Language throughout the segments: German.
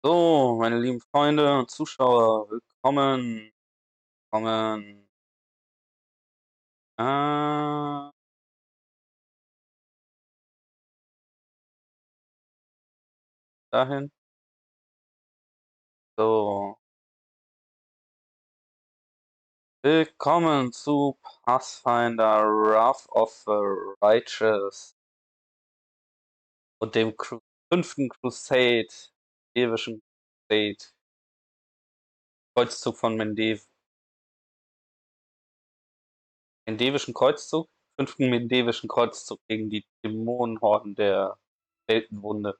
So, meine lieben Freunde und Zuschauer, willkommen, willkommen. Äh, dahin. So, willkommen zu Pathfinder Wrath of the Righteous und dem fünften Crusade, ewischen Crusade, Kreuzzug von Mendevischen Kreuzzug, fünften Mendevischen Kreuzzug gegen die Dämonenhorden der Weltenwunde.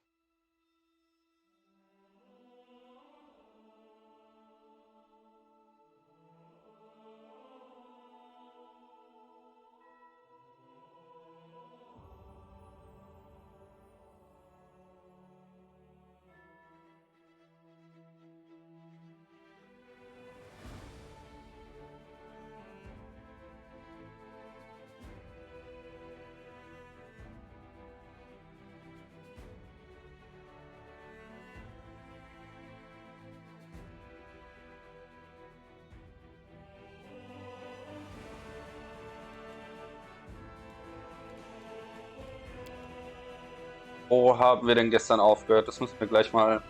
Wo haben wir denn gestern aufgehört? Das müssen wir gleich mal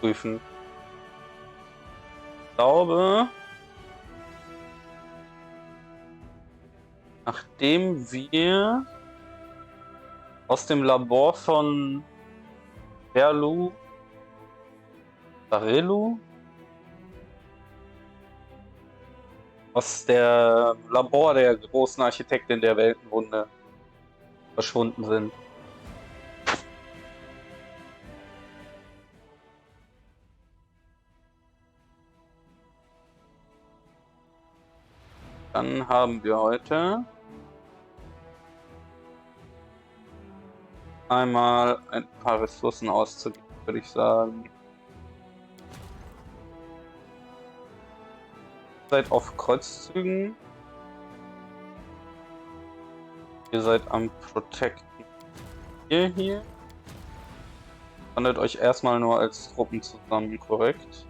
prüfen. Ich glaube, nachdem wir aus dem Labor von Barelu, aus der Labor der großen Architektin der Weltenwunde verschwunden sind. Dann haben wir heute einmal ein paar Ressourcen auszugeben, würde ich sagen. Ihr seid auf Kreuzzügen. Ihr seid am Protecten. Ihr hier fandet euch erstmal nur als Truppen zusammen, korrekt?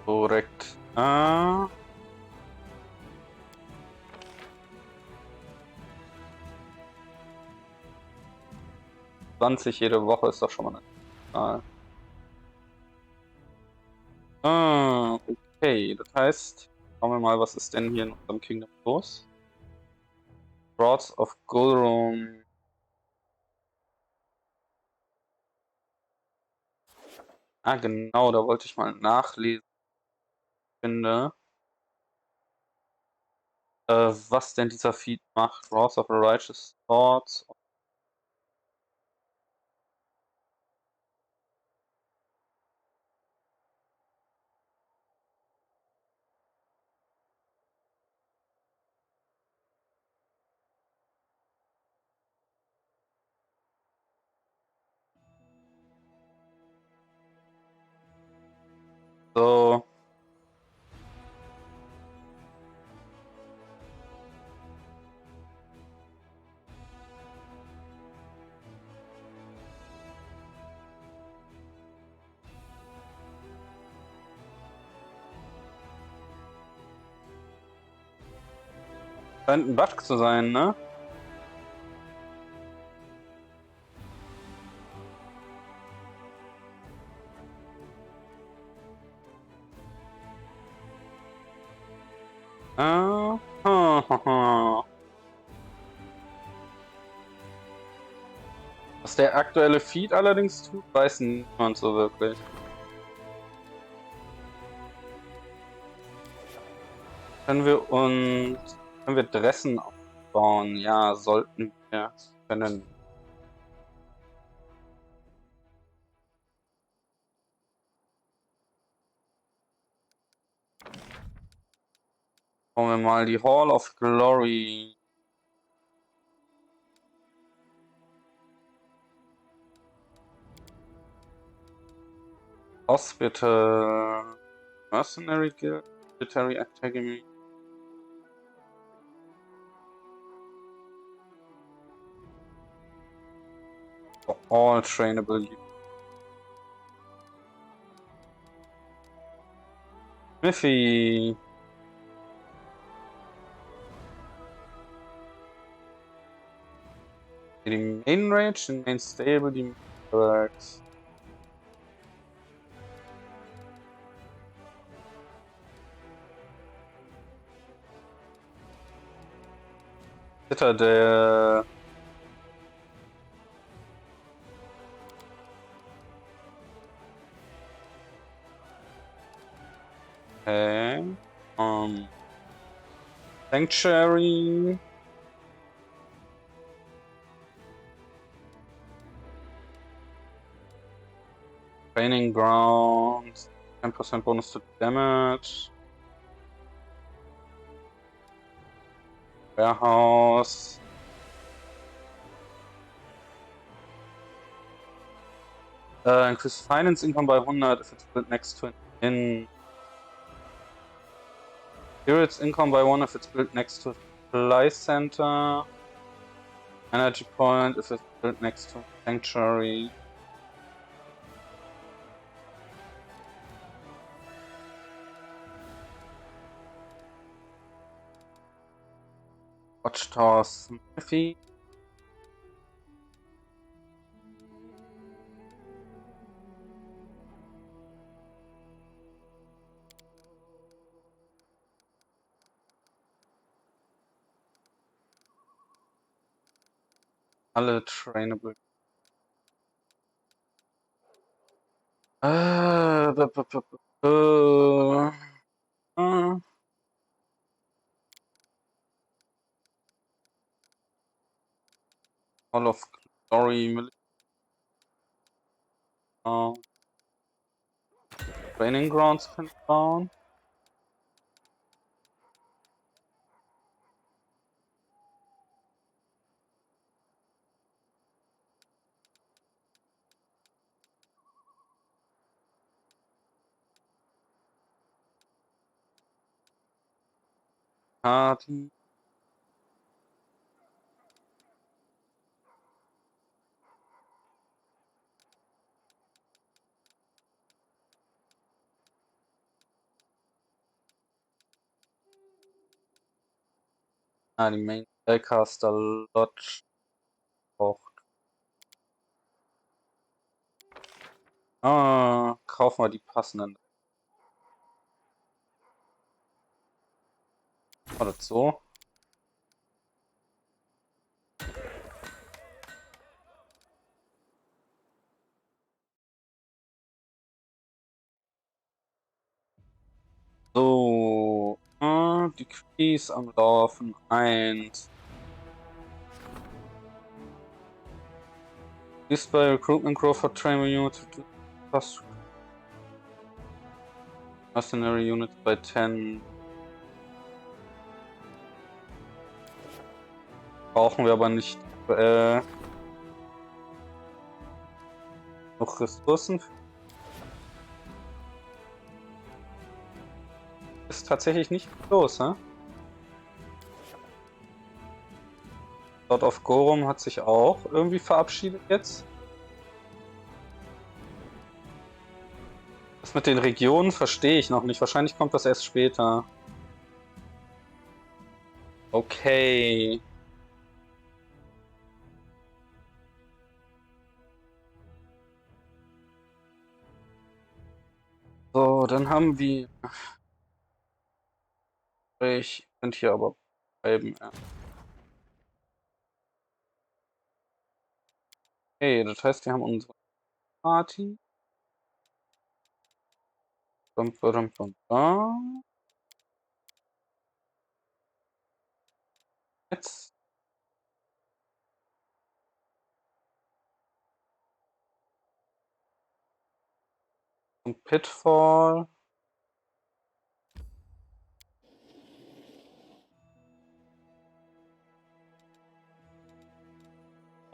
Korrekt. 20 jede Woche ist doch schon mal eine Zahl. Okay, das heißt, schauen wir mal, was ist denn hier in unserem Kingdom los? Lords of Gulrum. Ah, genau, da wollte ich mal nachlesen, finde, was denn dieser Feed macht. Lords of the Righteous Swords. So. Scheint ein Bug zu sein, ne? Was der aktuelle Feed allerdings tut, weiß niemand so wirklich. Können wir Dressen aufbauen? Ja, sollten wir können. Schauen wir mal, die Hall of Glory. Hospital. Mercenary Guild. Military Academy. All trainable units. Smithy. Die Main Range, die Main Stable, die Main Barracks. Citadel. Okay. Sanctuary. Training ground. 10% bonus to damage. Warehouse. Increase finance income by 100 if it's built next to an inn. Spirits income by 1 if it's built next to a supply center. Energy point if it's built next to a sanctuary. Watchtower Smithy. Alle trainable. Hall of Glory military. Training grounds can down. Party. Die Main Spellcaster Lodge braucht. Kaufen wir die passenden. War das so? So. Die Keys am Laufen. 1. Used by recruitment growth for training units to plus mercenary units by 10. Brauchen wir aber nicht noch Ressourcen. Ist tatsächlich nicht los, hä? Lord of Gorum hat sich auch irgendwie verabschiedet jetzt. Das mit den Regionen verstehe ich noch nicht. Wahrscheinlich kommt das erst später. Okay. So, dann haben wir. Ich könnte hier aber bleiben. Okay, das heißt, wir haben unsere Party. Bam, bam, bam, bam. Jetzt. Zum Pitfall.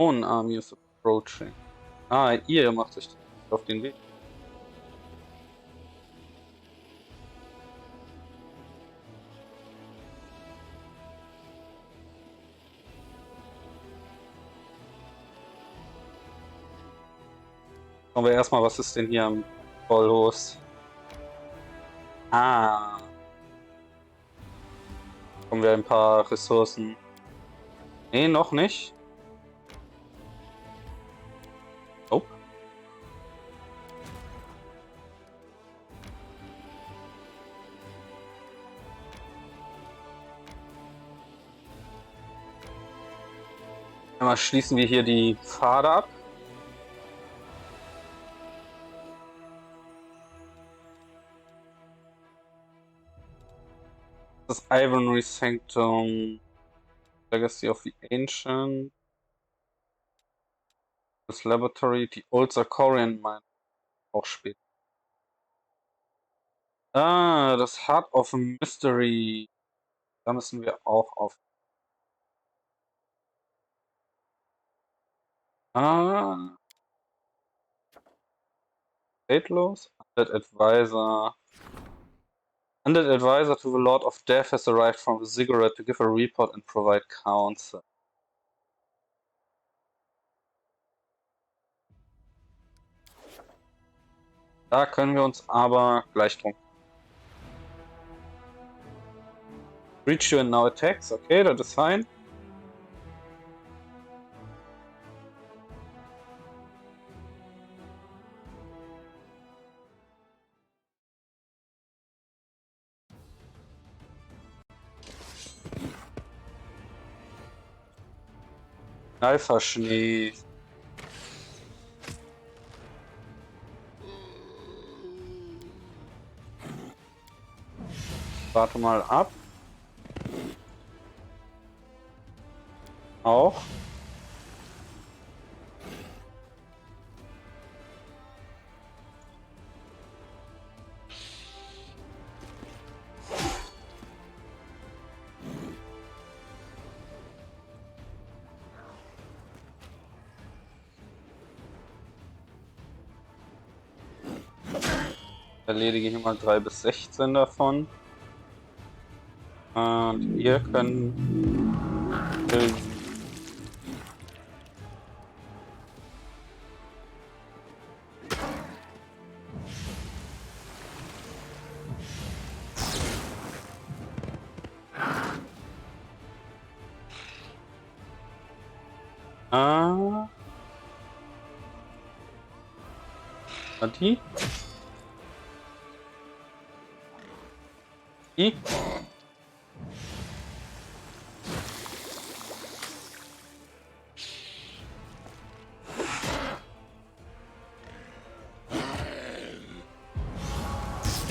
Oh, an army is approaching. Ihr macht euch auf den Weg. Schauen wir erstmal, was ist denn hier am Vollhost? Ah. Haben wir ein paar Ressourcen? Nee, noch nicht. Nope. Einmal schließen wir hier die Pfade ab. Das Ivory Sanctum, Legacy of the Ancient, das Laboratory, die Old Sarkorian Mine, auch später. Ah, das Heart of Mystery, da müssen wir auch auf. Ah, Stateless, Undead Advisor. Undead Advisor to the Lord of Death has arrived from the Ziggurat to give a report and provide counsel. Da können wir uns aber gleich drum. Reach you and now attacks, okay, das ist fein. Alpha-Schnee. Warte mal ab. Auch. Erledige hier mal 3 bis 16 davon. Und ihr könnt. Die? Die?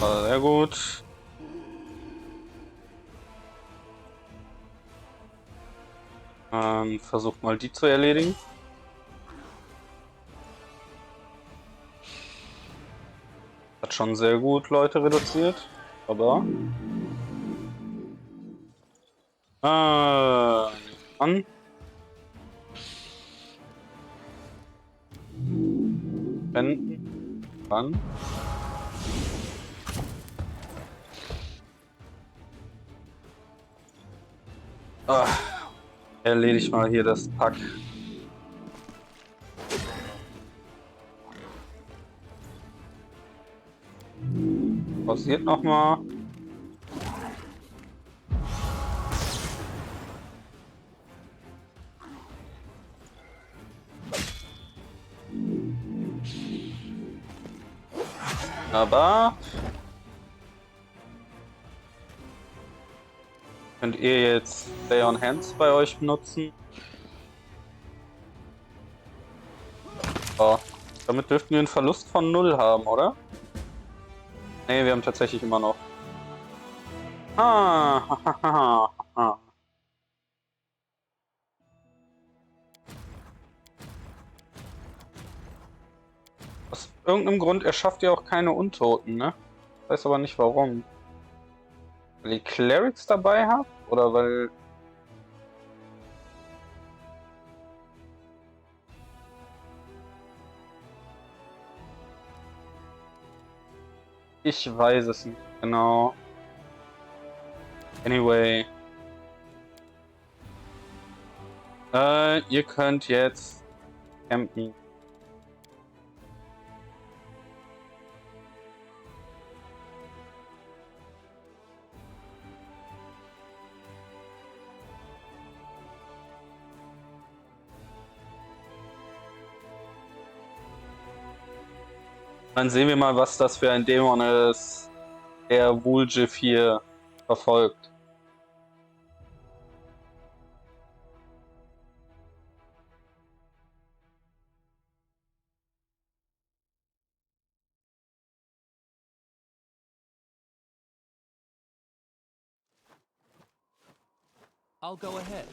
Sehr gut. Versucht mal die zu erledigen. Hat schon sehr gut Leute reduziert, aber an. Wenden. Ran. Erledigt mal hier das Pack. Pausiert nochmal. Aber könnt ihr jetzt Stay on Hands bei euch benutzen? So. Damit dürften wir einen Verlust von 0 haben, oder? Ne, wir haben tatsächlich immer noch. Aus irgendeinem Grund erschafft ihr auch keine Untoten, ne? Ich weiß aber nicht warum. Weil ihr Clerics dabei habt? Oder weil... Ich weiß es nicht genau. Anyway. Ihr könnt jetzt campen. Dann sehen wir mal, was das für ein Dämon ist, der Wuljif hier verfolgt. I'll go ahead.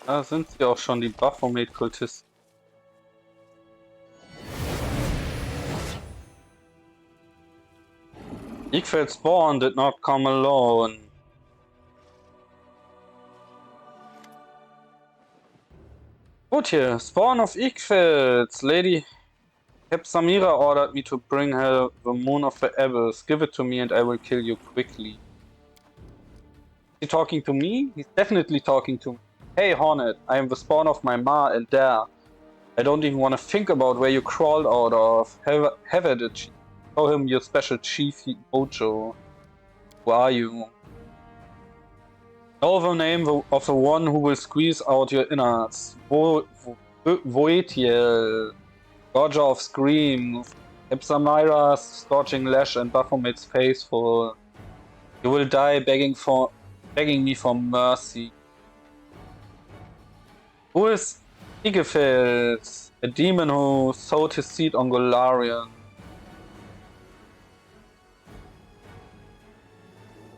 Da sind sie auch schon, die Baphomet-Kultisten. Igfeld's spawn did not come alone. Gut hier, Spawn of Igfelds. Lady Hepsamira ordered me to bring her the moon of the abyss. Give it to me and I will kill you quickly. Is he talking to me? He's definitely talking to me. Hey Hornet, I am the spawn of my ma and dare. I don't even want to think about where you crawled out of. Have at it, chief. Show him your special chief mojo. Who are you? Know the name of the one who will squeeze out your innards. WotR, Gorger of Screams, Hepsamira's scorching lash and Baphomet's faithful. You will die begging me for mercy. Who is Igefeld? A demon who sowed his seed on Golarion.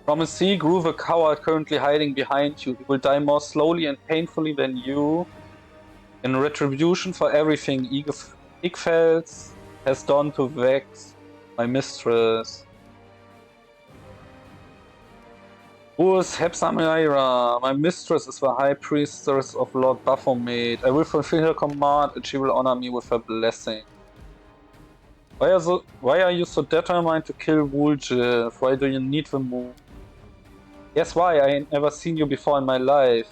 From his sea grew the coward currently hiding behind you. He will die more slowly and painfully than you. In retribution for everything Igefeld has done to vex my mistress. Who is Hepsamira? My mistress is the high priestess of Lord Baphomet. I will fulfill her command and she will honor me with her blessing. Why are you so determined to kill Wuljif? Why do you need the moon? Yes, why? I ain't never seen you before in my life.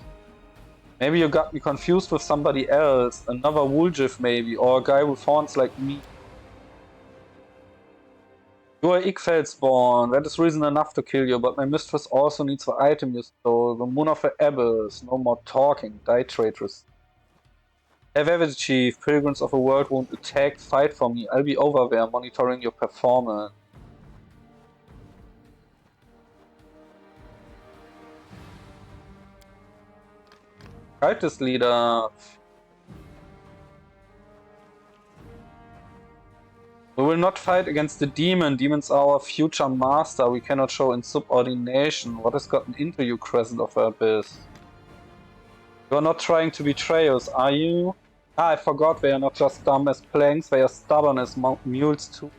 Maybe you got me confused with somebody else. Another Wuljif maybe, or a guy with horns like me. You are Igfeld's born. That is reason enough to kill you, but my mistress also needs the item you stole. The moon of the abyss. No more talking. Die, traitress. Have at it, chief. Pilgrims of the world won't attack. Fight for me. I'll be over there monitoring your performance. Cultist leader. We will not fight against the demon. Demons are our future master. We cannot show insubordination. What has gotten into you, Crescent of the Abyss? You are not trying to betray us, are you? Ah, I forgot, they are not just dumb as planks, they are stubborn as mules too.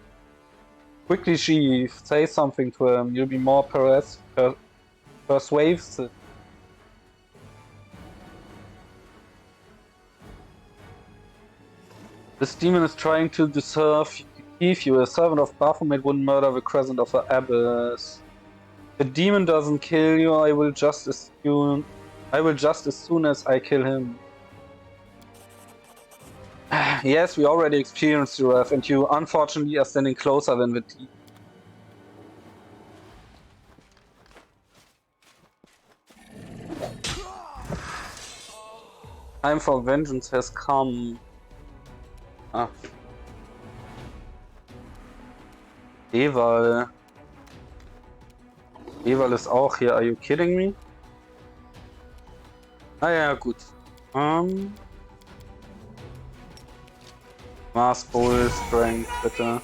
Quickly, chief, say something to him. You'll be more persuasive. This demon is trying to deceive you. A servant of Baphomet wouldn't murder the Crescent of the Abyss. If the demon doesn't kill you, I will just as soon as I kill him. Yes, we already experienced the wrath, and you unfortunately are standing closer than the demon. Time for vengeance has come. Ah. Eval. Eval ist auch hier. Are you kidding me? Ah ja, gut. Mars Bull, Strength, bitte.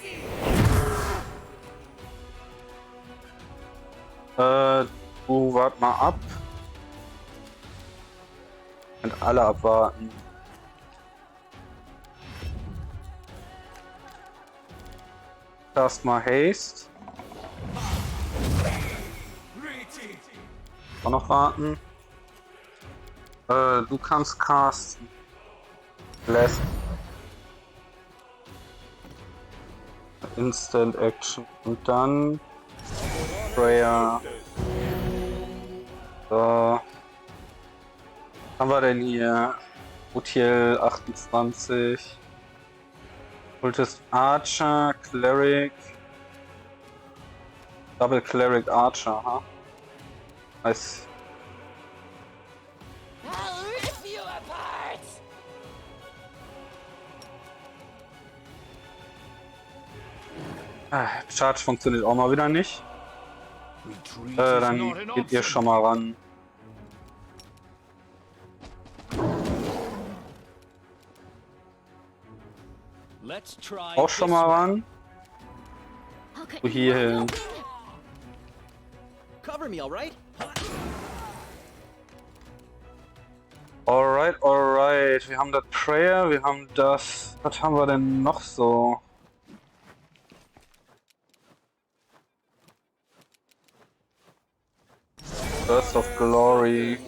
Du wart mal ab. Und alle abwarten. Erstmal Haste. Auch noch warten. Du kannst casten. Blast. Instant Action. Und dann Prayer. So. Was haben wir denn hier? Utiel 28. Kultist Archer, Cleric. Double Cleric Archer, huh? Nice. I'll rip you apart! Charge funktioniert auch mal wieder nicht. Dann geht ihr schon mal ran. Let's try Auch schon this mal way. ran. Du hier hin. Cover me, all right? Alright, alright. Wir haben das Prayer, wir haben das... Was haben wir denn noch so? Burst of Glory.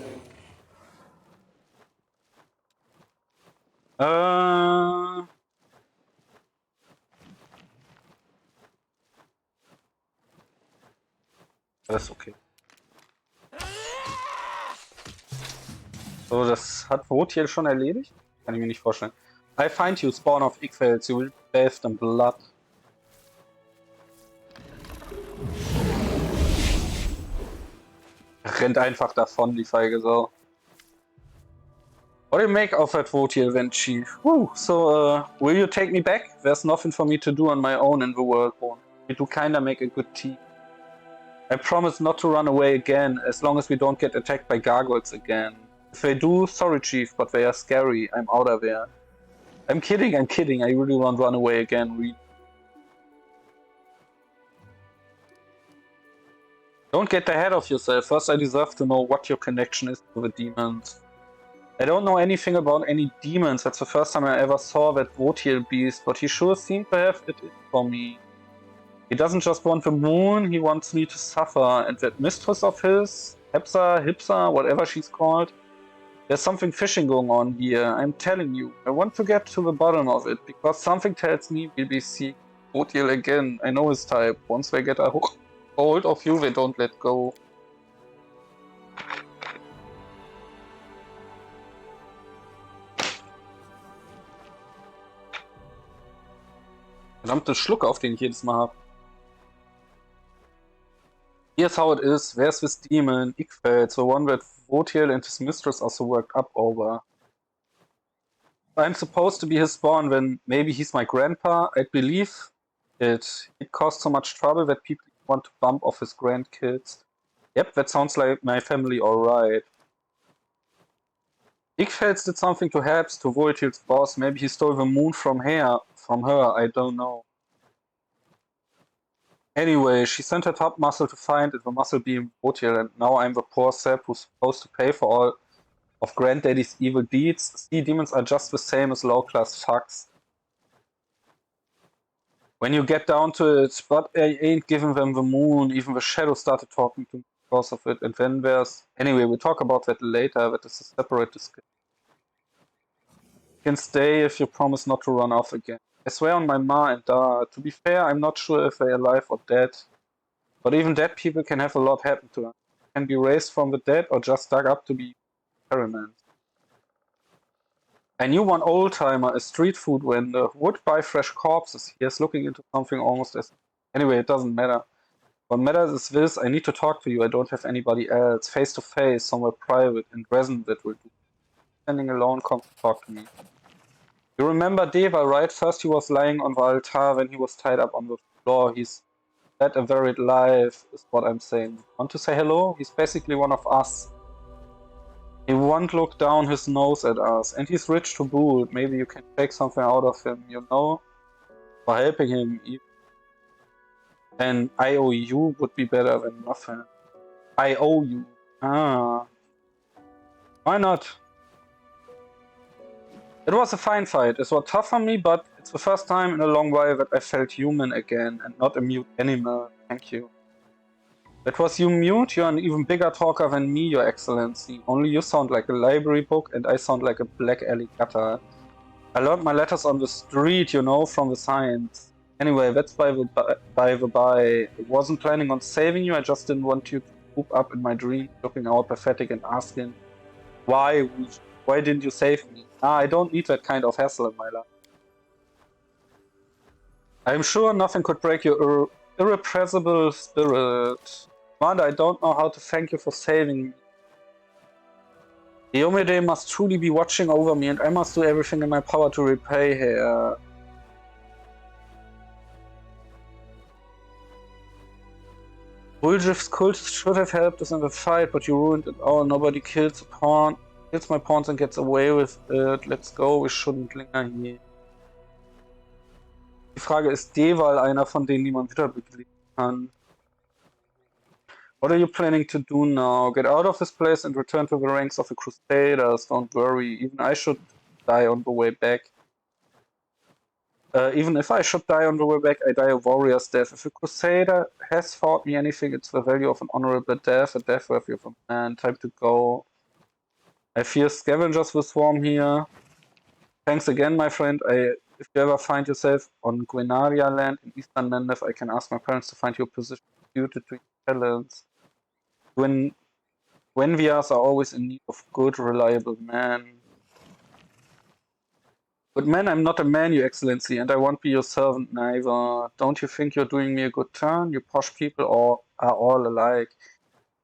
Das ist okay. So, das hat WotR schon erledigt? Kann ich mir nicht vorstellen. I find you, spawn of Ickfelds, you will be bathed in blood. Rennt einfach davon, die feige Sau. What do you make of that WotR event, Chief? Woo, so, will you take me back? There's nothing for me to do on my own in the world, Born. We do kinda make a good team. I promise not to run away again, as long as we don't get attacked by gargoyles again. If they do, sorry Chief, but they are scary, I'm out of there. I'm kidding, I really won't run away again, really. Don't get ahead of yourself, first I deserve to know what your connection is to the demons. I don't know anything about any demons, that's the first time I ever saw that WotR beast, but he sure seemed to have it in for me. He doesn't just want the moon, he wants me to suffer, and that mistress of his, Hipsa, whatever she's called, there's something fishy going on here, I'm telling you. I want to get to the bottom of it, because something tells me we'll be seeing WotR again. I know his type. Once they get a hold of you, they don't let go. Verdammte Schluck, auf den ich jedes Mal habe. Here's how it is. There's this demon, Ickfelds, the one that WotR and his mistress are so worked up over. I'm supposed to be his spawn when maybe he's my grandpa. I believe it. It caused so much trouble that people want to bump off his grandkids. Yep, that sounds like my family alright. Ickfelds did something to Habs, to WotR's boss. Maybe he stole the moon from her, I don't know. Anyway, she sent her top muscle to find it, the muscle being WotR, and now I'm the poor sap who's supposed to pay for all of Granddaddy's evil deeds. See, demons are just the same as low-class fucks. When you get down to it, but I ain't giving them the moon, even the shadow started talking to me because of it, and then there's... Anyway, we'll talk about that later, that is a separate discussion. You can stay if you promise not to run off again. I swear on my ma and dad. To be fair, I'm not sure if they're alive or dead. But even dead people can have a lot happen to them. Can be raised from the dead or just dug up to be experiments. I knew one old-timer, a street food vendor, who would buy fresh corpses. He is looking into something almost as... Anyway, it doesn't matter. What matters is this, I need to talk to you, I don't have anybody else. Face to face, somewhere private, in resin that will do. Standing alone, come to talk to me. You remember Deva, right? First he was lying on the altar, then he was tied up on the floor. He's led a varied life, is what I'm saying. Want to say hello? He's basically one of us. He won't look down his nose at us, and he's rich to boot. Maybe you can take something out of him, you know? For helping him. An IOU would be better than nothing. I owe you. Ah. Why not? It was a fine fight. It was tough on me, but it's the first time in a long while that I felt human again, and not a mute animal. Thank you. That was you, Mute? You're an even bigger talker than me, Your Excellency. Only you sound like a library book, and I sound like a black alley gutter. I learned my letters on the street, you know, from the signs. Anyway, that's by the by. I wasn't planning on saving you, I just didn't want you to poop up in my dream, looking all pathetic and asking, why didn't you save me? I don't need that kind of hassle in my life. I'm sure nothing could break your irrepressible spirit. Commander, I don't know how to thank you for saving me. Diomede must truly be watching over me, and I must do everything in my power to repay her. Uljif's cult should have helped us in the fight, but you ruined it all. Nobody kills my pawns and gets away with it. Let's go, we shouldn't linger here. Die Frage ist Deval einer von denen, die man wieder beglücken kann. What are you planning to do now? Get out of this place and return to the ranks of the Crusaders. Don't worry, even I should die on the way back. Even if I should die on the way back, I die a warrior's death. If a Crusader has fought me anything, it's the value of an honorable death, a death worthy of a man. Time to go. I fear scavengers will swarm here. Thanks again, my friend. If you ever find yourself on Gwenaria land in eastern Nendev, I can ask my parents to find you a position suited to your talents. Gwenvias are always in need of good, reliable men. But man, I'm not a man, your excellency, and I won't be your servant neither. Don't you think you're doing me a good turn? You posh people are all alike.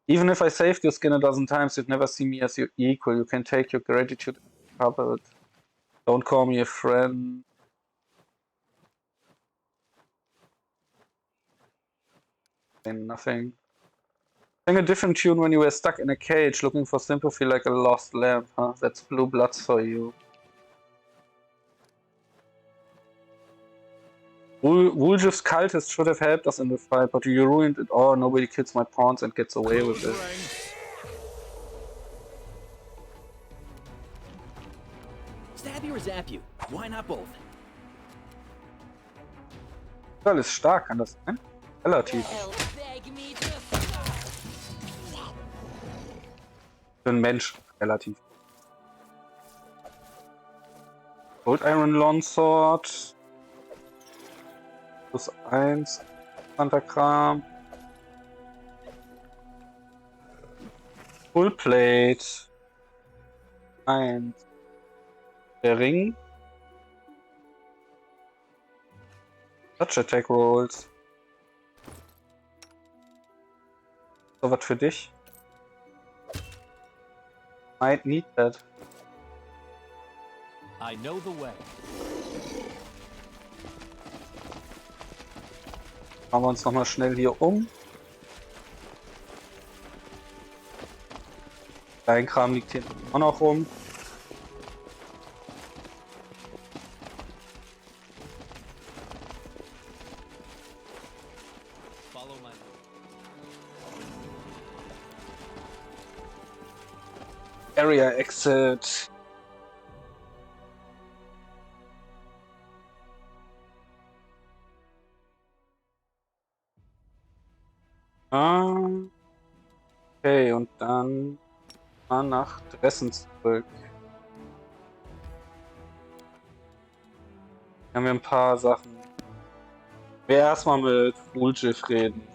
Even if I saved your skin a dozen times, you'd never see me as your equal. You can take your gratitude in the cupboard. Don't call me a friend. Nothing. Sing a different tune when you were stuck in a cage, looking for sympathy like a lost lamb, huh? That's Blue Bloods for you. Uljif's cultist should have helped us in the fight, but you ruined it all. Nobody kills my pawns and gets away with it. Stab you or zap you? Why not both? Das ist stark, kann das sein? Relativ. Für einen Mensch relativ. Gold Iron Longsword. Plus 1. Kram. Full Plate. 1. Der Ring. Touch Attack Rolls. So was für dich. Might need that. I know the way. Machen wir uns nochmal schnell hier um. Dein Kram liegt hier auch noch rum. Follow my Area Exit. Okay, und dann mal nach Dressen zurück. Hier haben wir ein paar Sachen. Wir erstmal mit Uljif reden.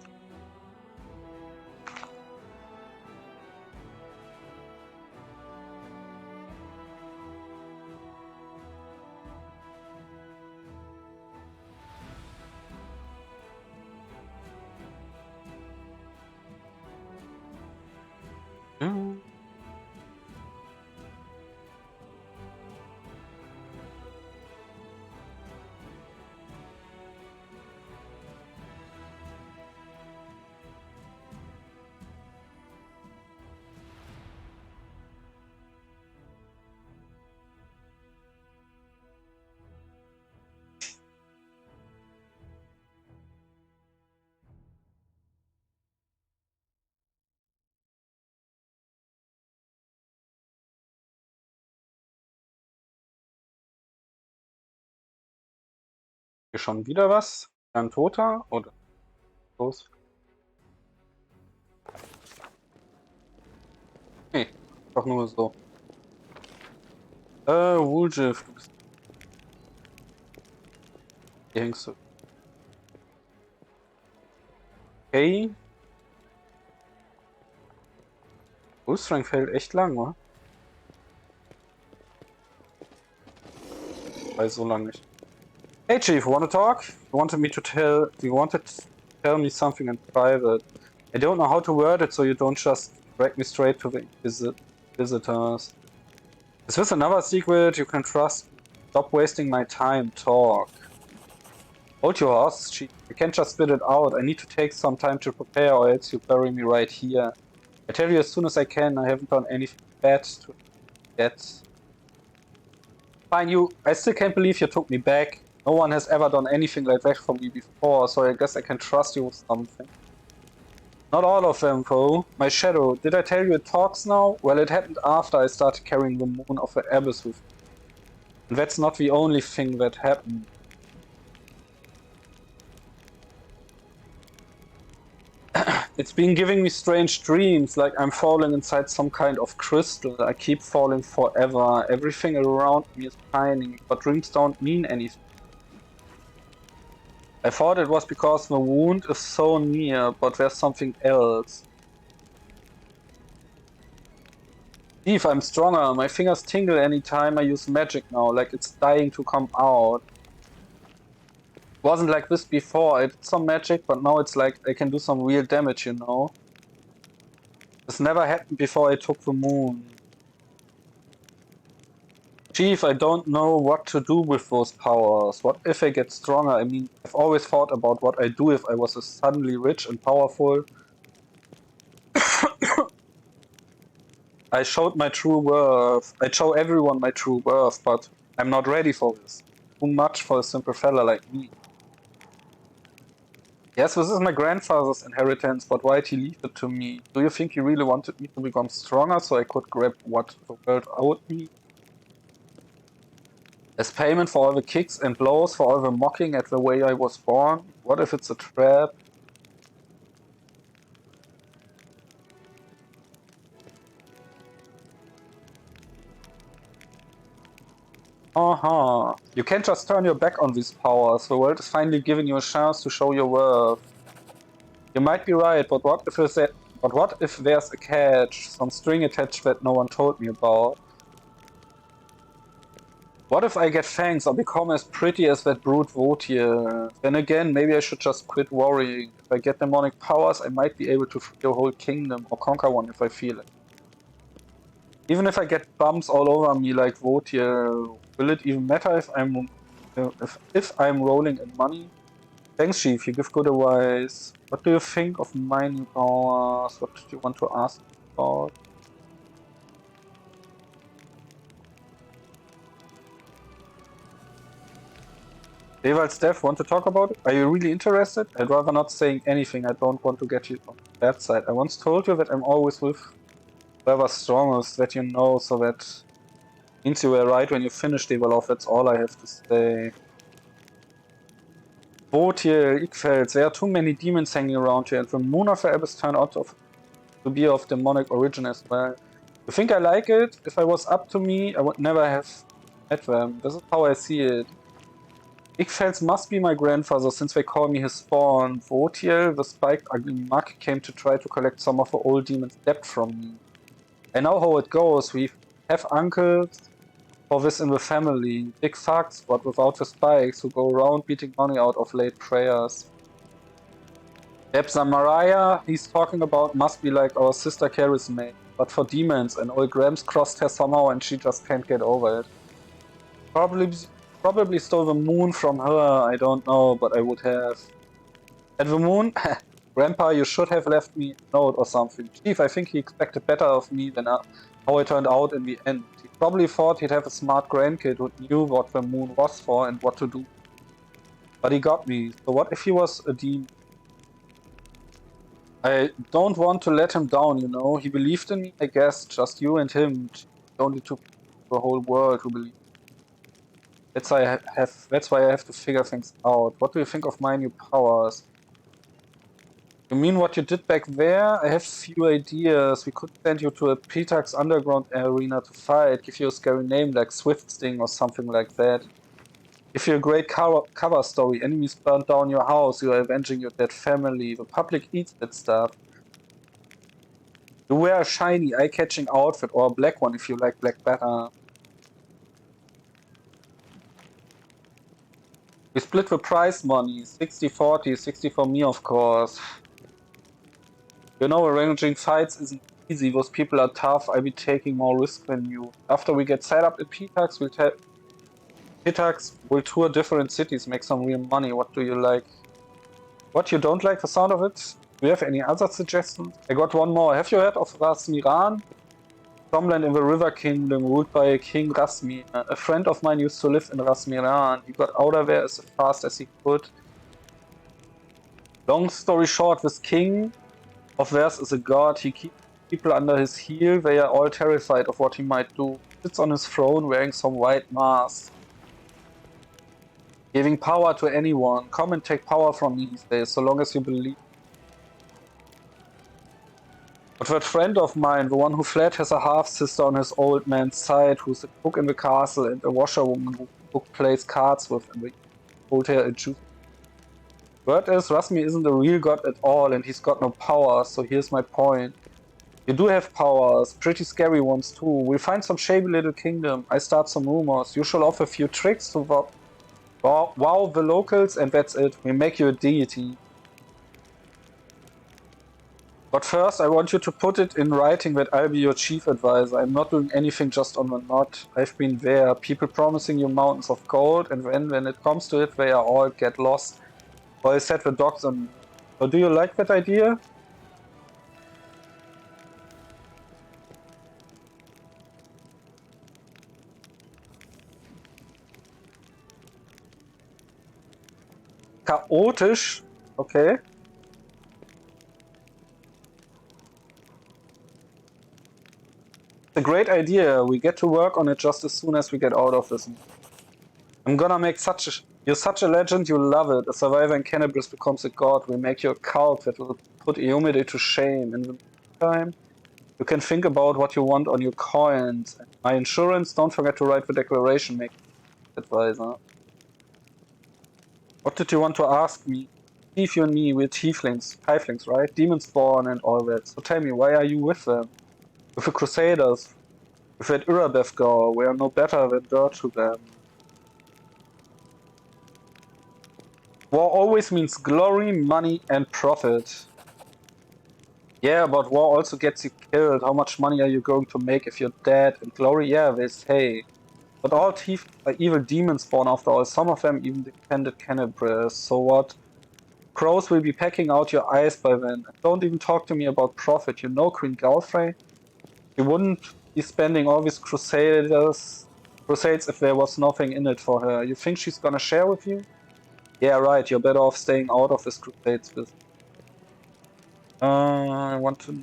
Hm. Hier schon wieder was? Ein Toter? Oder los? Nee, doch nur so. Uljif, du bist. Hier hängst du. Okay. Strength fällt echt lang, wa? Weiß so lange nicht. Hey Chief, wanna talk? You wanted to tell me something in private. I don't know how to word it, so you don't just drag me straight to the visitors. Is this another secret you can trust? Stop wasting my time, talk. Hold your horses, Chief. I can't just spit it out. I need to take some time to prepare, or else you bury me right here. I tell you as soon as I can. I haven't done anything bad to yet. Fine, you. I still can't believe you took me back. No one has ever done anything like that for me before, so I guess I can trust you with something. Not all of them, though. My shadow. Did I tell you it talks now? Well, it happened after I started carrying the moon of the abyss with me. And that's not the only thing that happened. It's been giving me strange dreams, like I'm falling inside some kind of crystal. I keep falling forever. Everything around me is tiny, but dreams don't mean anything. I thought it was because the wound is so near, but there's something else. Steve, I'm stronger. My fingers tingle anytime I use magic now, like it's dying to come out. It wasn't like this before. I did some magic, but now it's like I can do some real damage, you know? This never happened before I took the moon. Chief, I don't know what to do with those powers. What if I get stronger? I mean, I've always thought about what I'd do if I was suddenly rich and powerful. I showed my true worth. I show everyone my true worth, but I'm not ready for this. Too much for a simple fella like me. Yes, this is my grandfather's inheritance, but why'd he leave it to me? Do you think he really wanted me to become stronger so I could grab what the world owed me? As payment for all the kicks and blows, for all the mocking at the way I was born? What if it's a trap? You can't just turn your back on these powers. The world is finally giving you a chance to show your worth. You might be right, but what if there's a catch? Some string attached that no one told me about? What if I get fangs or become as pretty as that brute WotR? Then again, maybe I should just quit worrying. If I get demonic powers, I might be able to free a whole kingdom or conquer one if I feel it. Even if I get bumps all over me like WotR, will it even matter if I'm rolling in money? Thanks, Chief. You give good advice. What do you think of my new powers? What do you want to ask about? Deval's death, want to talk about it? Are you really interested? I'd rather not saying anything. I don't want to get you on the bad side. I once told you that I'm always with whoever's strongest, that you know, so that means you were right when you finished Devalov. That's all I have to say. WotR, Ickfeld, there are too many demons hanging around here, and the moon of the abyss turned out to be of demonic origin as well. You think I like it? If I was up to me, I would never have met them. This is how I see it. Ickfels must be my grandfather, since they call me his spawn. WotR, the spiked ugly mug, came to try to collect some of the old demon's debt from me. I know how it goes. We have uncles for this in the family. Big fucks, but without the spikes, who go around beating money out of late prayers. Debsa Mariah, he's talking about, must be like our sister Carrie's mate, but for demons, and old Grams crossed her somehow and she just can't get over it. Probably stole the moon from her, I don't know, but I would have. At the moon? Grandpa, you should have left me a note or something. Chief, I think he expected better of me than how it turned out in the end. He probably thought he'd have a smart grandkid who knew what the moon was for and what to do. But he got me, so what if he was a demon? I don't want to let him down, you know. He believed in me, I guess. Just you and him. The only two people in the whole world who believe. That's why I have to figure things out. What do you think of my new powers? You mean what you did back there? I have few ideas. We could send you to a Pitax underground arena to fight. Give you a scary name like Swift Sting or something like that. Give you a great cover story. Enemies burned down your house. You are avenging your dead family. The public eats that stuff. You wear a shiny, eye-catching outfit, or a black one if you like black better. We split the prize money, 60-40, 60 for me of course. You know, arranging fights isn't easy, those people are tough, I'll be taking more risk than you. After we get set up at Pitax, we'll Hitax will tour different cities, make some real money. What do you like? What you don't like the sound of it? Do you have any other suggestions? I got one more. Have you heard of Rasmiran? Homeland in the River Kingdom ruled by King Rasmir. A friend of mine used to live in Rasmiran. He got out of there as fast as he could. Long story short, this king of theirs is a god. He keeps people under his heel. They are all terrified of what he might do. He sits on his throne wearing some white mask, giving power to anyone. Come and take power from me, he says, so long as you believe. But that friend of mine, the one who fled, has a half-sister on his old man's side, who's a cook in the castle and a washerwoman who plays cards with, and they told her a juice. Word is, Rasmi isn't a real god at all, and he's got no power, so here's my point. You do have powers, pretty scary ones too. We'll find some shady little kingdom. I start some rumors. You shall offer a few tricks to wow the locals, and that's it. We make you a deity. But first, I want you to put it in writing that I'll be your chief advisor. I'm not doing anything just on the nod. I've been there. People promising you mountains of gold, and when it comes to it, they are all get lost. Or I set the dogs on. So do you like that idea? Chaotisch? Okay. It's a great idea. We get to work on it just as soon as we get out of this. I'm gonna make you're such a legend, you'll love it. A survivor in cannabis becomes a god. We make you a cult that will put Eumede to shame. In the meantime, you can think about what you want on your coins. My insurance, don't forget to write the declaration, make advisor. What did you want to ask me? Thief, you and me, we're tieflings, right? Demons born and all that. So tell me, why are you with them? With the Crusaders? With that Urabev girl, we are no better than dirt to them. War always means glory, money, and profit. Yeah, but war also gets you killed. How much money are you going to make if you're dead? And glory, yeah, they say. But all thief are evil demons born after all. Some of them even defended cannibals. So what? Crows will be pecking out your eyes by then. And don't even talk to me about profit. You know Queen Galfrey? She wouldn't be spending all these crusades if there was nothing in it for her. You think she's gonna share with you? Yeah, right. You're better off staying out of this crusades business. I want to.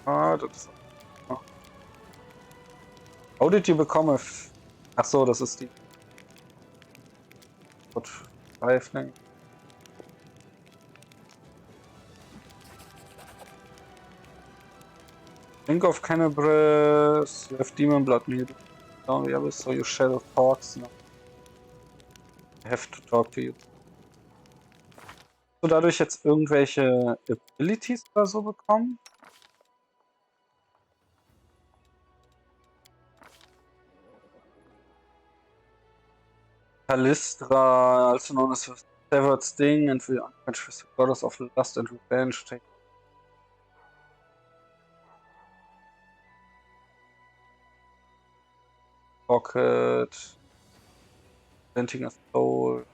That's. Oh. How did you become a? Ach so, das ist die. What? Eifling. Think of cannibals. You have demon blood needed. Down the abyss, so your shadow talks now. I have to talk to you. Hast du dadurch jetzt irgendwelche Abilities oder so bekommen? Callistra, also known as the Severed Sting, and the unconscious goddess of lust and revenge. Take pocket, presenting a soul.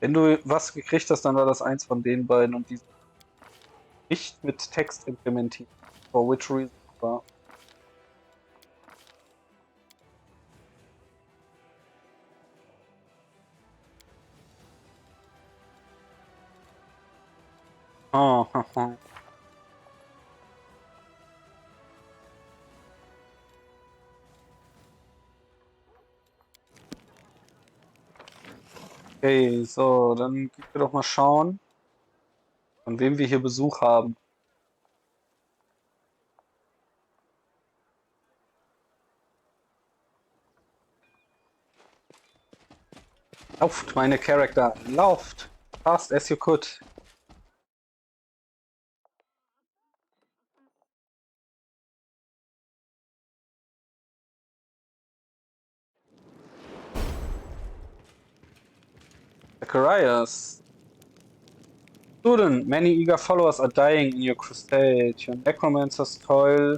Wenn du was gekriegt hast, dann war das eins von den beiden und die nicht mit Text implementiert. For which reason war. Oh, haha. Okay, so, dann gehen wir doch mal schauen, von wem wir hier Besuch haben. Lauft, meine Charakter, lauft! Fast as you could. Zacharias. Student, many eager followers are dying in your crusade. Your necromancers toil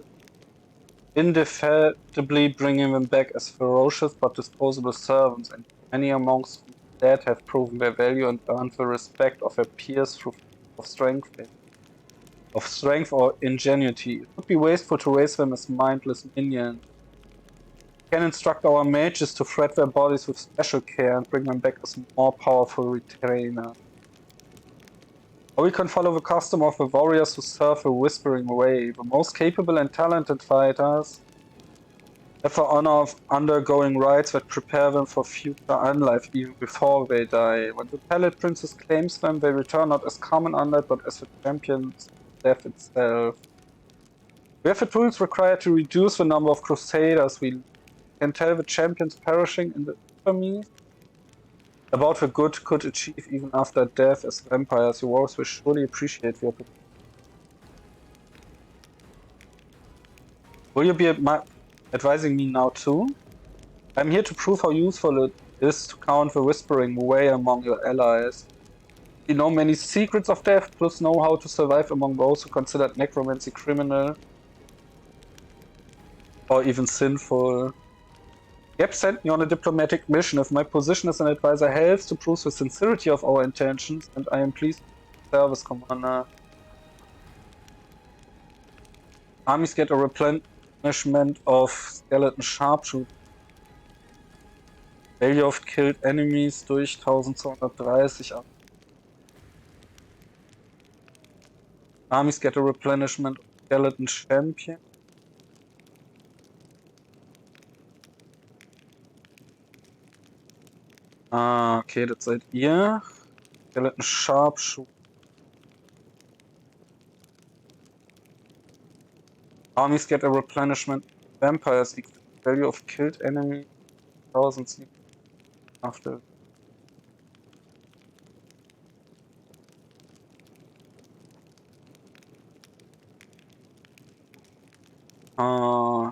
indefatigably, bringing them back as ferocious but disposable servants, and many amongst the dead have proven their value and earned the respect of their peers through of strength or ingenuity. It would be wasteful to raise them as mindless minions. We can instruct our mages to thread their bodies with special care and bring them back as more powerful retainers. Or we can follow the custom of the warriors who serve the Whispering Way. The most capable and talented fighters have the honor of undergoing rites that prepare them for future unlife even before they die. When the Pallet Princess claims them, they return not as common undead but as the champions of death itself. We have the tools required to reduce the number of crusaders. We can tell the champions perishing in the infamy about the good could achieve even after death as vampires. Your warriors will surely appreciate the opportunity. Will you be advising me now too? I'm here to prove how useful it is to count the Whispering Way among your allies. You know many secrets of death, plus know how to survive among those who considered necromancy criminal or even sinful. Yep sent me on a diplomatic mission. If my position as an advisor helps to prove the sincerity of our intentions, and I am pleased to serve as commander. Armies get a replenishment of skeleton sharpshooters. Value of killed enemies durch 1230 ab. Armies get a replenishment of skeleton champion. Ah, okay, das seid ihr. Skeleton Sharpshooter. Armies get a replenishment. Vampires equal value of killed enemy 1000 after. Ah.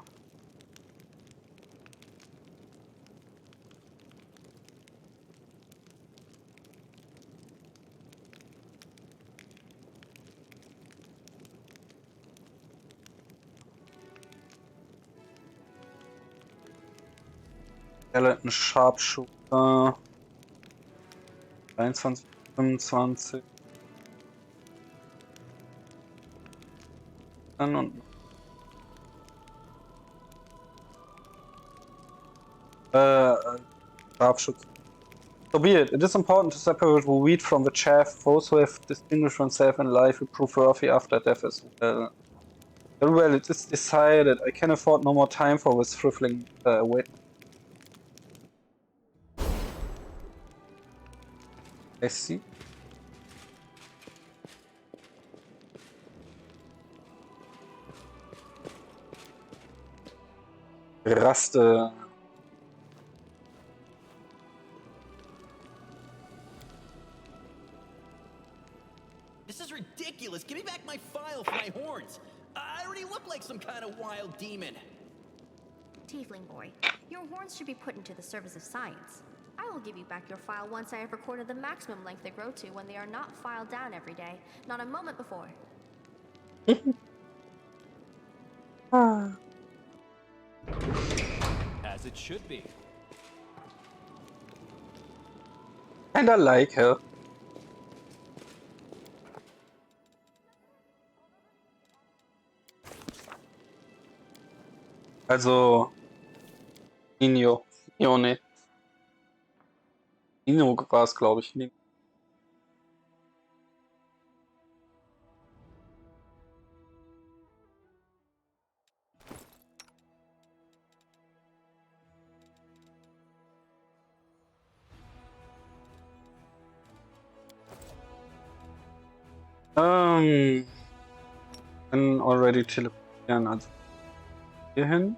Skeleton Sharpshooter. 23, 25. Und Scharfschütze. So be it. It is important to separate the wheat from the chaff. Those who have distinguished themselves in life will prove worthy after death as well. Very well, it is decided. I can afford no more time for this thriffling wait. I see. Raste. This is ridiculous. Give me back my file for my horns. I already look like some kind of wild demon. Tiefling boy, your horns should be put into the service of science. I will give you back your file once I have recorded the maximum length they grow to when they are not filed down every day, not a moment before. As it should be. And I like her. Also, Nino. Ne. Nino war es, glaube ich. Can already teleportieren, also hier hin.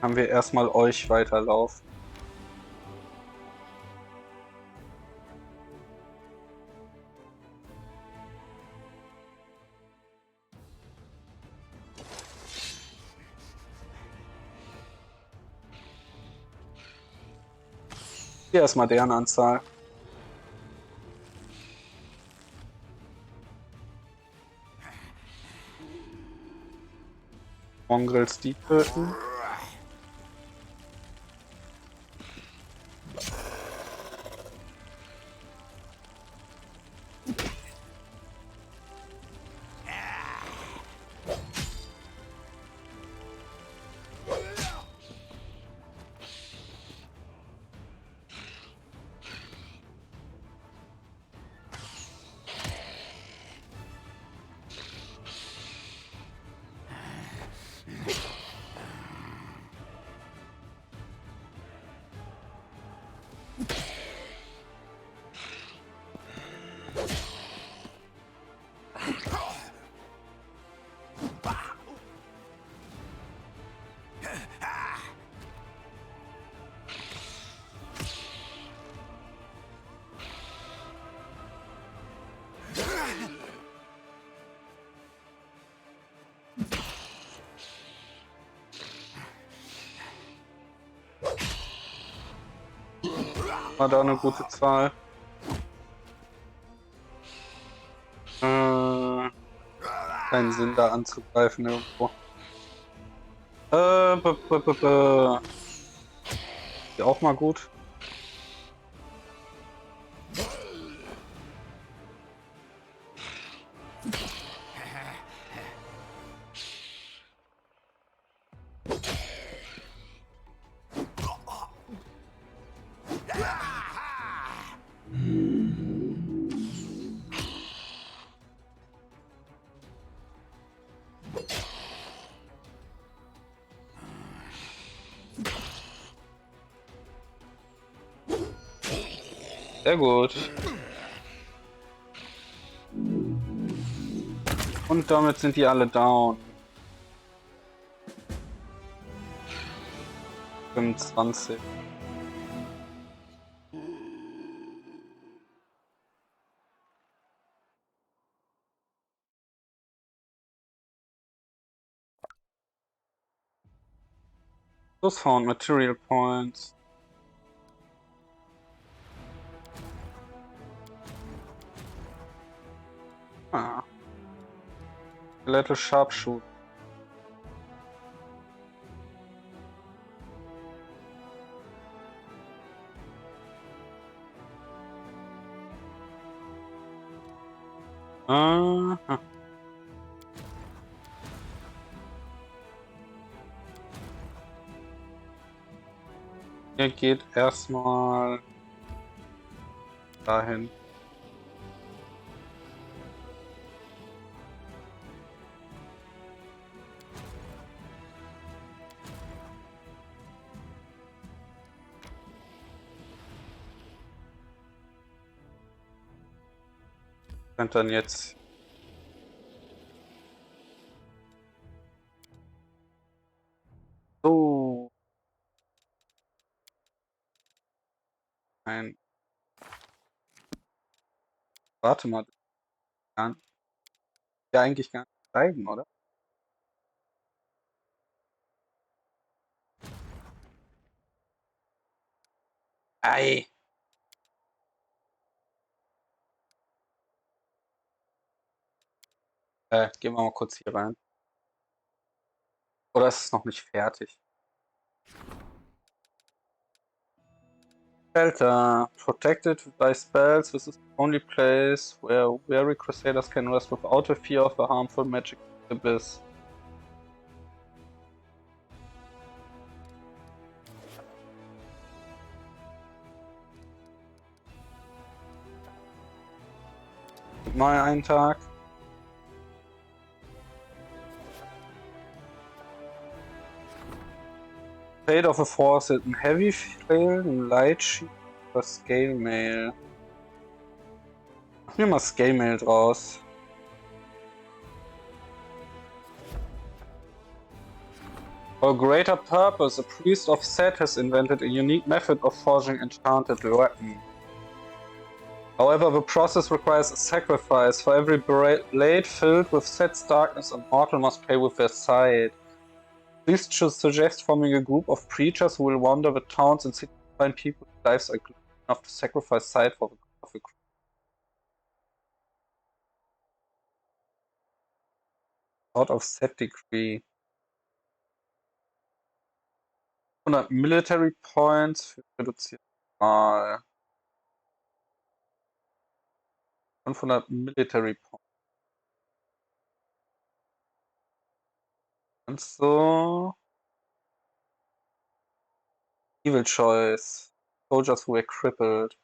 Haben wir erstmal euch weiterlaufen. Hier erstmal deren Anzahl. Mongrels die töten. War da eine gute Zahl. Keinen Sinn da anzugreifen irgendwo. Ist auch mal gut. Sehr gut. Und damit sind die alle down. 25. Those found material points. Ah. Little sharpshoot. Aha. Ihr geht erstmal dahin. Könnt dann jetzt so ein. Warte mal, ja eigentlich gar nicht steigen, oder? Ei. Gehen wir mal kurz hier rein. Oder ist es noch nicht fertig? Shelter. Protected by spells. This is the only place where weary crusaders can rest without a fear of a harmful magic abyss. Mal einen Tag. Fate of a Force, ein Heavy Flail, ein Light Sheet oder Scale Mail. Mach mir mal Scale Mail draus. For a greater purpose, a priest of Seid has invented a unique method of forging enchanted weapons. However, the process requires a sacrifice. For every blade filled with Seid's darkness, a mortal must pay with their side. Please suggest forming a group of preachers who will wander the towns and cities to find people whose lives are enough to sacrifice Seid for the good of the crew. Out of set decree. 100 Military Points für reduziert mal. 500 Military Points. Und so. Evil choice. Soldiers who were crippled.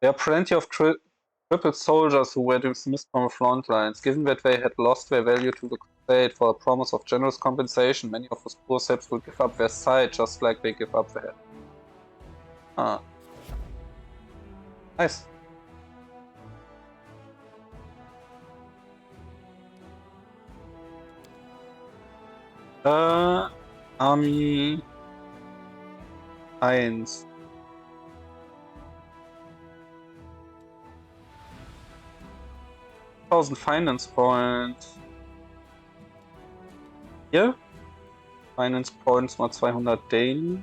There are plenty of crippled soldiers who were dismissed from the front lines. Given that they had lost their value to the crusade for a promise of generous compensation, many of those poor saps will give up their sight just like they give up their head. Ah. Nice. Army 1. 1000 Finance Points. Hier. Finance Points mal 200 Daily.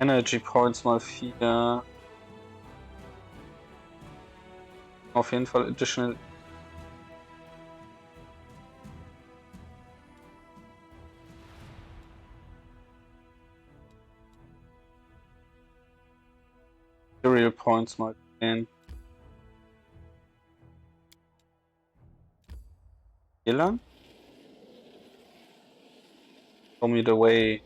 Energy Points mal 4. Auf jeden Fall additional. Material Points mal 10. Hier lang? Show me the way.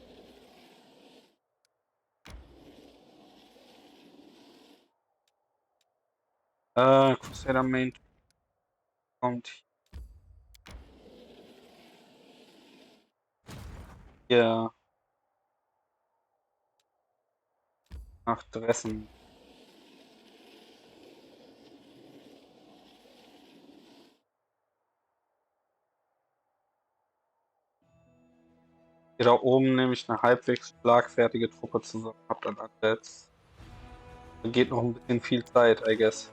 Crusader Main kommt hier nach Dressen. Hier da oben nehme ich eine halbwegs schlagfertige Truppe zusammen, hab dann Updates. Da geht noch ein bisschen viel Zeit, I guess.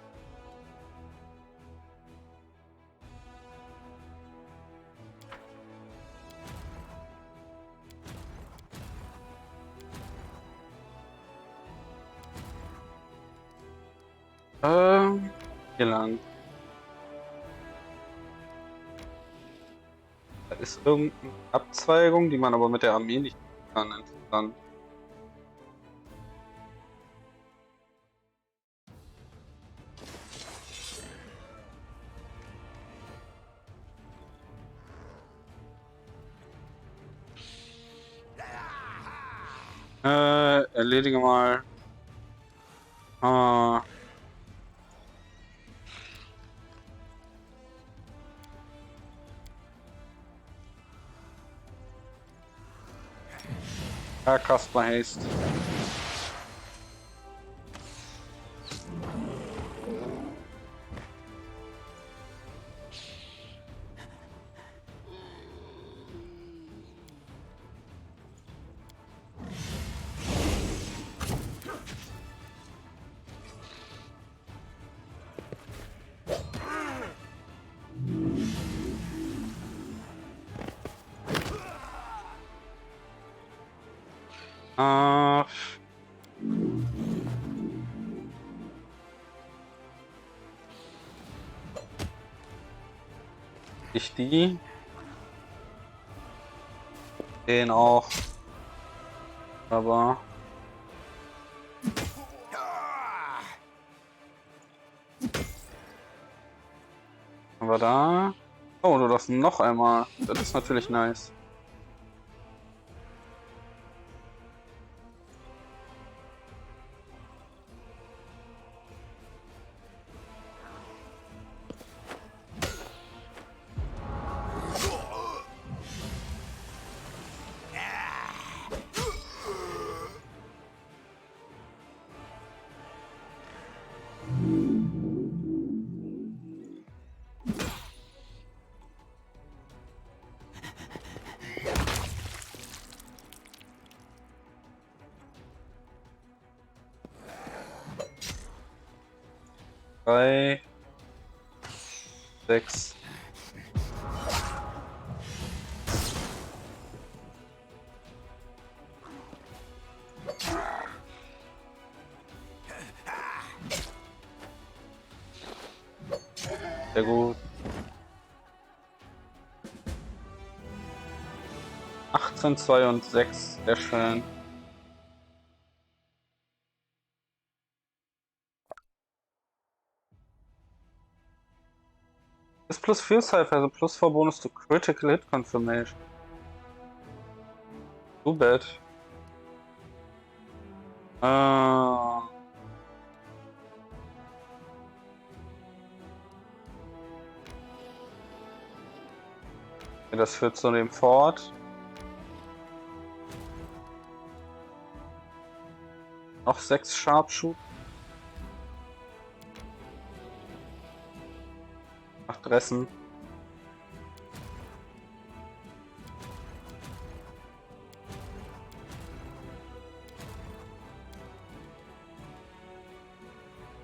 Hier lang. Da ist irgendeine Abzweigung, die man aber mit der Armee nicht kann. Interessant. Erledige mal. Ja, cast my haste. Nicht die. Den auch. Aber. Aber da. Oh, du darfst noch einmal. Das ist natürlich nice. Drei, 6. Sehr gut. 18, 2 und 6. Sehr schön. Ist plus 4 Cypher, also plus 4 Bonus to Critical Hit Confirmation. Too bad. Das führt zu dem Fort. Noch 6 Sharpshoot. Nach Dressen.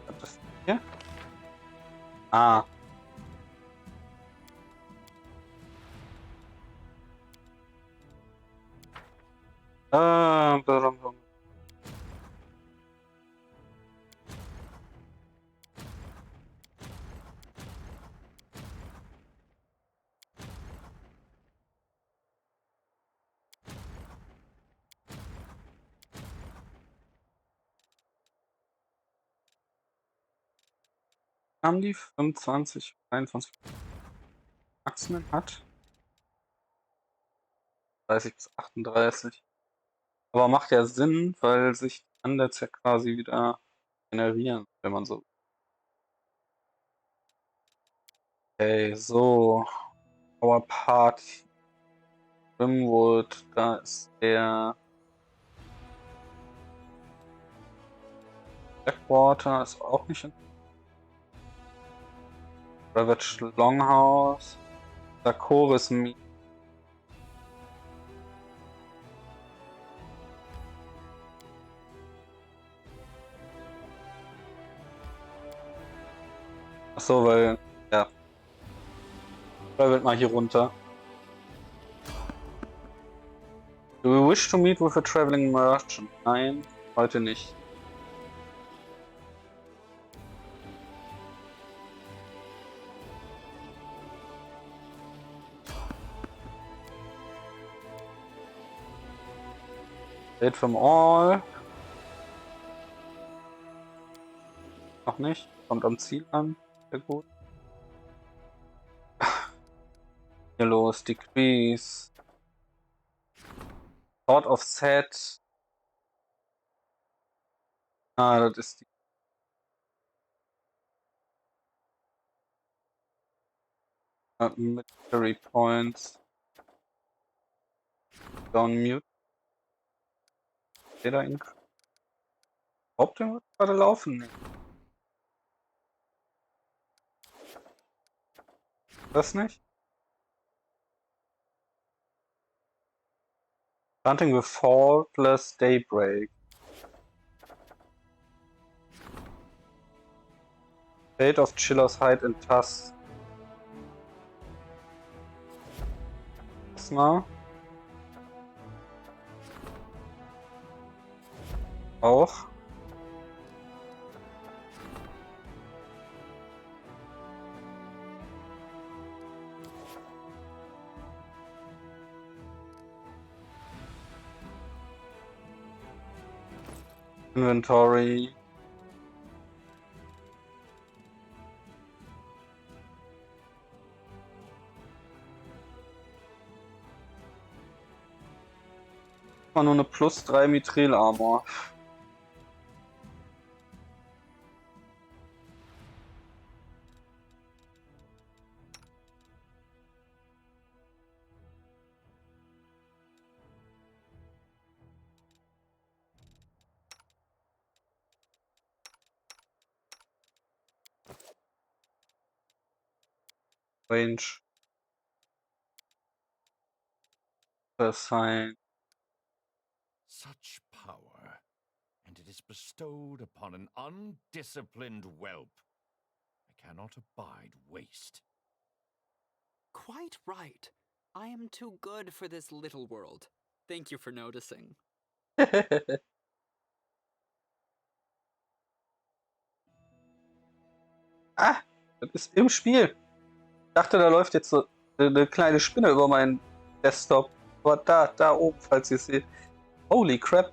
Was ist das hier? Ah. Blablabla. Haben die 25, 21 Maximum hat? 30 bis 38. Aber macht ja Sinn, weil sich Undeads ja quasi wieder generieren, wenn man so. Okay, so. Our Party. Rimwood, da ist der Blackwater, ist auch nicht in. Ravaged Longhouse. Sakoris Mine. Achso, weil. Ja. Travelt mal hier runter. Do we wish to meet with a traveling merchant? Nein, heute nicht. Wait from all. Noch nicht. Kommt am Ziel an. Sehr gut. Hier los. Decrease. Sword of Set. Ah, das ist die. Military Points. Down Mute. Jeder Ink. Hauptding wird gerade laufen. Das nicht? Hunting with Faultless Daybreak. Fate of Chiller's Hide and Tusk. Na? Auch. Inventory. War nur eine plus 3 Mithril Armor. Range. Sein. Such power, and it is bestowed upon an undisciplined whelp. I cannot abide waste. Quite right. I am too good for this little world. Thank you for noticing. Ah! Das ist im Spiel. Ich dachte, da läuft jetzt so eine kleine Spinne über meinen Desktop. Aber da oben, falls ihr es seht. Holy crap.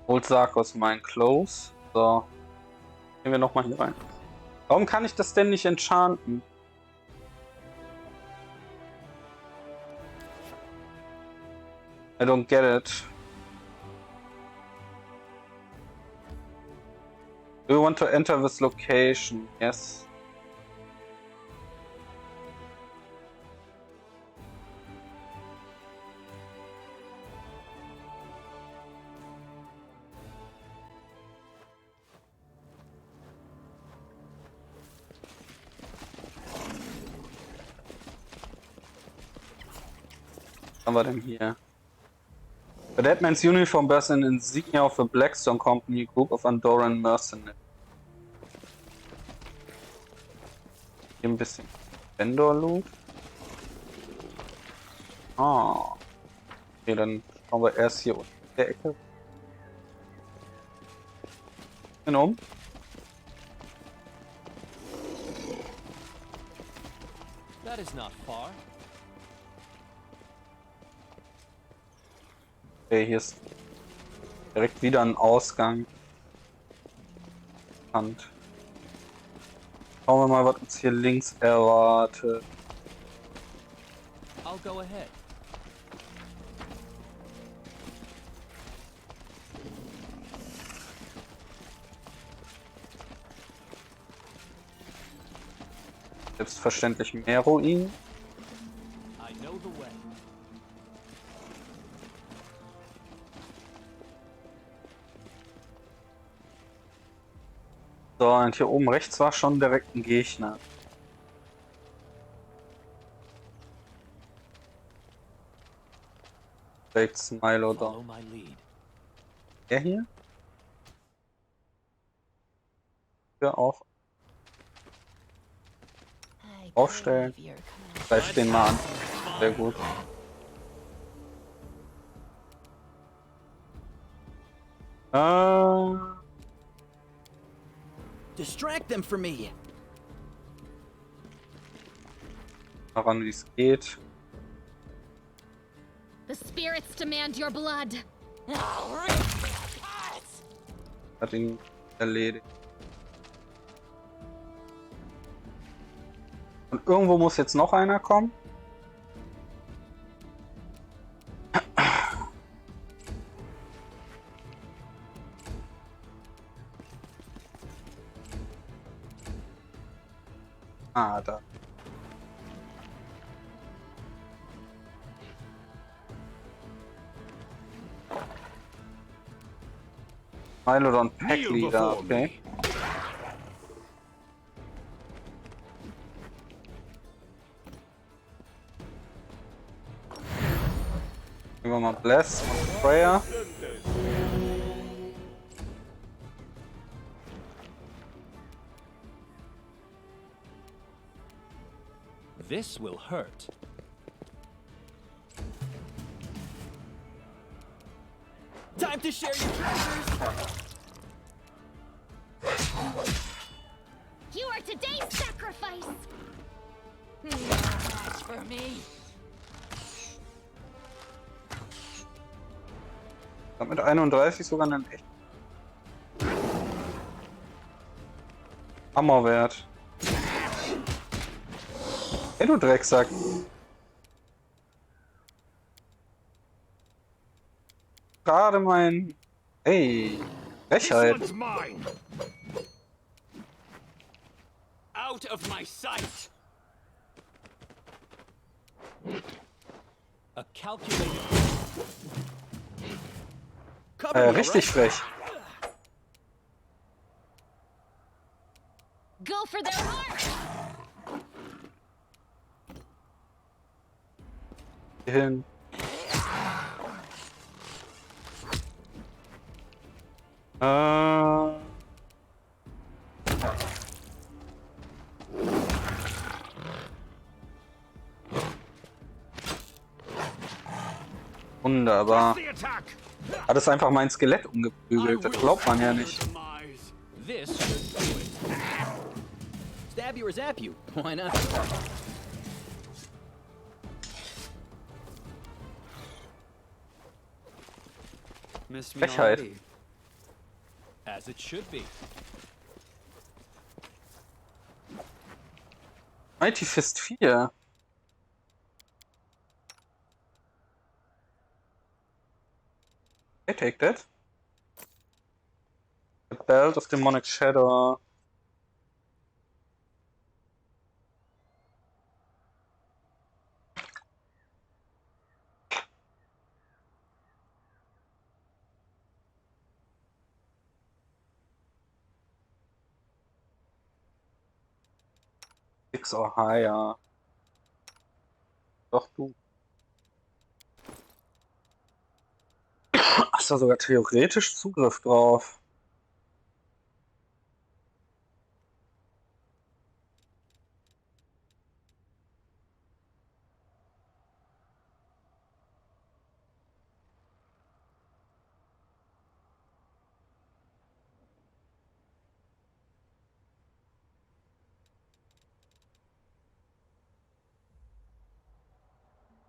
Old Sarkos mein Close. So. Gehen wir nochmal hier rein. Warum kann ich das denn nicht enchanten? I don't get it. Do you want to enter this location? Yes. Was haben wir denn hier? The dead man's uniform bears an insignia of a Blackstone Company group of Andorran mercenaries. Hier ein bisschen Vendor-Loot. Ah. Okay, dann schauen wir erst hier unten in der Ecke. Genau. That is not far. Okay, hier ist direkt wieder ein Ausgang. Und schauen wir mal, was uns hier links erwartet. I'll go ahead. Selbstverständlich mehr Ruinen. I know the way. So, und hier oben rechts war schon direkt ein Gegner. Rechts Milo da. Follow my lead. Der hier? Ja, auch. Aufstellen. Gleich den mal an. Sehr gut. Distract them for me. Daran, wie es geht. The spirits demand your blood. Hat ihn erledigt. Und irgendwo muss jetzt noch einer kommen. Ah, da. Mylodon Pack Leader, okay. Nehmen wir mal Bless und Prayer. This will hurt. Time to share your treasures. You are today's sacrifice. That's for me. Mit 31 sogar einen echt Hammerwert. Hey, du Drecksack. Gerade mein... Ey, Frechheit. Out of my sight! A calculated. Cover me, Richtig alright? frech. Go for their heart. Hier hin. Wunderbar. The attack. Hat es einfach mein Skelett umgeprügelt. Das glaubt man ja nicht. This should do it. Stab you or zap you? Why not? Missed me Frechheit. already. As it should be. Mighty Fist 4. I take that. The Belt of Demonic Shadow. Six or higher. Doch du. Hast da sogar theoretisch Zugriff drauf.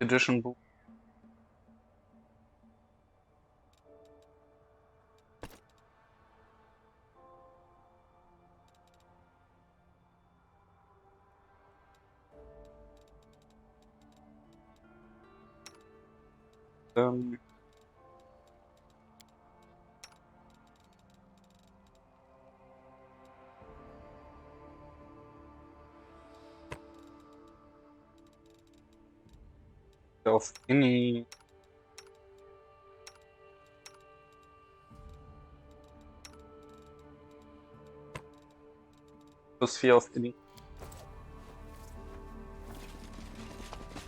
Edition Book. Auf Inni. Plus 4 auf Inni.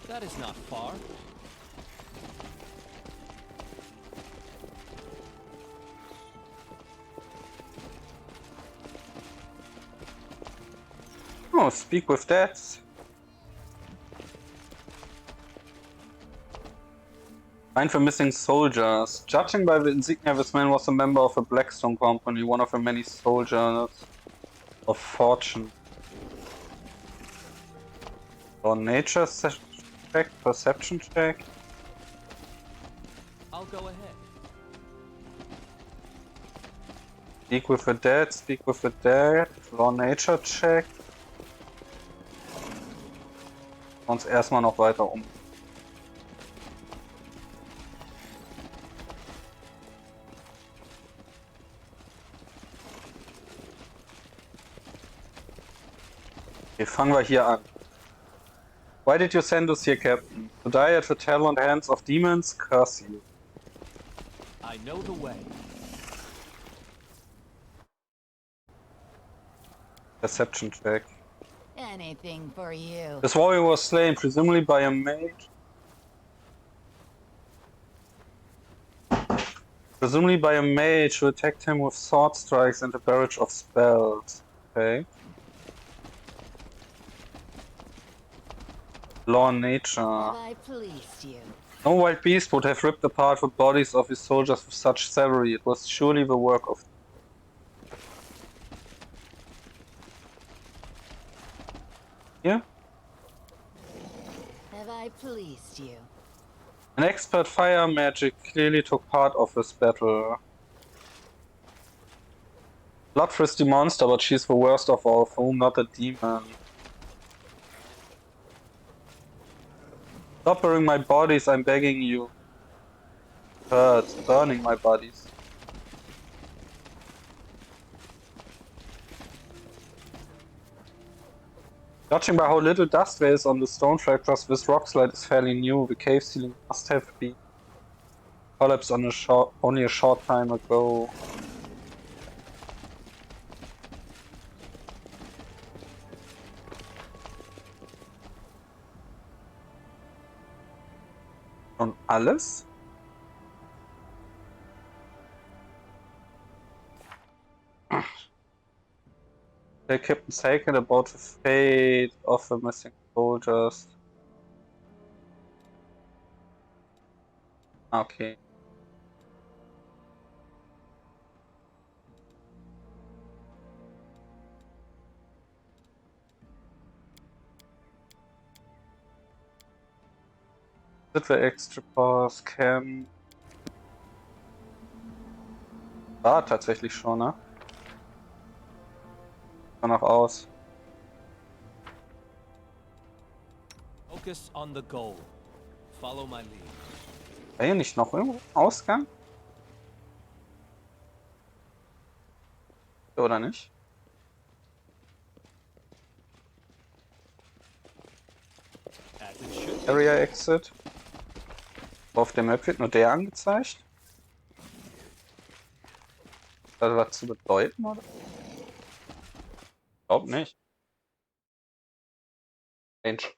That is not far. Oh, speak with that. Find for missing soldiers. Judging by the insignia, this man was a member of a Blackstone company, one of the many soldiers of fortune. Or nature check, perception check. I'll go ahead. Speak with the dead, speak with the dead. Raw nature check. Uns erstmal noch weiter um. Okay, fangen wir hier an. Why did you send us here, Captain? To die at the talent hands of demons? Curse you. I know the way. Perception check. Anything for you. This warrior was slain, presumably by a mage. Presumably by a mage who attacked him with sword strikes and a barrage of spells. Okay. Law and nature. I pleased you? No wild beast would have ripped apart the bodies of his soldiers with such severity. It was surely the work of... Here? Have I pleased you? An expert fire magic clearly took part of this battle. Bloodthirsty monster, but she's the worst of all, for whom not a demon. Stop burning my bodies, I'm begging you. Hurts, burning my bodies. Judging by how little dust there is on the stone fractures, this rock slide is fairly new. The cave ceiling must have been collapsed only a short time ago. Schon alles? Tell Captain Seid about the fate of the missing soldiers. Okay. Exit the extra pass, Cam. War tatsächlich schon, ne? Danach aus. Focus on the goal. Follow my lead. War hier nicht noch irgendwo ein Ausgang? Oder nicht? As it should be. Area Exit. Auf der Map wird nur der angezeigt. Hat das was zu bedeuten, oder? Ich glaub nicht. Mensch.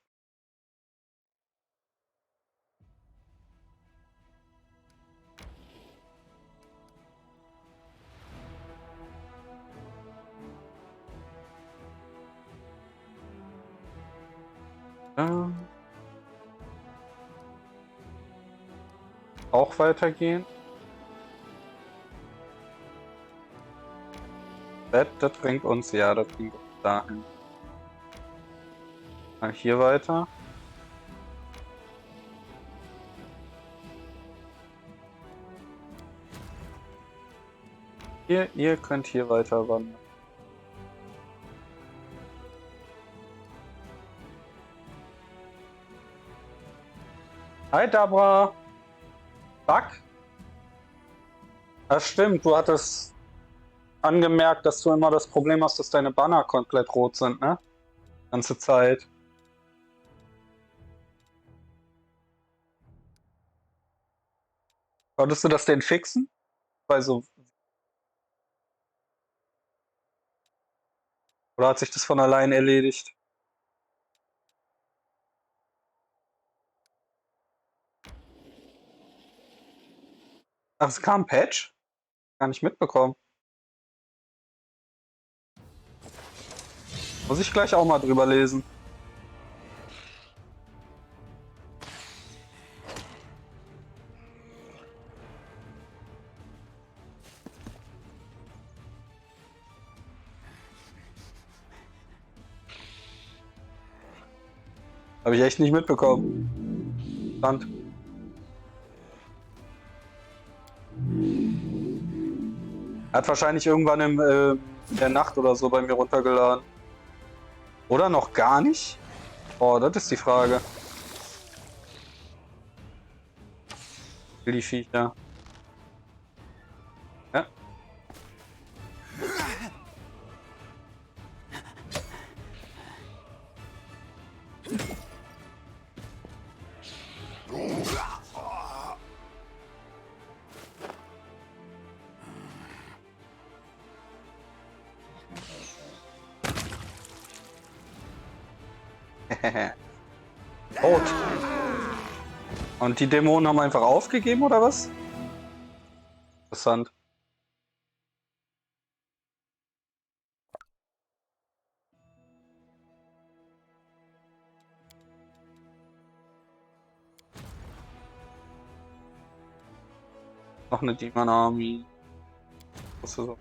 Auch weitergehen. Das bringt uns, ja, das bringt uns dahin. Mal hier weiter. Ihr könnt hier weiter wandern. Hi Dabra! Fuck! Das stimmt, du hattest angemerkt, dass du immer das Problem hast, dass deine Banner komplett rot sind, ne? Ganze Zeit. Konntest du das denn fixen? Also, oder hat sich das von allein erledigt? Ach, es kam ein Patch? Gar nicht mitbekommen. Muss ich gleich auch mal drüber lesen. Habe ich echt nicht mitbekommen. Stand. Hat wahrscheinlich irgendwann in der Nacht oder so bei mir runtergeladen. Oder noch gar nicht? Oh, das ist die Frage. Will die Viecher. Ja. Rot. Und die Dämonen haben einfach aufgegeben, oder was? Interessant. Noch eine Demon Army. Was ist so?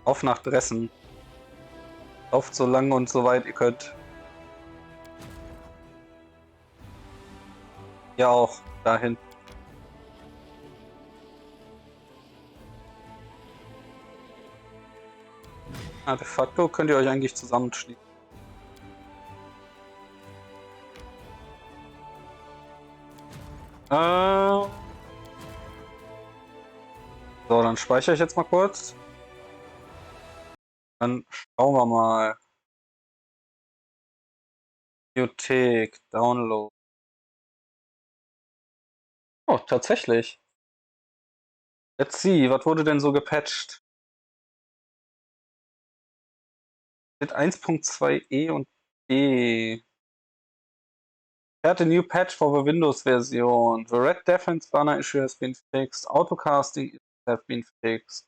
Auf nach Dressen. Lauft so lange und so weit ihr könnt. Ja auch, dahin. De facto könnt ihr euch eigentlich zusammenschließen. So, dann speichere ich jetzt mal kurz. Dann schauen wir mal. Bibliothek, Download. Oh, tatsächlich. Let's see, was wurde denn so gepatcht? Mit 1.2e und e. Add a new patch for the Windows version. The red defense banner issue has been fixed. Autocasting have been fixed.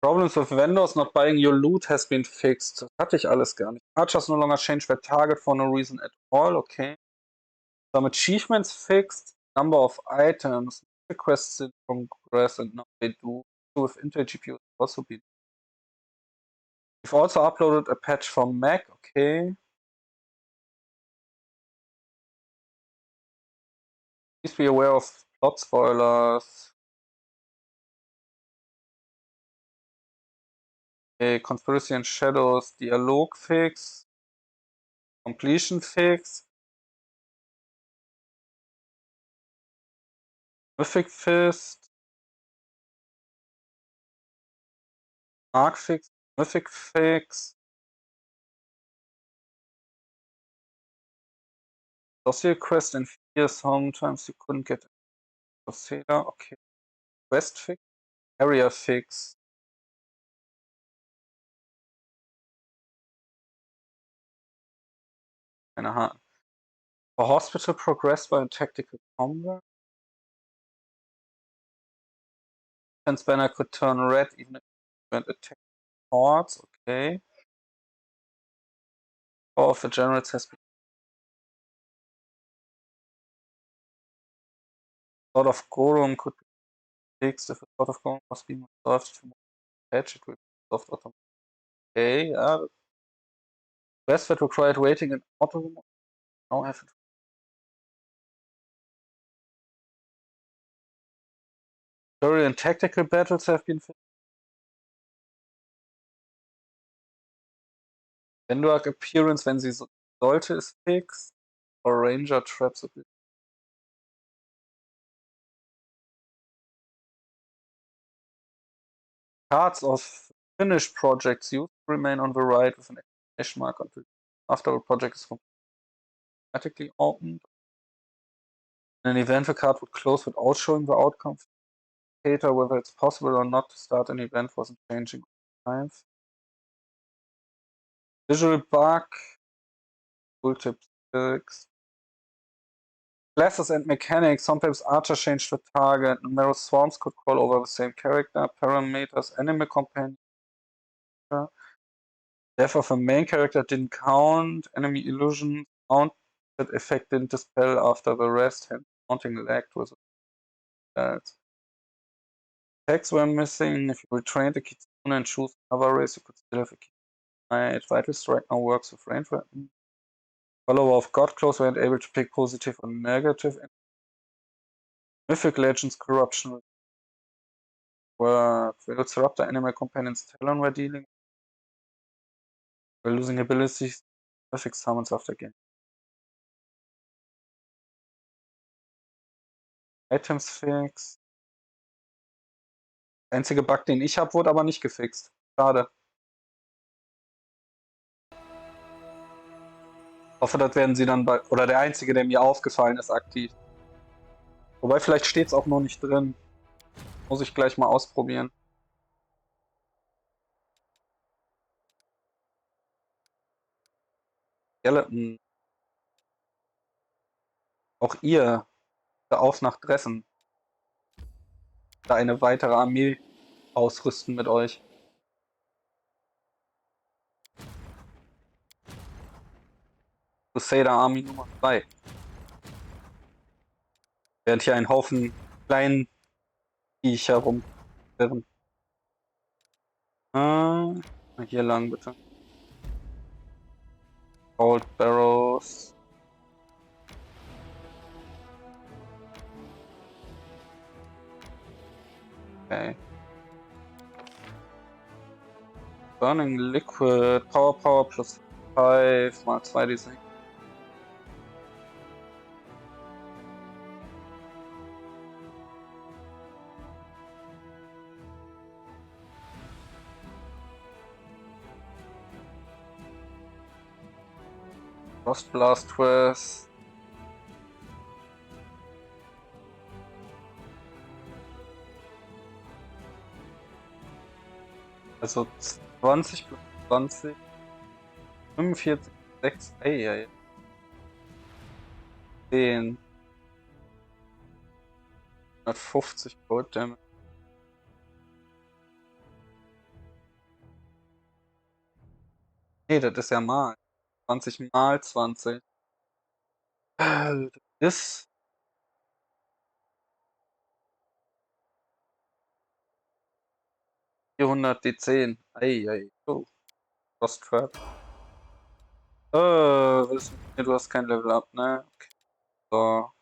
Problems with vendors not buying your loot has been fixed. Das hatte ich alles gar nicht. Archers no longer change their target for no reason at all. Okay. Some achievements fixed. Number of items. requests in progress and now they do with Intel GPU also be. We've also uploaded a patch for Mac, okay. Please be aware of plot spoilers. Okay, Conspiracy and Shadows, Dialog fix, Completion fix, Mythic Fist, Arc fix, Mythic fix, Dossier quest in 4, sometimes you couldn't get Dossier, okay. Quest fix, Area fix. Keine Ahnung. The hospital progressed by tactical combat. Defense banner could turn red even if it went attack hordes, okay. Power of the generals has been. Sword of Gorum could be fixed if a Sword of Gorum was being resolved to patch, it will be resolved automatically. Okay, yeah. Quest that required waiting in auto now have it. Story and tactical battles have been fixed. Endwork appearance, wenn sie sollte, ist fixed. Or Ranger traps ability. Cards of finished projects used remain on the right with an exclamation mark until after a project is automatically opened. In an event, the card would close without showing the outcome. Indicator whether it's possible or not to start an event wasn't changing all the time. Visual bug. Tooltip 6. Classes and mechanics. Sometimes archers change the target. Numerous swarms could crawl over the same character. Parameters. Animal companion. Death of a main character didn't count. Enemy illusion. Mount that effect didn't dispel after the rest. Hence, mounting lagged with it. Tags were missing. If you retrained the Kitsune and choose another race, you could still have a Kitsune. Vital Strike now works with range weapon. Follower of God Close weren't able to pick positive or negative. Mythic Legends Corruption were Velociraptor Animal Companions Talon were dealing. We're losing abilities. Mythic summons after game. Items fix. Der einzige Bug, den ich habe, wurde aber nicht gefixt. Schade. Ich hoffe, das werden sie dann bei. Oder der einzige, der mir aufgefallen ist, aktiv. Wobei, vielleicht steht es auch noch nicht drin. Muss ich gleich mal ausprobieren. Skeleton. Auch ihr. Auf nach Dressen. Da eine weitere Armee ausrüsten mit euch. Crusader Army Nummer 2. Während hier ein Haufen kleinen Viecher rumwirren. Hier lang bitte. Old Barrows. Okay. Burning Liquid. Power plus 5 mal 2 Design. Frost Blast Twist. Also 20 plus 20. 45, 6. Ey. 10. 150 Gold Damage. Nee, das ist ja mal. 20 mal 20. Das ist 400 D10. Ei. Oh. Lost Trap. Willst du, du hast kein Level Up, ne? Okay. So.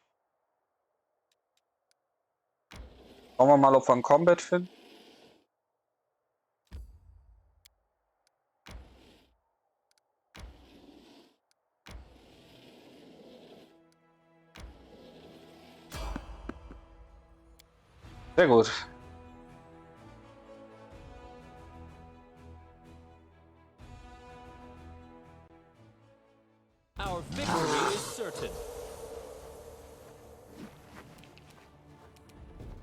Schauen wir mal, ob wir ein Combat finden. Sehr gut. Our victory is certain.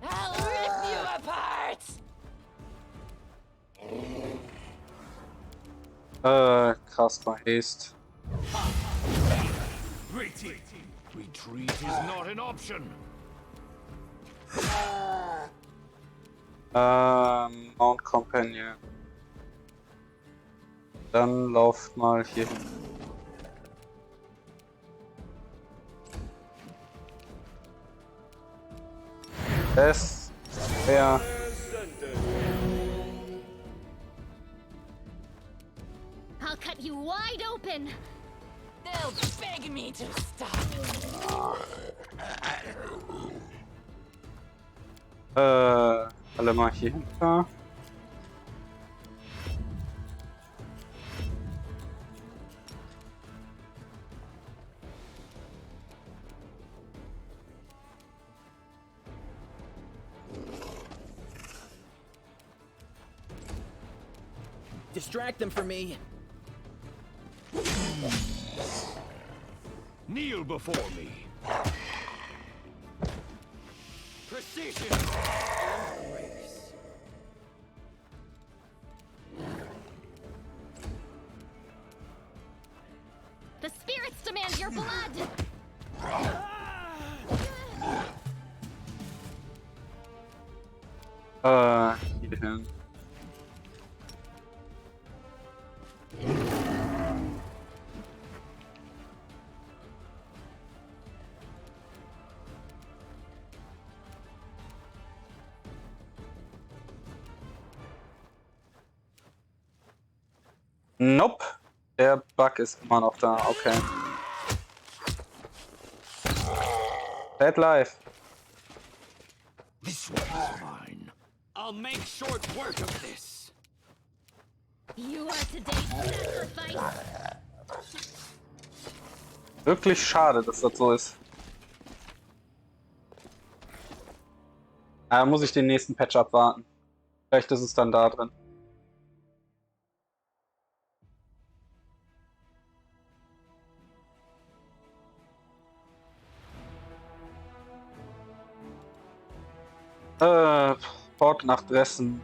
I'll rip you apart! Krass, mal Haste. Retreat is not an option. Mount Companion. Dann lauft mal hier hin. Das wäre. I'll cut you wide open. They'll beg me to stop. Alle mal hier hinter. Distract them for me. Kneel before me. Precision and grace. The spirits demand your blood. Hier hin. Nope. Der Bug ist immer noch da. Okay. Dead life. This one is mine. I'll make short work of this. You are today's sacrifice. Wirklich schade, dass das so ist. Da muss ich den nächsten Patch abwarten. Vielleicht ist es dann da drin. Port nach Dressen.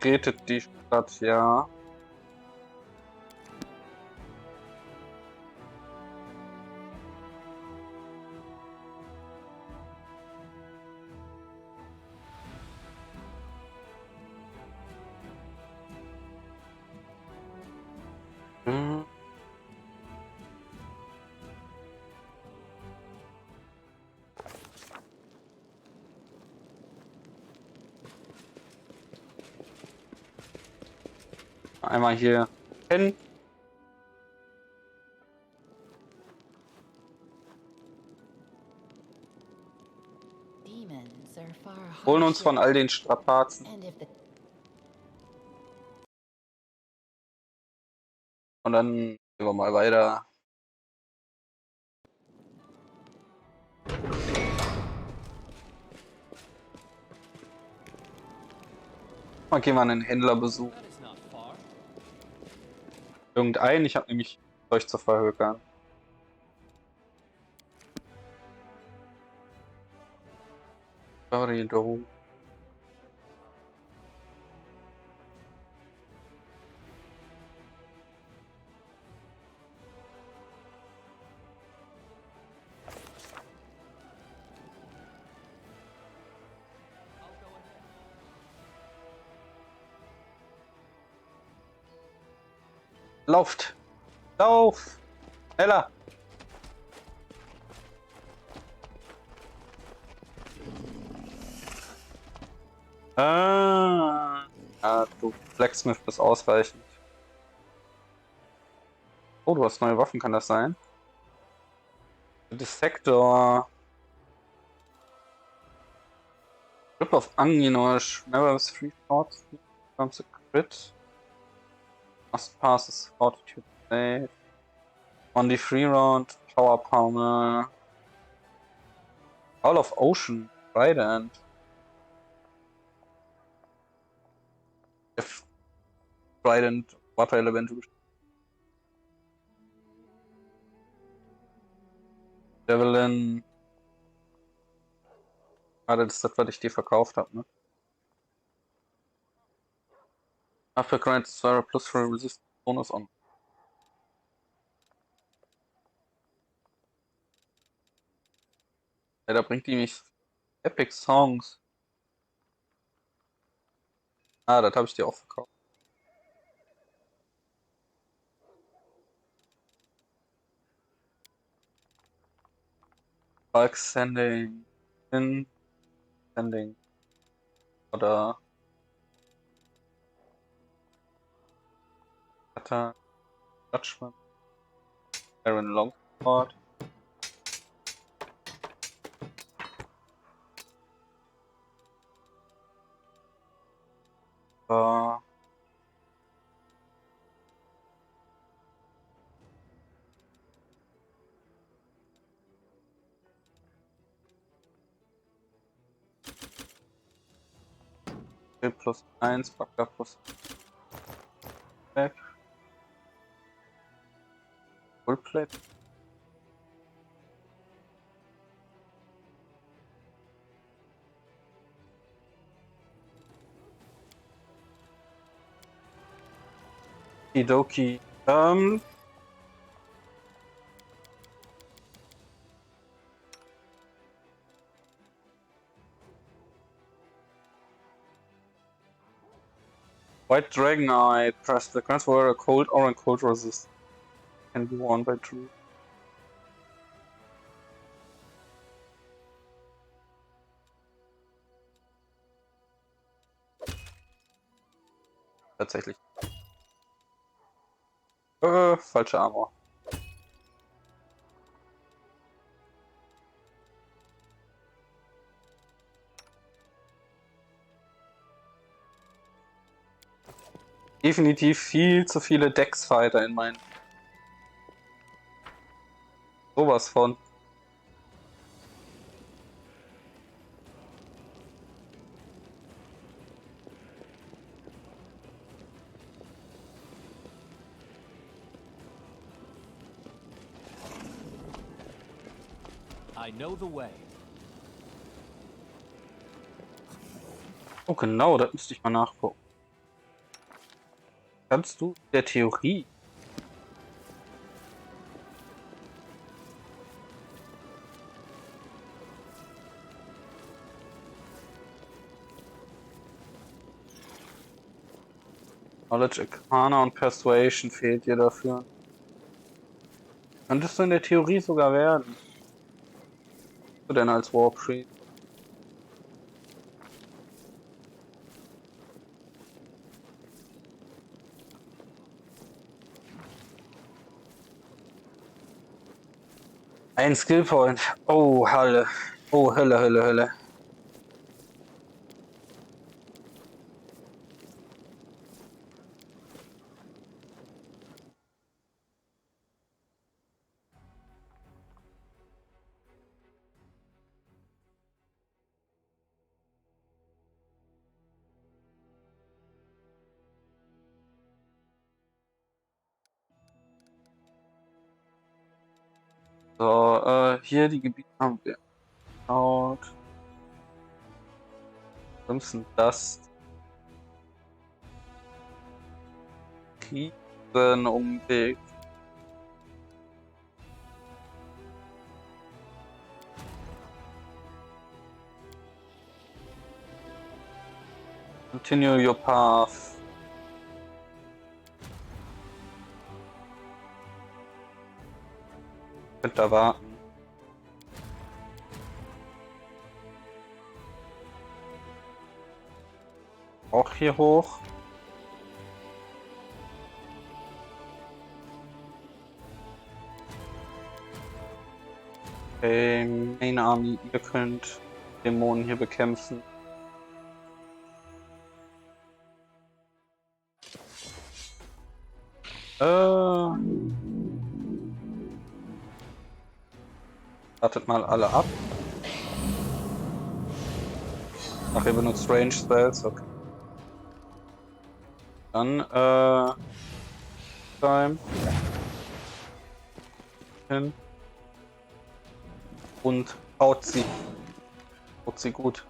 Retet die Stadt, ja. Hm. Einmal hier hin. Demons are far Holen uns von all den Strapazen. And if the Und dann gehen wir mal weiter. Mal gehen wir einen Händler besuchen. That is not far. Irgendeinen, ich habe nämlich Zeug zu verhökern. Sorry, du. Lauft! Lauf! Schneller! Ja, du Blacksmith bist ausreichend. Oh, du hast neue Waffen, kann das sein? Dissector. Grip of Onion or never with 3 shots. Becomes a crit. Must pass his fortitude save. On the free round, power power. All of Ocean, Trident. If Trident, Water Elemental. Javelin. Ah, das ist das, was ich dir verkauft habe, ne? After grants Sarah plus for resistance bonus on. Ja, da bringt die mich Epic Songs. Ah, das habe ich dir auch verkauft. Bulk Sending. In Sending. Oder Attack. Judgment. Aaron Longsword. Äh, plus 1, Bagger plus weg. Fullplate. Kidoki. White Dragon Eye. Press the transfer a cold or and cold resist. Can be worn by true. Tatsächlich. Falsche Armor. Definitiv viel zu viele Dex-Fighter in meinen. Sowas von. I know the way. Oh genau, das müsste ich mal nachgucken. Kannst du der Theorie? Knowledge Arcana und Persuasion fehlt dir dafür. Könntest du in der Theorie sogar werden. Was du denn als Warpriest? Ein Skillpoint. Oh, Hölle. Oh, Hölle, Hölle, Hölle. So, hier die Gebiete haben wir. Out. Crimson Dust. Krisenumweg. Continue your path. Könnt da warten. Auch hier hoch. Okay, Main Army, ihr könnt Dämonen hier bekämpfen. Wartet mal alle ab. Ach, ihr benutzt Range Spells, okay. Dann, Time. Hin. Und haut sie. Haut sie gut.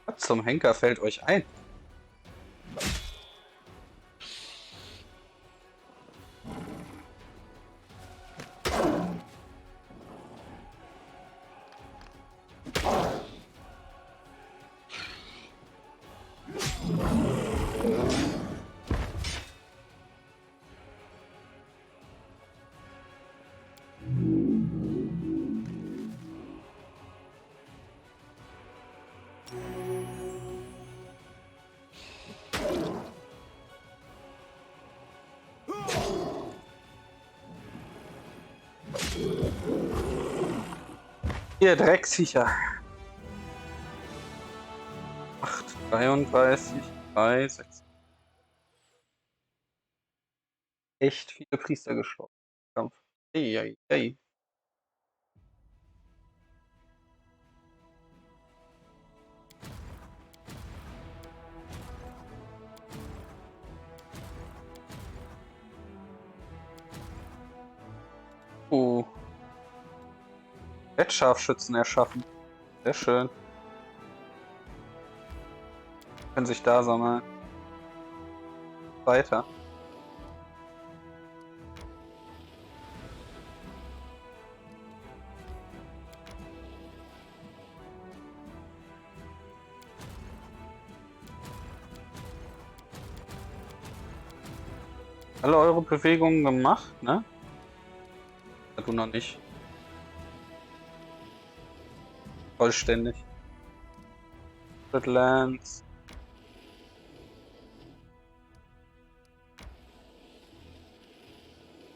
Was zum Henker fällt euch ein? Ihr Drecksviecher. 8, 33, 3, 6. Echt viele Priester gestorben. Kampf. Ei. Wettscharfschützen erschaffen. Sehr schön. Können sich da sammeln. Weiter. Alle eure Bewegungen gemacht, ne? Ja, du noch nicht. Vollständig. Lands.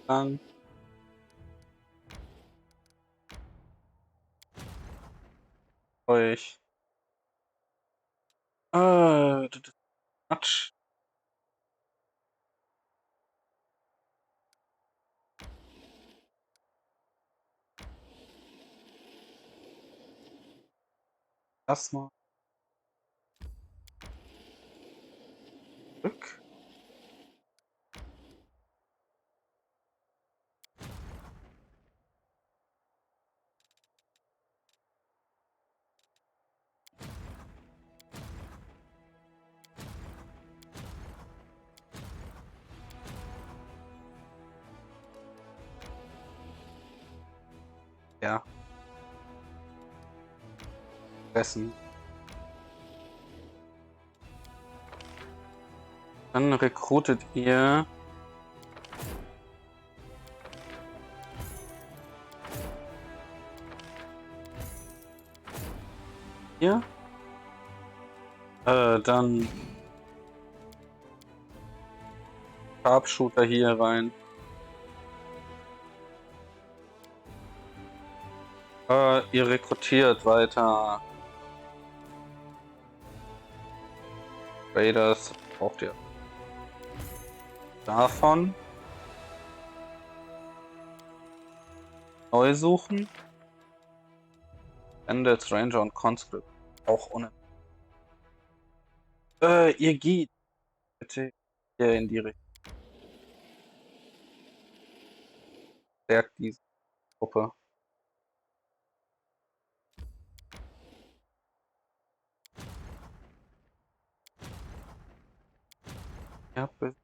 Dann. Euch. Quatsch. Erstmal. Zurück. Ja. Essen. Dann rekrutet ihr hier. Dann Sharpshooter hier rein. Ihr rekrutiert weiter. Raiders braucht ihr. Davon. Neu suchen. Bandits, Ranger und Conscript. Auch ohne. Ihr geht bitte hier in die Richtung. Stärkt diese Gruppe. Ja, bitte.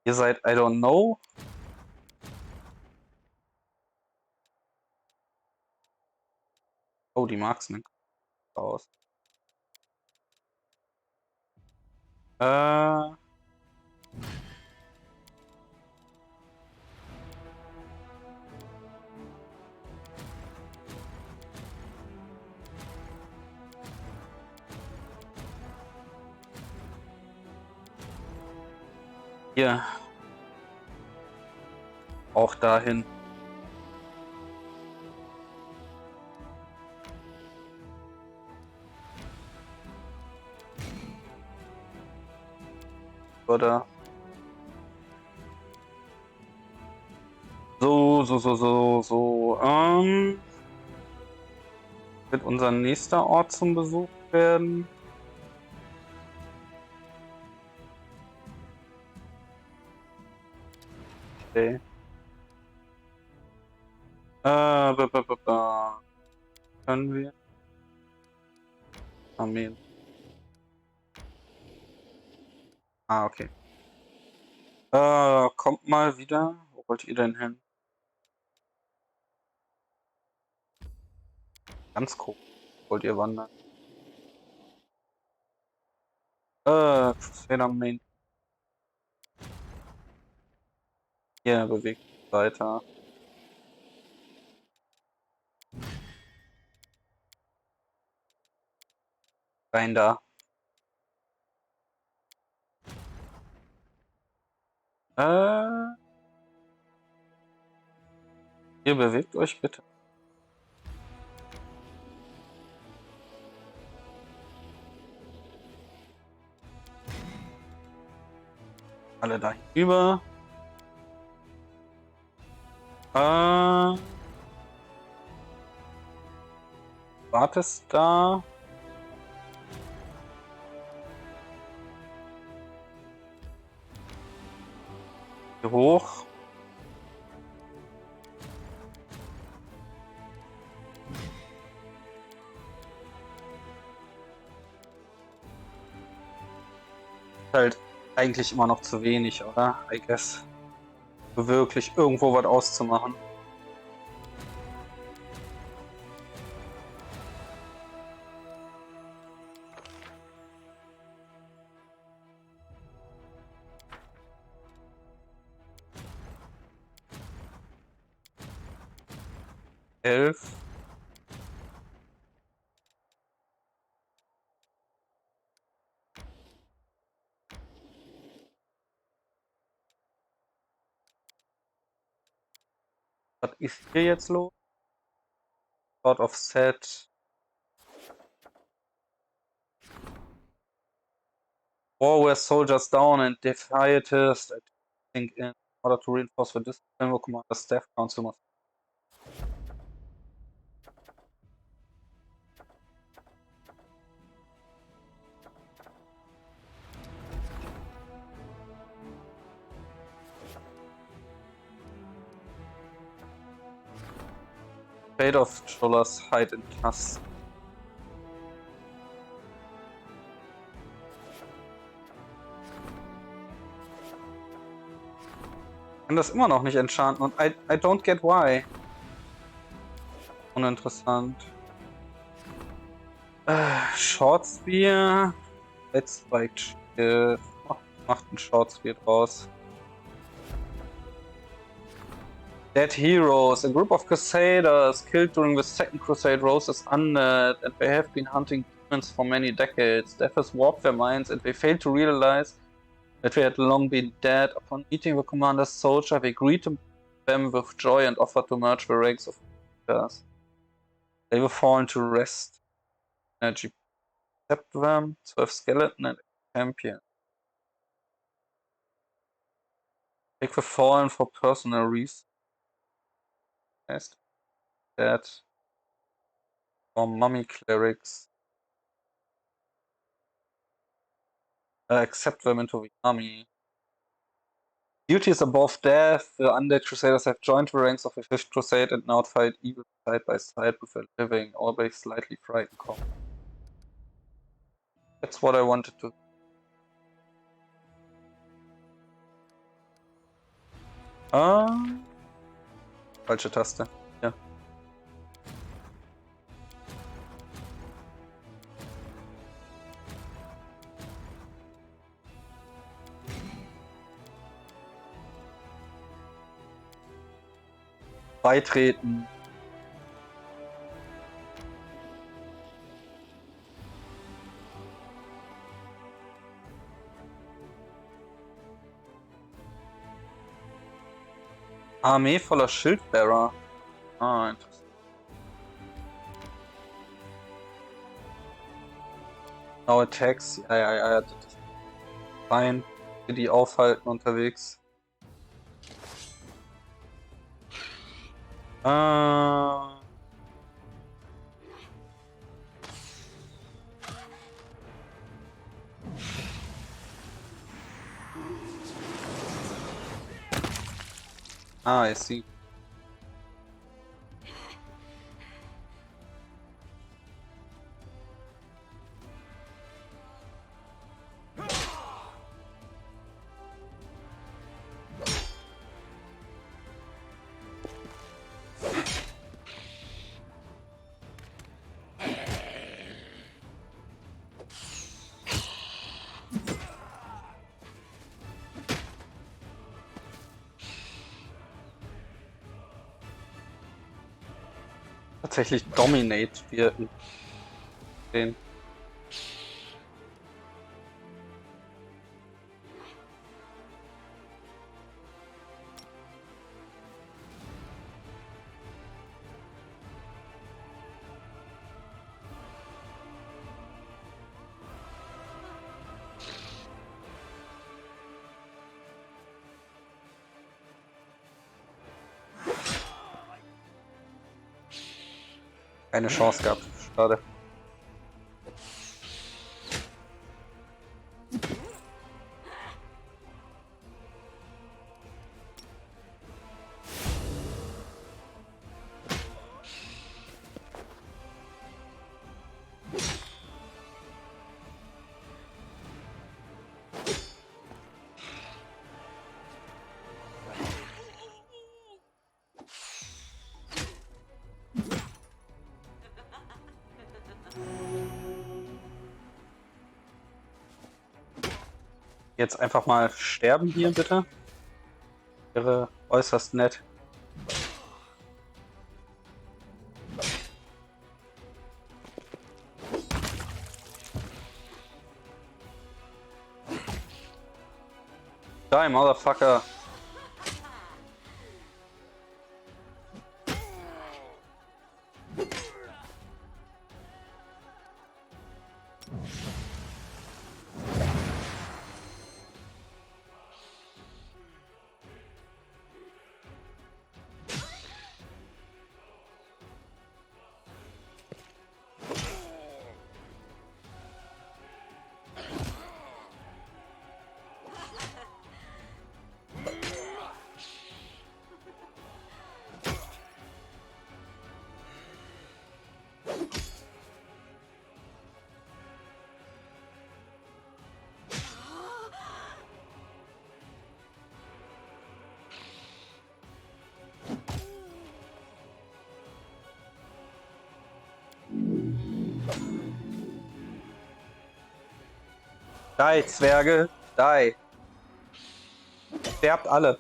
Ihr seid I don't know. Oh, die Marksman raus. Hier. Auch dahin. Oder? So. Wird unser nächster Ort zum Besuch werden? Okay. Können wir? Armeen. Ah, okay. Kommt mal wieder. Wo wollt ihr denn hin? Ganz grob. Wollt ihr wandern? Crusader Main. Hier bewegt sich weiter. Rein da. Ihr bewegt euch bitte. Alle da hinüber. Wartest da. Hier hoch. Halt eigentlich immer noch zu wenig, oder? I guess. Wirklich irgendwo was auszumachen. Elf. Was ist hier jetzt los? Sort of set. War where soldiers down and defiantist, I think, in order to reinforce the discipline, the commander staff council must. Fate of Cholas hide in Tusk. Ich kann das immer noch nicht enchanten und I don't get why. Uninteressant. Short Spear. Let's Spiked Shield. Macht ein Short Spear draus. Dead heroes. A group of crusaders killed during the Second Crusade rose as undead, and they have been hunting demons for many decades. Death has warped their minds, and they failed to realize that they had long been dead. Upon meeting the commander's soldier, they greeted them with joy and offered to merge the ranks of warriors. They were fallen to rest. Energy kept them, 12 skeleton and a champion. Take the fallen for personal reasons. Dead. Or mummy clerics. Accept them into the army. Duty is above death. The undead crusaders have joined the ranks of the 5th Crusade and now fight evil side by side with the living, always slightly frightened common. That's what I wanted to. Falsche Taste. Ja. beitreten. Armee voller Schildbearer. Ah, interessant. No attacks. Ja, das ist fein. Die aufhalten unterwegs. I see. Tatsächlich Dominate wirken. Den. Keine Chance gehabt. Schade. Jetzt einfach mal sterben hier, bitte. Wäre äußerst nett. Die, Motherfucker. Die, Zwerge, die. Sterbt alle.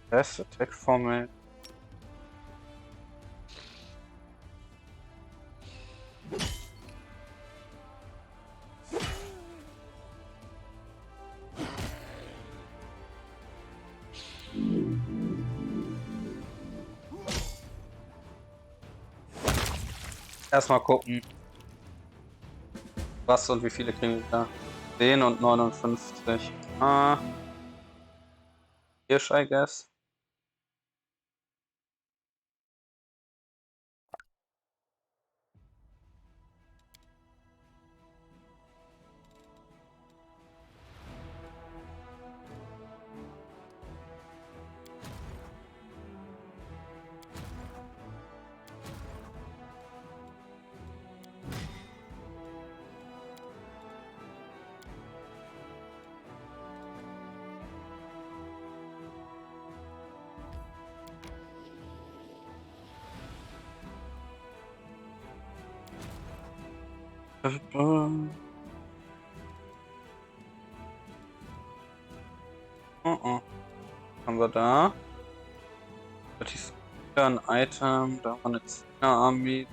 Best Attack Formel. Erstmal gucken, was und wie viele kriegen wir da. 10 und 59. Ah. Hirsch, I guess. Oh. Haben wir da? Das ist wieder ein Item. Da haben wir eine 10er-Armee.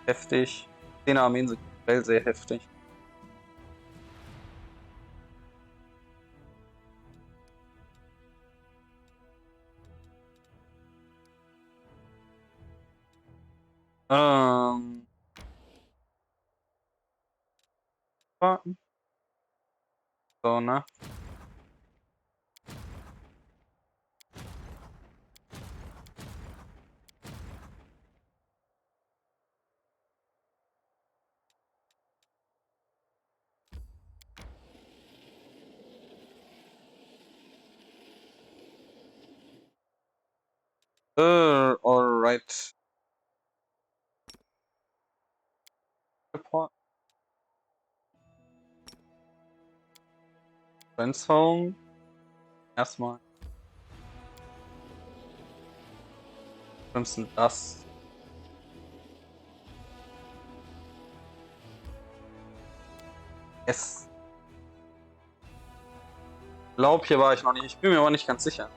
Heftig. 10er-Armeen sind generell sehr heftig. Warten. So, ne? Alright. Report. Friends Home. Erstmal. Crimson Dust. Yes. Glaub, hier war ich noch nicht. Ich bin mir aber nicht ganz sicher.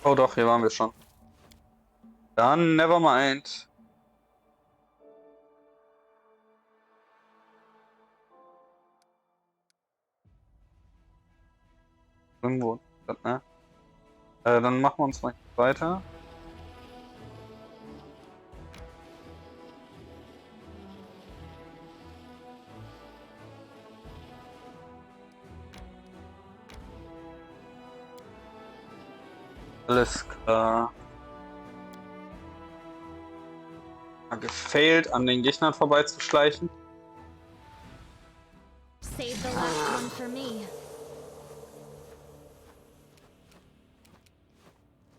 Oh doch, hier waren wir schon. Dann nevermind. Irgendwo. Ne? Dann machen wir uns mal weiter. Alles klar. Gefailt, an den Gegnern vorbeizuschleichen. Save the last one for me.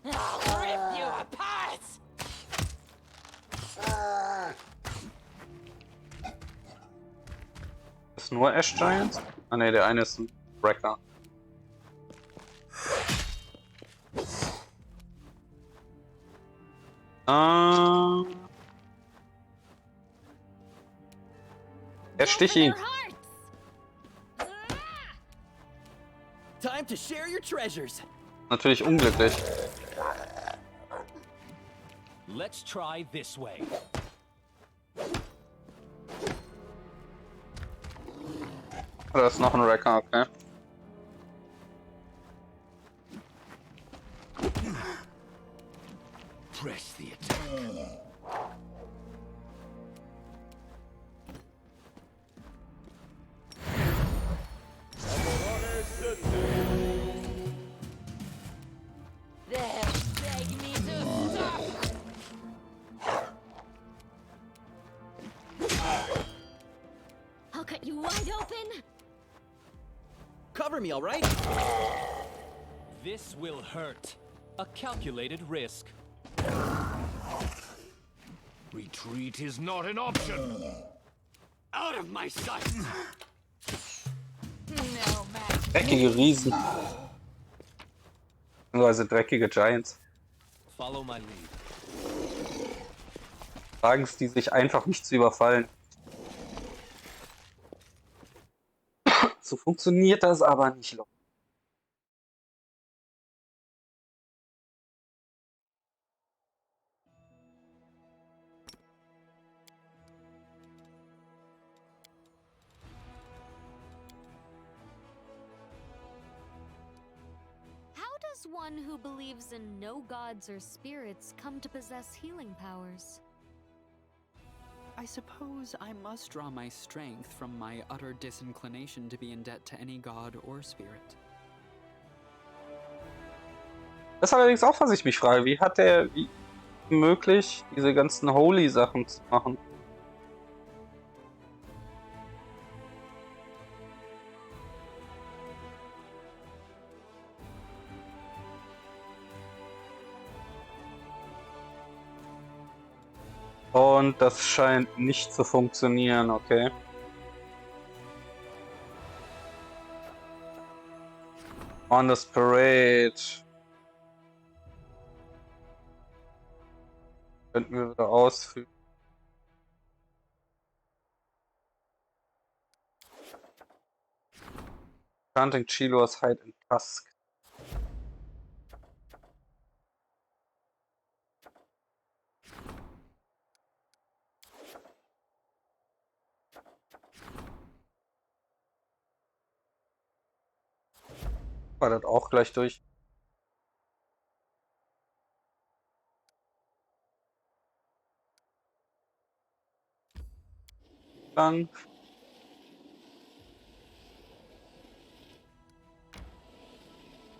I'll rip you apart! Ist nur Ash Giants? Ah ne, der eine ist ein Wrecker. Erstich ihn. Time to share your treasures. Natürlich unglücklich. Let's try this way. Da ist noch ein Wrecker, okay. Press the attack. They'll beg me to stop! I'll cut you wide open. Cover me, all right? This will hurt. A calculated risk. Retreat is not an option. Out of my sight! No match. Dreckige Riesen. Also dreckige Giants. Follow my lead. Wagen es die sich einfach nicht zu überfallen. So funktioniert das aber nicht. How does one who believes in no gods or spirits come to possess healing powers? I suppose I must draw my strength from my utter disinclination to be in debt to any god or spirit. Das ist allerdings auch, was ich mich frage. Wie hat er möglich, diese ganzen Holy-Sachen zu machen? Und das scheint nicht zu funktionieren, okay. On this parade. Könnten wir wieder ausführen. Chanting Chilo's Hide in Tusk. War das auch gleich durch. Dann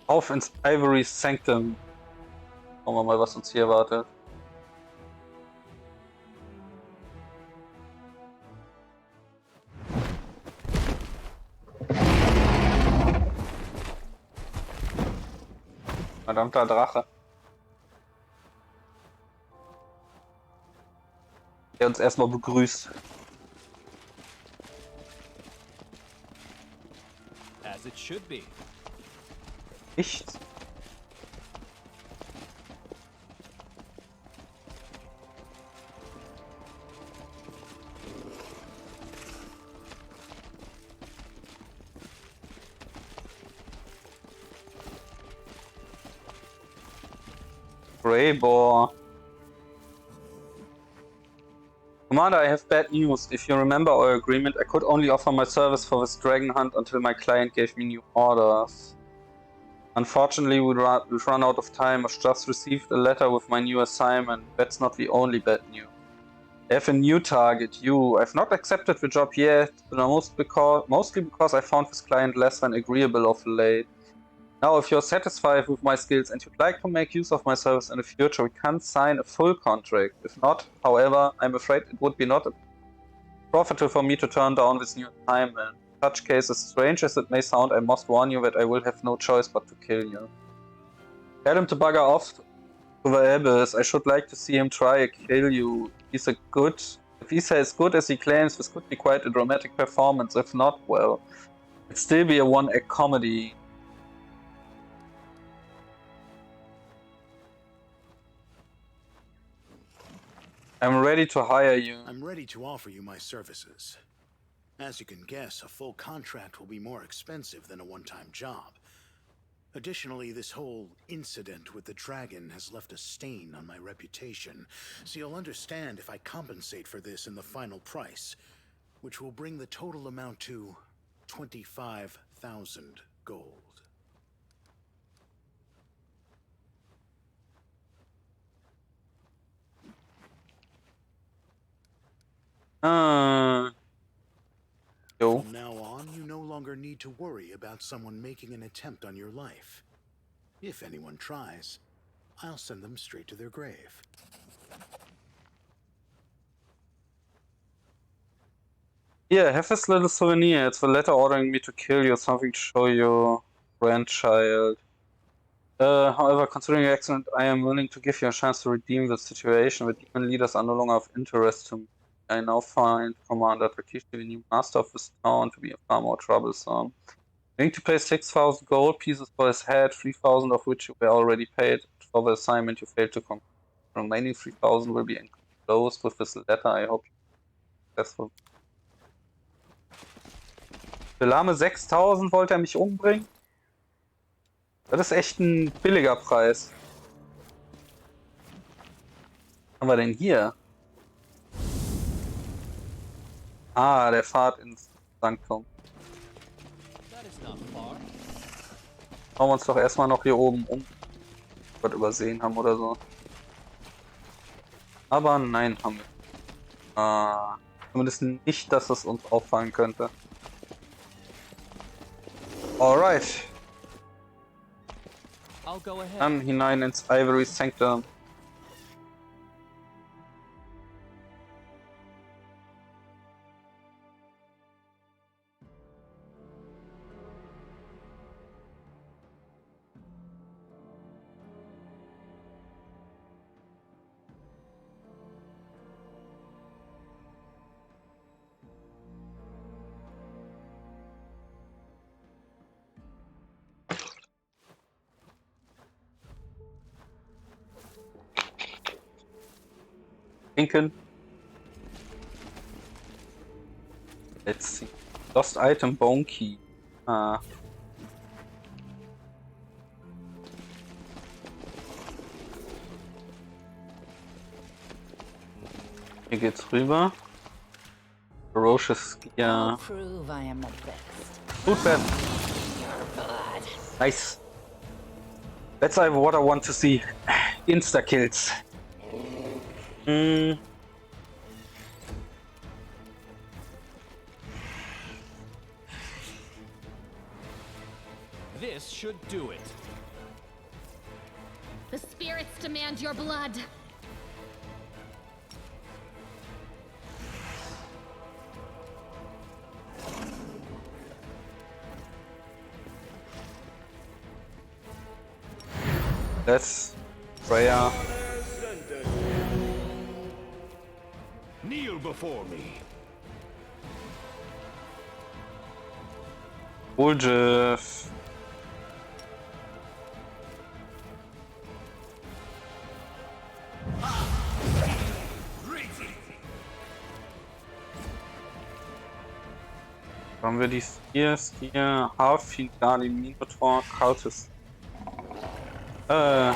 auf ins Ivory Sanctum. Schauen wir mal, was uns hier erwartet. Verdammter Drache. Der uns erstmal begrüßt. As it should be. Nichts. Greybore. Commander, I have bad news. If you remember our agreement, I could only offer my service for this dragon hunt until my client gave me new orders. Unfortunately, we've run out of time. I've just received a letter with my new assignment. That's not the only bad news. I have a new target, you. I've not accepted the job yet, but mostly because I found this client less than agreeable of late. Now, if you're satisfied with my skills and you'd like to make use of my service in the future, we can sign a full contract. If not, however, I'm afraid it would be not profitable for me to turn down this new assignment. In such cases, strange as it may sound, I must warn you that I will have no choice but to kill you. Tell him to bugger off to the abyss. I should like to see him try to kill you. If he's as good as he claims, this could be quite a dramatic performance. If not, well, it'd still be a one-act comedy. I'm ready to hire you. I'm ready to offer you my services. As you can guess, a full contract will be more expensive than a one-time job. Additionally, this whole incident with the dragon has left a stain on my reputation, so you'll understand if I compensate for this in the final price, which will bring the total amount to 25,000 gold. Jo. From now on, you no longer need to worry about someone making an attempt on your life. If anyone tries, I'll send them straight to their grave. Here, have this little souvenir. It's the letter ordering me to kill you, something to show your grandchild. However, considering your accident, I am willing to give you a chance to redeem the situation. The demon leaders are no longer of interest to me. I now find Commander Takichi, the new master of this town, to be far more troublesome. Willing to pay 6,000 gold pieces for his head, 3,000 of which you were already paid for the assignment you failed to complete. The remaining 3,000 will be enclosed with this letter. I hope you're successful. Für lahme 6.000 wollte er mich umbringen? Das ist echt ein billiger Preis. Was haben wir denn hier? Ah, der Pfad ins Sanktum. That is not far. Schauen wir uns doch erstmal noch hier oben um. Was übersehen haben oder so. Aber nein, haben wir. Zumindest nicht, dass es uns auffallen könnte. Alright. I'll go ahead. Dann hinein ins Ivory Sanctum. Trinken. Let's see. Lost Item Bone Key. Ah. Hier geht's rüber. Ferocious Gear. Prove I am the best. Gut werden. Nice. That's what I want to see. Insta-Kills. Hm. This should do it. The spirits demand your blood. Let's Freya. Kneel before me. Wooljeff. Haben wir die Skier, Harfield, Guardian, Minotaur, Cultist. Ach,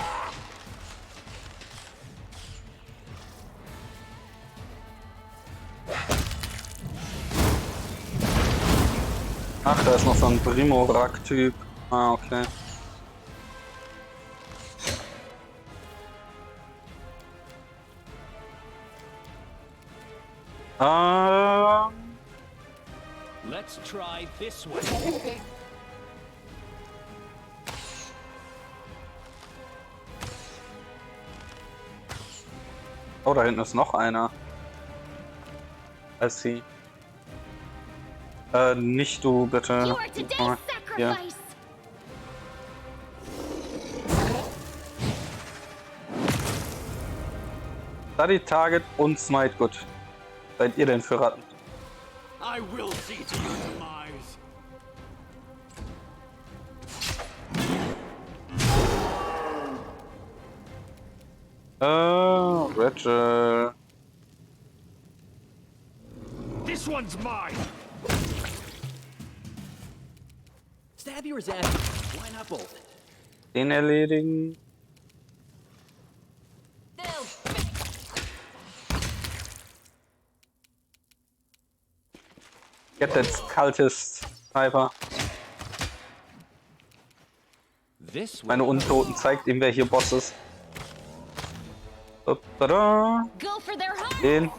da ist noch so ein Primorak-Typ. Ah, okay. Let's try this way. Oh, da hinten ist noch einer. I see. Nicht du, bitte. You are today's Hier. sacrifice. Study Target und Smite, gut. Seid ihr denn für Ratten? I will see to your demise. Rachel. This one's mine. Stab yours at me. Why not both? Den erledigen. Get that Cultist Sniper. This way. Meine Untoten, zeigt ihm, wer hier Boss ist. Tada. Go for their heart. Den.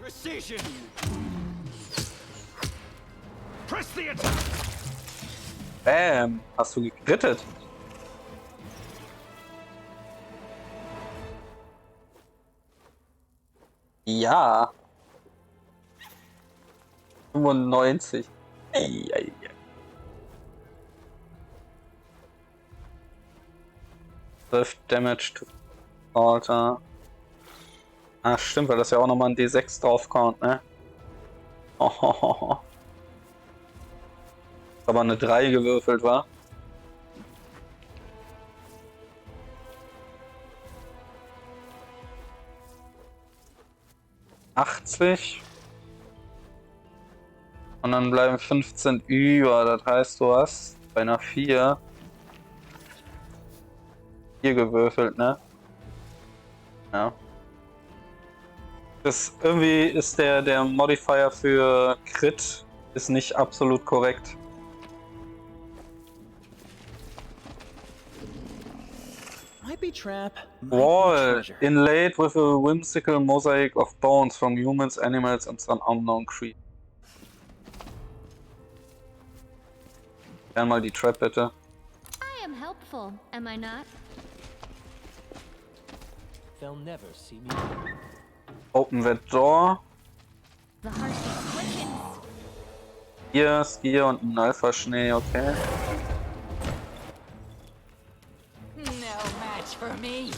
Precision. Press the attack. Bam. Hast du gekrittet? Ja. 95. Eieiei. Damage to Alter. Ah, stimmt, weil das ja auch nochmal ein D6 drauf kommt, ne? Oh. Aber eine 3 gewürfelt war. $80. Und dann bleiben 15 über. Das heißt, du hast bei einer 4 gewürfelt, ne? Ja. Das irgendwie ist der Modifier für Crit ist nicht absolut korrekt. Might be trap. Might be Wall treasure. inlaid with a whimsical mosaic of bones from humans, animals and some unknown creature. Gern mal die Trap bitte. I am helpful, am I not? They'll never see me. Open that door. The heartbeat quickens. Hier, Skier und ein Alpha-Schnee, okay. No match for me.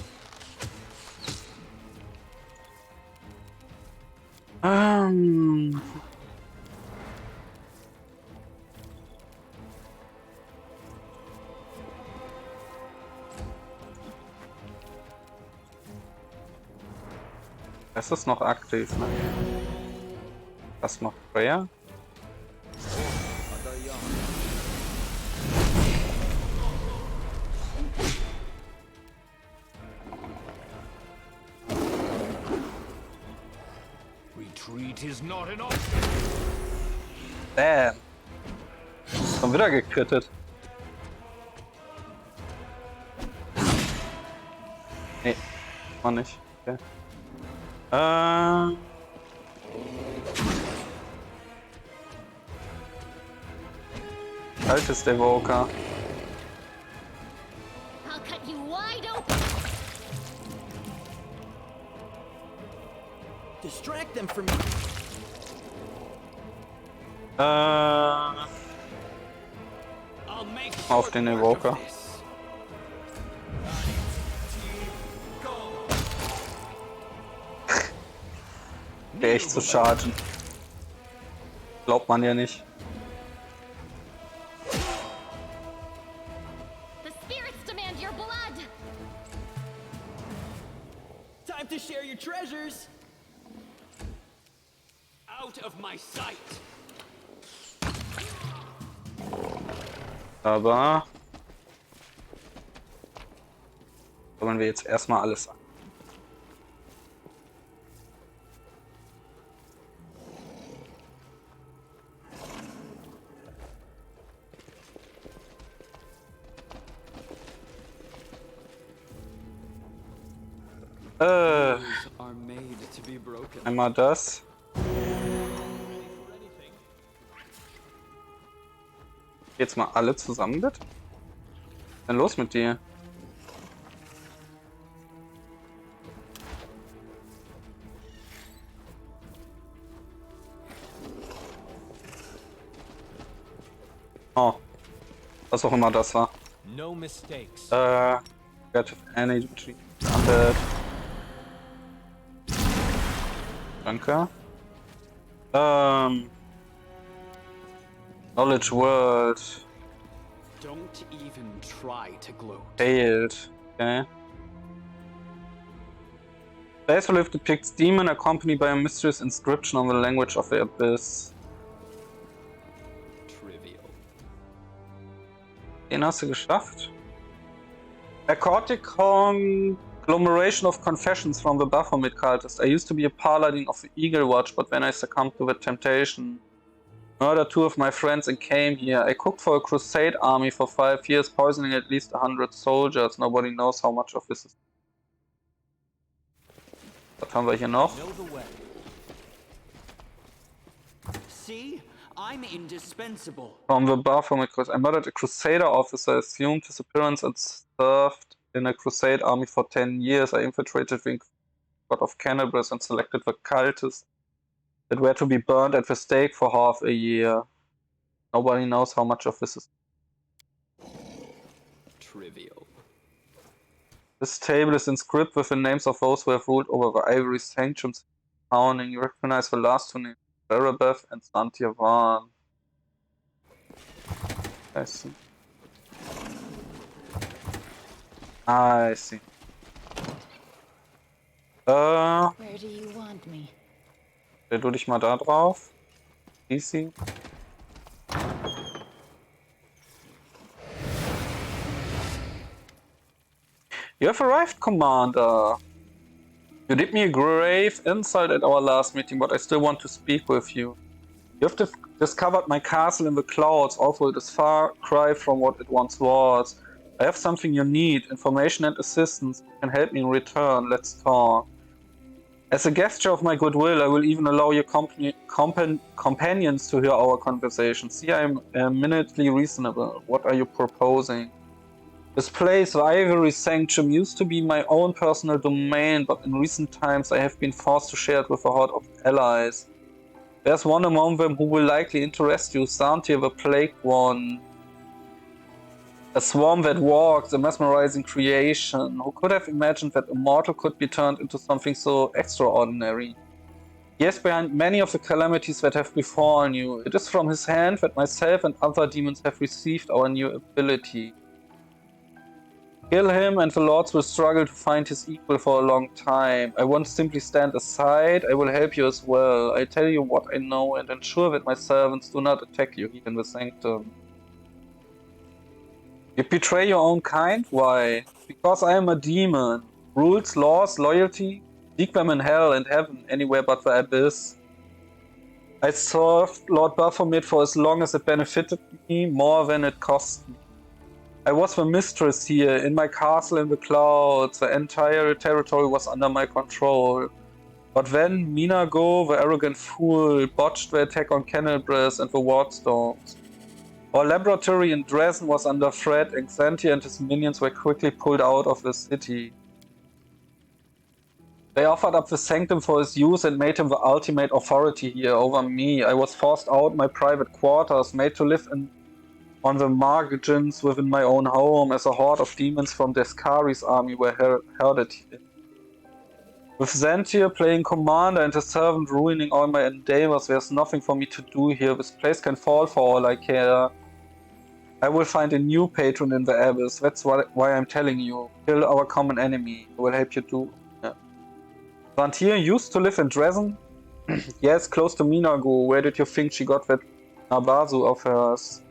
Es ist noch aktiv, ne? Das macht Prayer. Retreat is not an option. Bam. Schon wieder gekrittet. Nee, war nicht. Okay. Altes Evoker. I'll cut you wide open. Distract them from me. I'll make Auf den Evoker. Der echt zu chargen. Glaubt man ja nicht. The spirits demand your blood. Time to share your treasures. Out of my sight. Aber wollen wir jetzt erstmal alles an. Are made to be broken. Einmal das. Jetzt mal alle zusammen, bitte. Was ist denn los mit dir? Oh. Was auch immer das war. No mistakes. Creative Energy. Undead. Danke. Knowledge World. Don't even try to gloat. Failed. Okay. Base relief depicts demon accompanied by a mysterious inscription on the language of the abyss. Trivial. Den hast du geschafft. A chaotic conglomeration of confessions from the Baphomet cultist. I used to be a paladin of the Eagle Watch, but when I succumbed to the temptation, murdered 2 of my friends and came here. I cooked for a crusade army for 5 years, poisoning at least 100 soldiers. Nobody knows how much of this is. Was haben wir hier noch? Know the way. See? I'm indispensable. From the Baphomet Crusade. I murdered a crusader officer, assumed his appearance, and served in a crusade army for 10 years. I infiltrated the god of cannibals and selected the cultists that were to be burned at the stake for half a year. Nobody knows how much of this is. Trivial. This table is inscribed with the names of those who have ruled over the ivory sanctions. Founding, you recognize the last 2 names, Barabeth and Santiavan. I see. I see. Where do you want me? Stell du dich mal da drauf. Easy. You have arrived, Commander. You did me a grave insult at our last meeting, but I still want to speak with you. You have discovered my castle in the clouds, although it is far cry from what it once was. I have something you need, information and assistance. You can help me in return. Let's talk. As a gesture of my goodwill, I will even allow your companions to hear our conversation. See, I am eminently reasonable. What are you proposing? This place, the Ivory Sanctum, used to be my own personal domain, but in recent times I have been forced to share it with a horde of allies. There's one among them who will likely interest you, Santia the Plague One. A swarm that walks, a mesmerizing creation. Who could have imagined that a mortal could be turned into something so extraordinary? Yes, behind many of the calamities that have befallen you, it is from his hand that myself and other demons have received our new ability. Kill him and the lords will struggle to find his equal for a long time. I won't simply stand aside, I will help you as well. I tell you what I know and ensure that my servants do not attack you here in the sanctum. You betray your own kind? Why? Because I am a demon. Rules, laws, loyalty? Seek them in hell and heaven, anywhere but the abyss. I served Lord Baphomet for as long as it benefited me, more than it cost me. I was the mistress here, in my castle in the clouds. The entire territory was under my control. But then Minago, the arrogant fool, botched the attack on Kennelbris and the Wardstones. Our laboratory in Dresden was under threat, and Xanthi and his minions were quickly pulled out of the city. They offered up the sanctum for his use and made him the ultimate authority here over me. I was forced out my private quarters, made to live on the margins within my own home, as a horde of demons from Deskari's army were herded here. With Xanthi playing commander and his servant ruining all my endeavors, there's nothing for me to do here. This place can fall for all I care. I will find a new patron in the abyss. That's why I'm telling you. Kill our common enemy. I will help you do. Yeah. Xanthi used to live in Dresden? Yes, close to Minago. Where did you think she got that Nabazu of hers?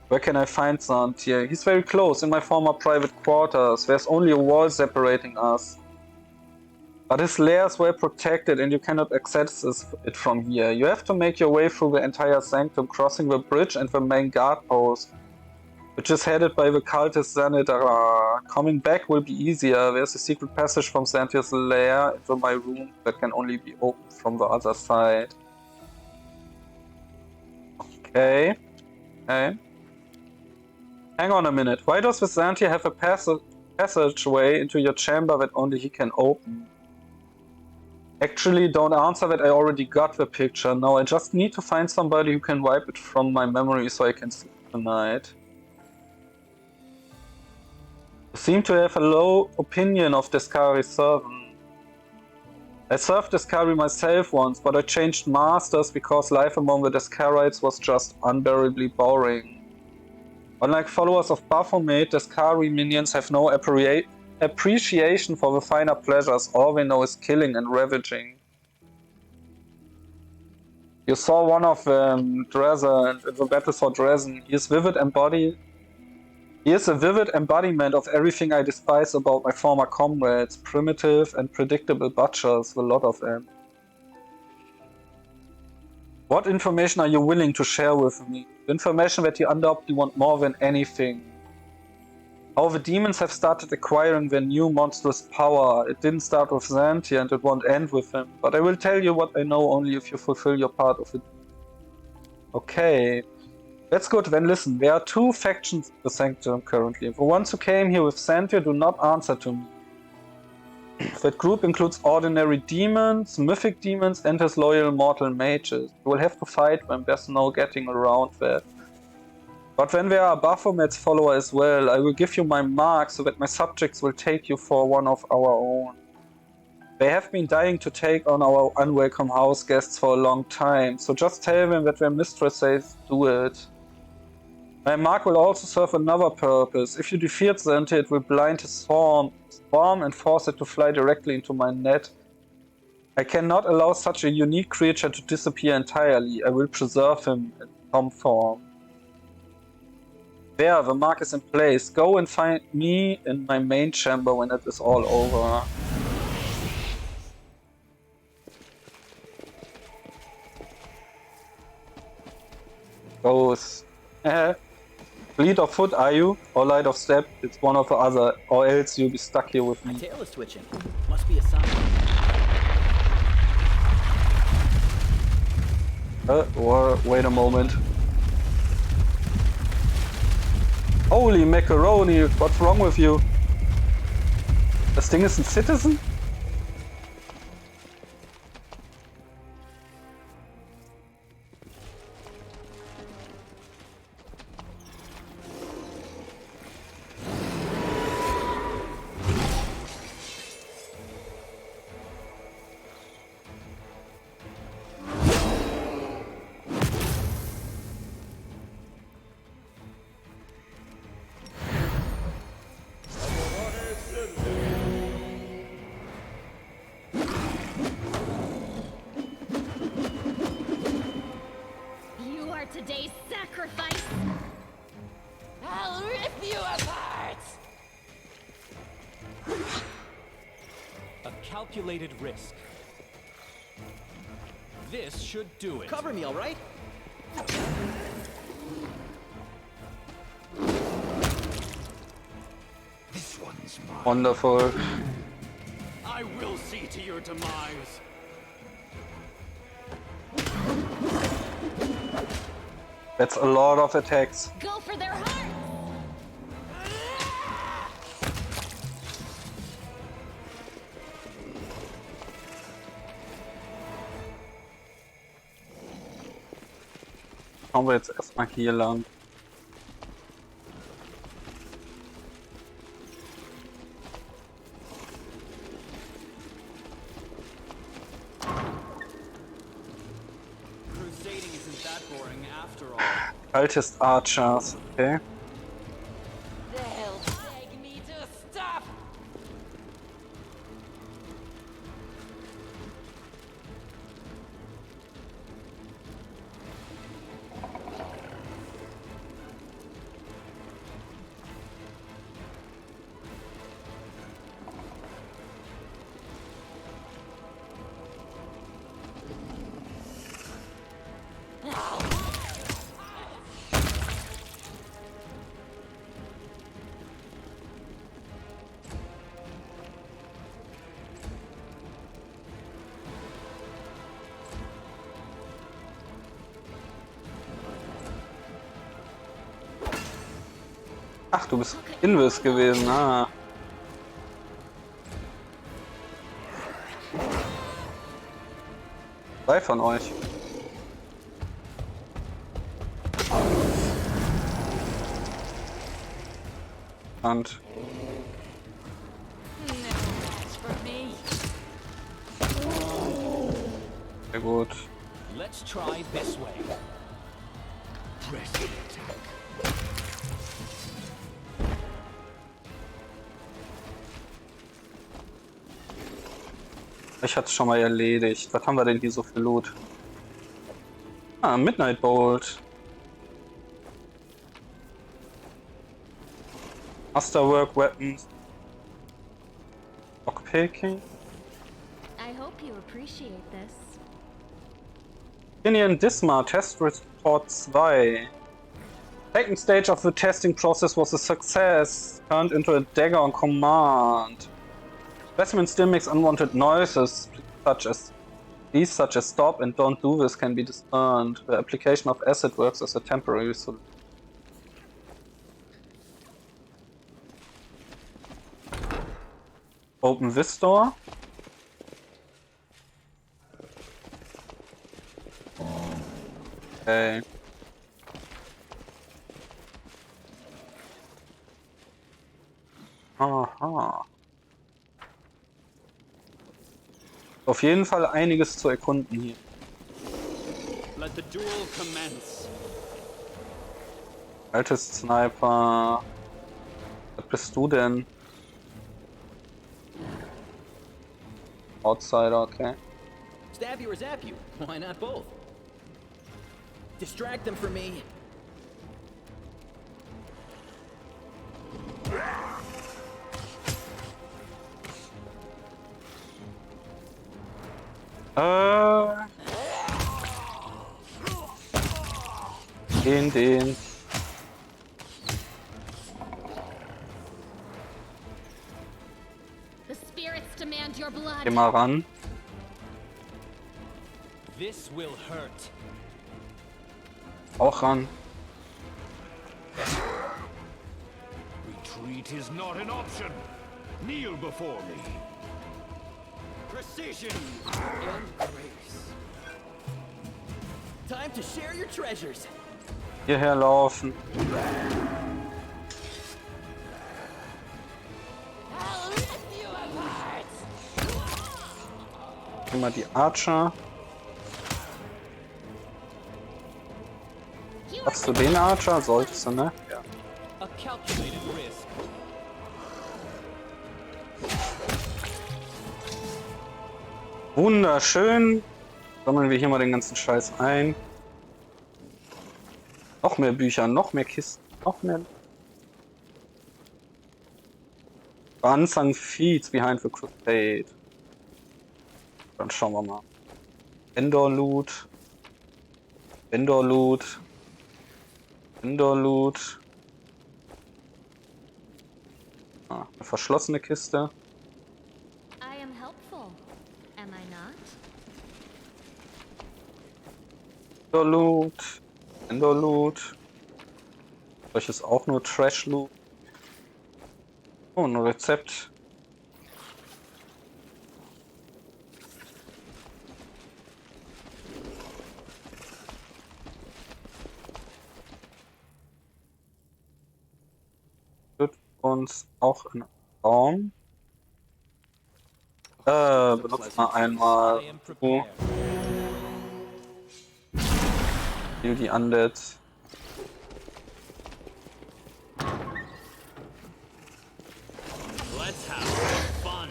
Where can I find Xanthi? He's very close, in my former private quarters. There's only a wall separating us. But his lairs were protected and you cannot access it from here. You have to make your way through the entire sanctum, crossing the bridge and the main guard post, which is headed by the cultist Zanedara. Coming back will be easier. There's a secret passage from Xanthi's lair into my room that can only be opened from the other side. Okay. Okay. Hang on a minute. Why does the Xanthi have a passageway into your chamber that only he can open? Actually, don't answer that. I already got the picture. Now I just need to find somebody who can wipe it from my memory so I can sleep tonight. You seem to have a low opinion of Deskari's servant. I served Deskari myself once, but I changed masters because life among the Deskarites was just unbearably boring. Unlike followers of Baphomet, Deskari minions have no appreciation for the finer pleasures. All they know is killing and ravaging. You saw one of them, Dresden, in the battle for Dresden. He is a vivid embodiment of everything I despise about my former comrades. Primitive and predictable butchers, a lot of them. What information are you willing to share with me? Information that you undoubtedly want more than anything. How the demons have started acquiring their new monstrous power. It didn't start with Xanthi and it won't end with him. But I will tell you what I know only if you fulfill your part of it. Okay. That's good, then listen. There are two factions in the Sanctum currently. The ones who came here with Xanthi do not answer to me. That group includes ordinary demons, mythic demons, and his loyal mortal mages. You will have to fight them, there's no getting around that. But when there are Baphomet's followers as well, I will give you my mark so that my subjects will take you for one of our own. They have been dying to take on our unwelcome house guests for a long time, so just tell them that their mistress says do it. My mark will also serve another purpose. If you defeat Xanthi, it will blind his swarm and force it to fly directly into my net. I cannot allow such a unique creature to disappear entirely. I will preserve him in some form. There, the mark is in place. Go and find me in my main chamber when it is all over. Goes. Fleet of foot, are you? Or light of step? It's one or the other, or else you'll be stuck here with me. My tail is twitching. Must be a sign. Or wait a moment. Holy macaroni, what's wrong with you? Das Ding ist ein Citizen? sacrifice. I'll rip you apart. A calculated risk. This should do it. Cover me, all right? This one's mine. Wonderful. I will see to your demise. That's a lot of attacks. Go for their hearts. Schauen wir jetzt erstmal hier lang. Crusading isn't that boring after all. Altes Archers, okay. They'll beg me to stop. Ach, du bist Invis gewesen, ah. Zwei von euch. Und sehr gut. Let's try this way. Press the attack. Ich hatte es schon mal erledigt. Was haben wir denn hier so für Loot? Ah, Midnight Bolt. Masterwork Weapons. Lockpicking. I hope you appreciate this. Indian Disma Test Report 2. Second stage of the testing process was a success. Turned into a dagger on command. Specimen still makes unwanted noises, such as stop and don't do this can be discerned. The application of acid works as a temporary solution. Open this door. Okay. Aha. Auf jeden Fall einiges zu erkunden hier. Let the duel commence. Altes Sniper. Was bist du denn? Outsider, okay. Stab you or zap you? Why not both? Distract them from me. Den. The spirits demand your blood. Geh mal ran. This will hurt. Auch ran. Retreat is not an option. Kneel before me. Precision and grace. Time to share your treasures. Hierher laufen. I'll rip you apart. Immer die Archer. Hast du den Archer? Solltest du, ne? Ja. A calculated risk. Wunderschön. Sammeln wir hier mal den ganzen Scheiß ein. Noch mehr Bücher, noch mehr Kisten, noch mehr. Unsung Feats behind the Crusade. Dann schauen wir mal. Vendor Loot. Vendor Loot. Vendor Loot. Ah, eine verschlossene Kiste. I am helpful, am I not? Vendor Loot. Vendor Loot. Solches auch nur Trash Loot. Oh, ein Rezept. Führt uns auch in einen Raum. Benutzt mal einmal I am prepared. Kill die Undead. Let's have some fun.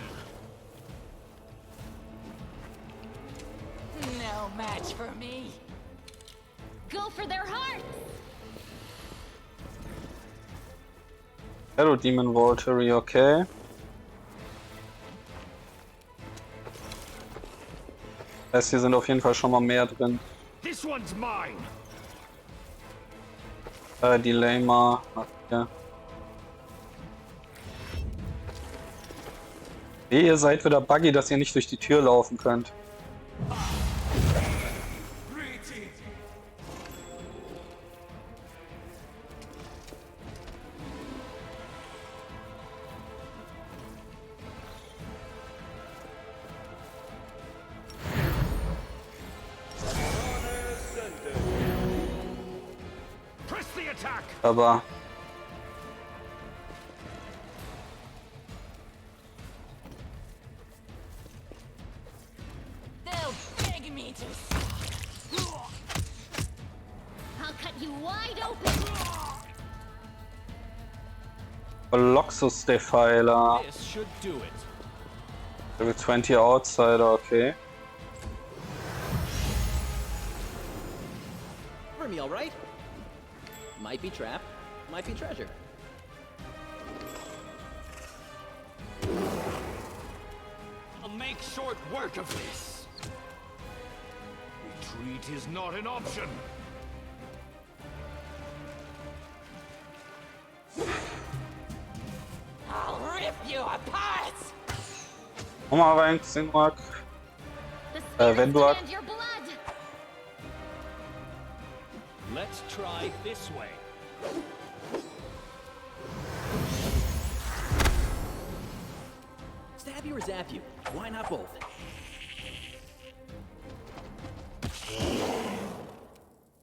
No match for me. Go for their hearts! Hello Demon Volturi, okay. Das heißt, hier sind auf jeden Fall schon mal mehr drin. This one's mine. Delay mal. Ja. Ihr seid wieder buggy, dass ihr nicht durch die Tür laufen könnt. Press the attack. Aber They'll beg me to. I'll cut you wide open! Loxus Defiler. This should do it. Level 20 Outsider, okay. Cover me, all right? Might be trap, might be treasure. I'll make short work of this. Retreat is not an option. I'll rip you apart. Nochmal rein, Xinrak. The spirits wenn du- demand your blood! Let's try this way. Stab you or zap you? Why not both?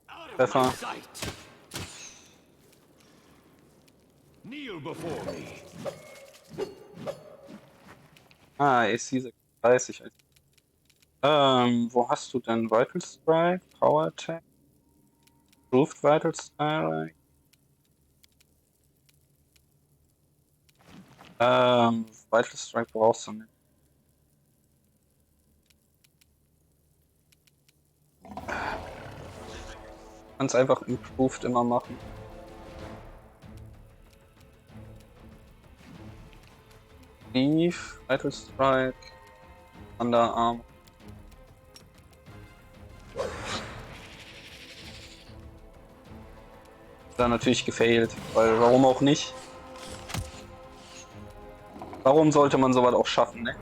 Out of Treffer. my sight. Kneel before me. Ah, AC 36. Wo hast du denn Vital Strike? Power Attack? Proved Vital Strike? Vital Strike brauchst du nicht. Kannst einfach Improved immer machen. Thief, Vital Strike, Underarm. Da natürlich gefailt, weil warum auch nicht? Warum sollte man sowas auch schaffen, ne?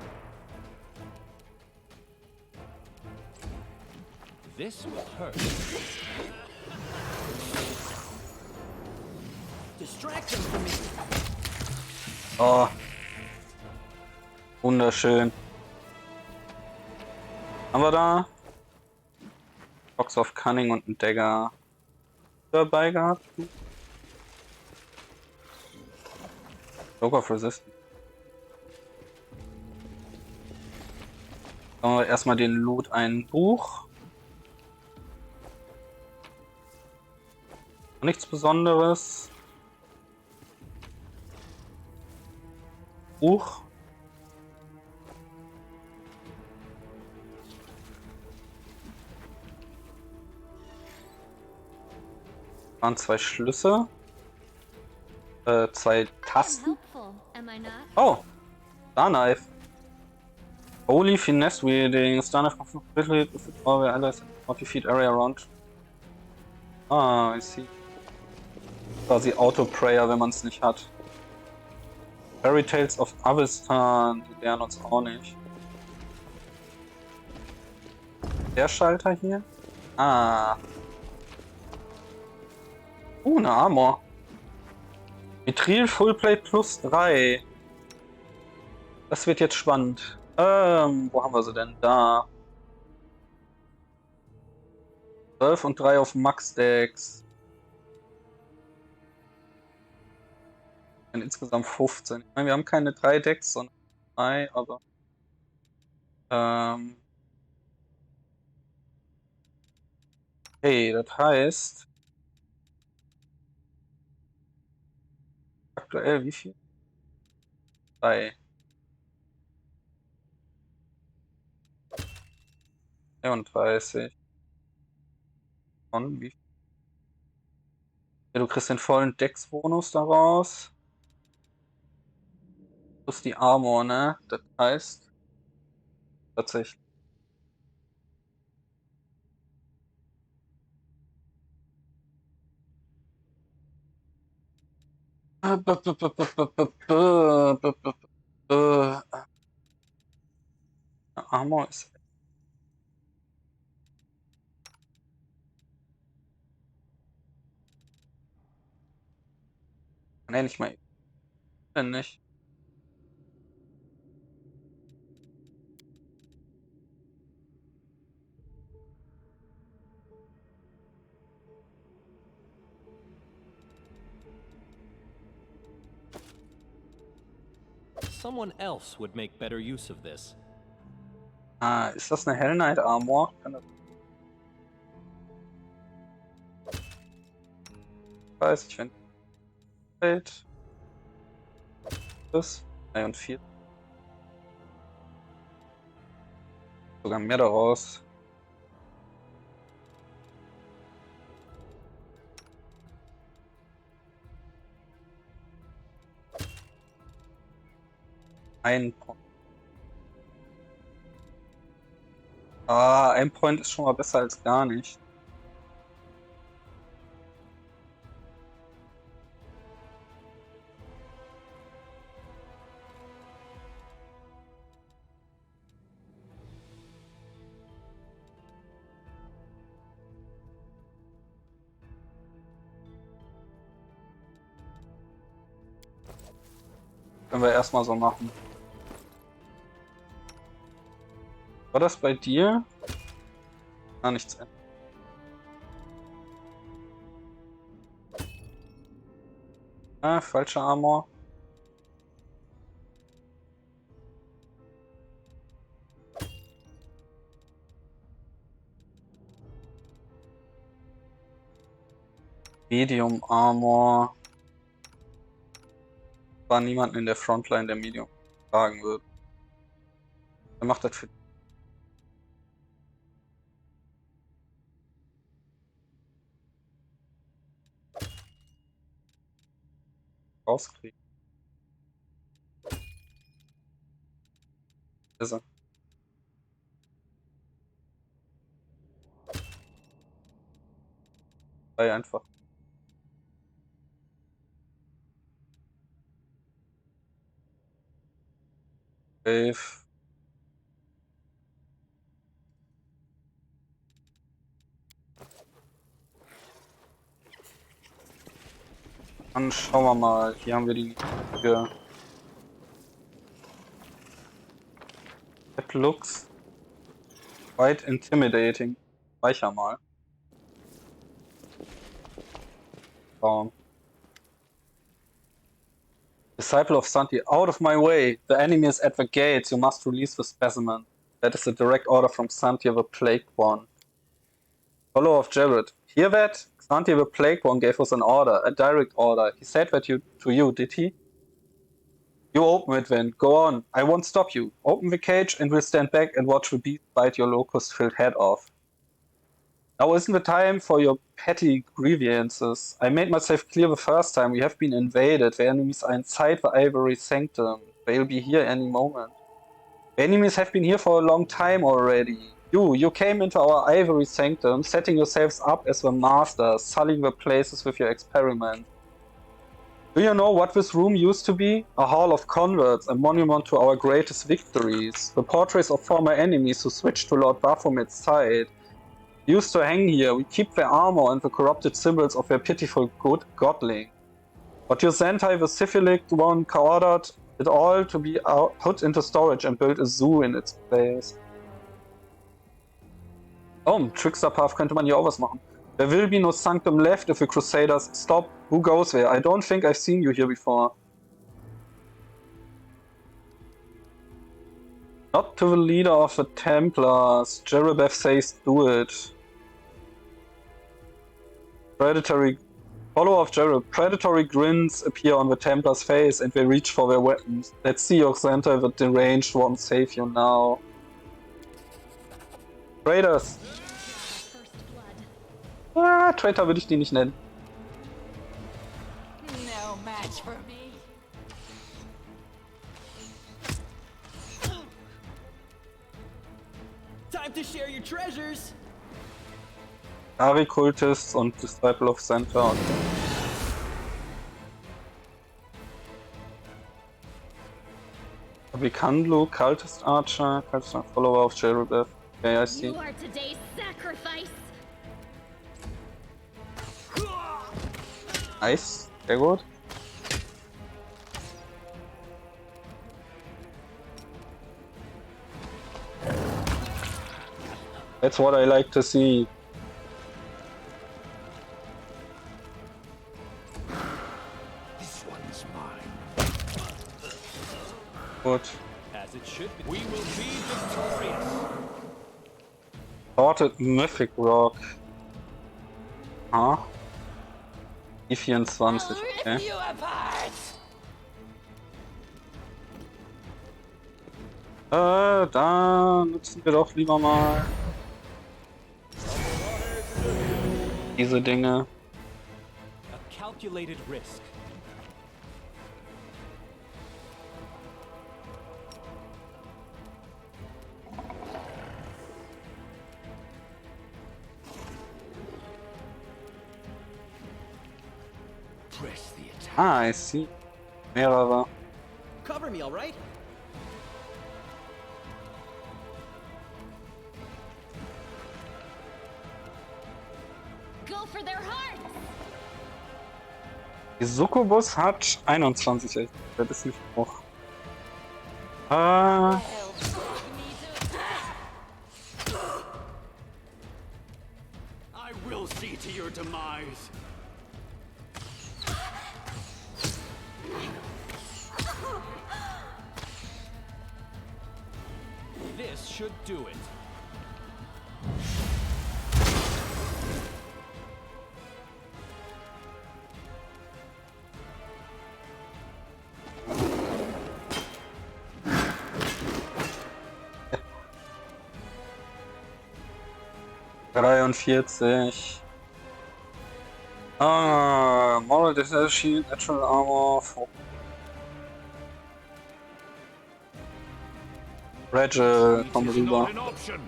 This will hurt. Distract them from me. Oh. Wunderschön. Haben wir da? Box of Cunning und ein Dagger dabei gehabt. Cloak of Resistance. Machen wir erstmal den Loot, ein Buch. Nichts Besonderes. Buch. Waren 2 Schlüsse. 2 Tasten. Helpful, am I not? Oh, Star Knife. Holy finesse wielding. Star Knife can quickly if it always allies 40 feet area around. Ah, I see. Quasi Auto-Prayer, wenn man es nicht hat. Fairy Tales of Avistan, die lernen uns auch nicht. Der Schalter hier? Ah. Eine Armor. Mithril Fullplate plus 3. Das wird jetzt spannend. Wo haben wir sie denn? Da. 12 und 3 auf Max-Decks. Insgesamt 15. Ich meine, wir haben keine 3 Decks, sondern 3, aber. Hey, das heißt. Aktuell wie viel? 3. 33. Und wie viel? Ja, du kriegst den vollen Dex-Bonus daraus. Plus die Armor, ne? Das heißt. Tatsächlich. Armor ist. Ne, nicht mal. Denn nicht. Someone else would make better use of this. Ah, ist das eine Hell Knight Armor? Kann das... Weiß ich, wenn. Das 3 und 4. Sogar mehr daraus. Ein Point. Ah, ein Point ist schon mal besser als gar nicht. Können wir erstmal so machen. War das bei dir? Ah, nichts. Ah, falsche Armor. Medium Armor. War niemand in der Frontline, der Medium tragen wird. Wer macht das für... rauskriegen? Ist er. Sei einfach. Wave. Dann schauen wir mal. Hier haben wir die. It looks quite intimidating. Speicher mal. Disciple of Santi, out of my way! The enemy is at the gates. You must release the specimen. That is a direct order from Santi the Plague One. Follower of Jared. Hear that? Santi the Plague One gave us an order, a direct order. He said that to you, did he? You open it then. Go on. I won't stop you. Open the cage and we'll stand back and watch the beast bite your locust-filled head off. Now isn't the time for your petty grievances. I made myself clear the first time. We have been invaded. The enemies are inside the Ivory Sanctum. They'll be here any moment. The enemies have been here for a long time already. You came into our Ivory Sanctum, setting yourselves up as the masters, sullying the places with your experiment. Do you know what this room used to be? A hall of converts, a monument to our greatest victories. The portraits of former enemies who switched to Lord Baphomet's side used to hang here. We keep their armor and the corrupted symbols of their pitiful good godling. But your Sentai, the syphilic one, ordered it all to be put into storage and built a zoo in its place. Oh, Trickster Path könnte man hier auch was machen. There will be no sanctum left if the Crusaders stop. Who goes there? I don't think I've seen you here before. Not to the leader of the Templars. Jerebev says do it. Predatory follower of Jereb. Predatory grins appear on the Templars' face and they reach for their weapons. Let's see your Sentai, the deranged one, save you now. Raiders! Ah, Traitor würde ich die nicht nennen. No match for me. Time to share your treasures. Ari Cultists und Disciple of Center. Vicandlu, Cultist Archer, Cultist Follower of Jerebev. Okay, I see. You are today's sacrifice. Nice, sehr gut. That's what I like to see. This one's mine. Gut. As it should be. We will be victorious. Sorted Mythic Rock. Ah. Die 24, I'll rip okay. you apart. Da nutzen wir doch lieber mal diese Dinge. A calculated risk. Press the attack. Ah, I see. Mehrere. Cover me, all right? Go for their hearts. Die Succubus hat 21, ey. Das ist nicht hoch. Ah. They'll put me to I will see to your demise. This should do it. Moral Dissertation, Natural Armor, Rachel, komm rüber. Not an option.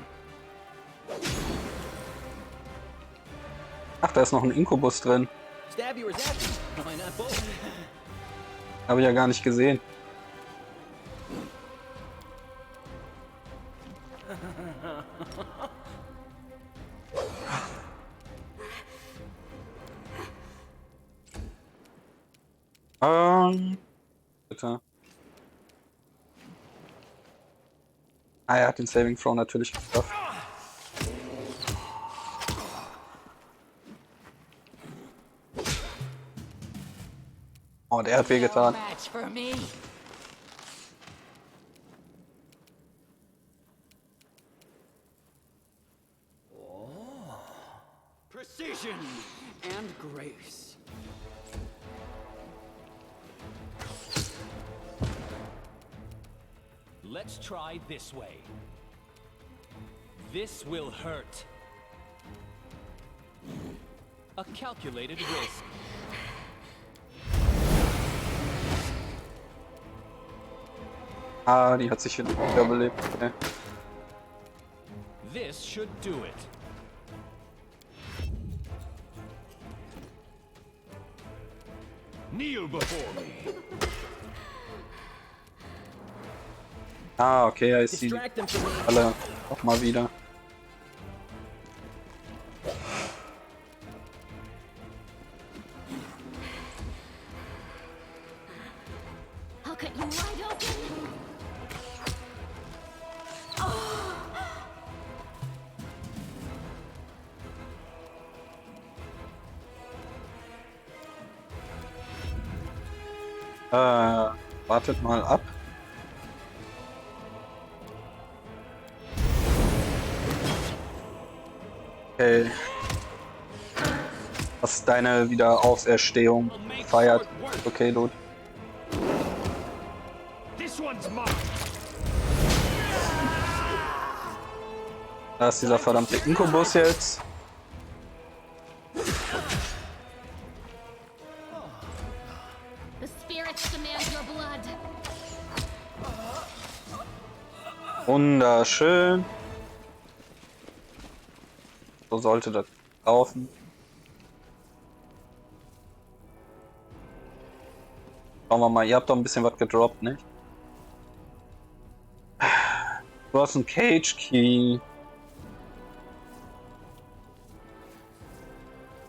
Ach, da ist noch ein Inkubus drin. Stab you or zap you. Why not both? Habe ich ja gar nicht gesehen. Bitte. Ah, er hat den Saving Throw natürlich geschafft. Oh, der hat wehgetan. no match for me. Precision and grace. Let's try this way. This will hurt. A calculated risk. Ah, die hat sich wiederbelebt. Okay. This should do it. Kneel before me. Ah, okay, ich sehe Distract them from me. alle noch mal wieder. I'll cut you wide open. Wartet mal ab. Okay. Was deine Wiederauferstehung feiert. Okay, Dude. This one's mine. Da ist dieser verdammte Inkubus jetzt. The spirits demand your blood. Wunderschön. So sollte das laufen. Schauen wir mal, ihr habt doch ein bisschen was gedroppt, nicht? Du hast einen Cage Key.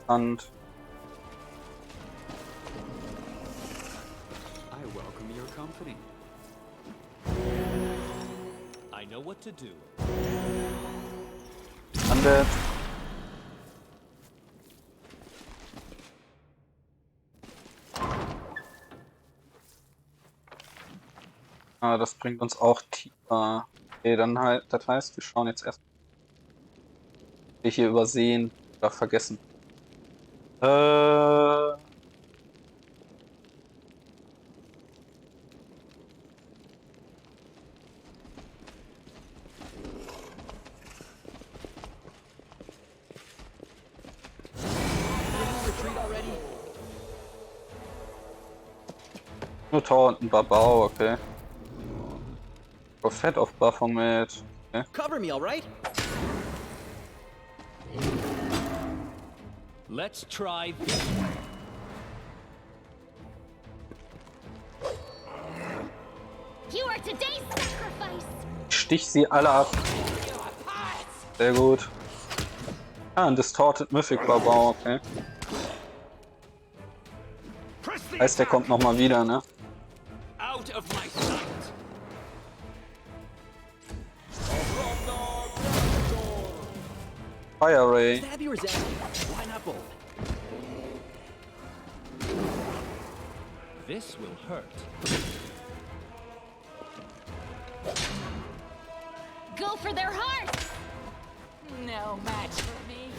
Und I welcome your company. I know what to do. Undead. Ah, das bringt uns auch tiefer. Okay, dann halt, das heißt, wir schauen jetzt erst. Wir hier übersehen oder vergessen. Retreat already? Nur Tor und ein Barbau, okay. Fett auf Baphomet. Okay. Cover me, all right? Let's try this. You are today's sacrifice. Stich sie alle ab. Sehr gut. Ah, ein Distorted Mythic Barbau, okay. Press the Heißt, der kommt nochmal wieder, ne? out of my sight. Fire Ray. Stab you or zap you? Why not both? This will hurt. Go for their hearts. No match for me.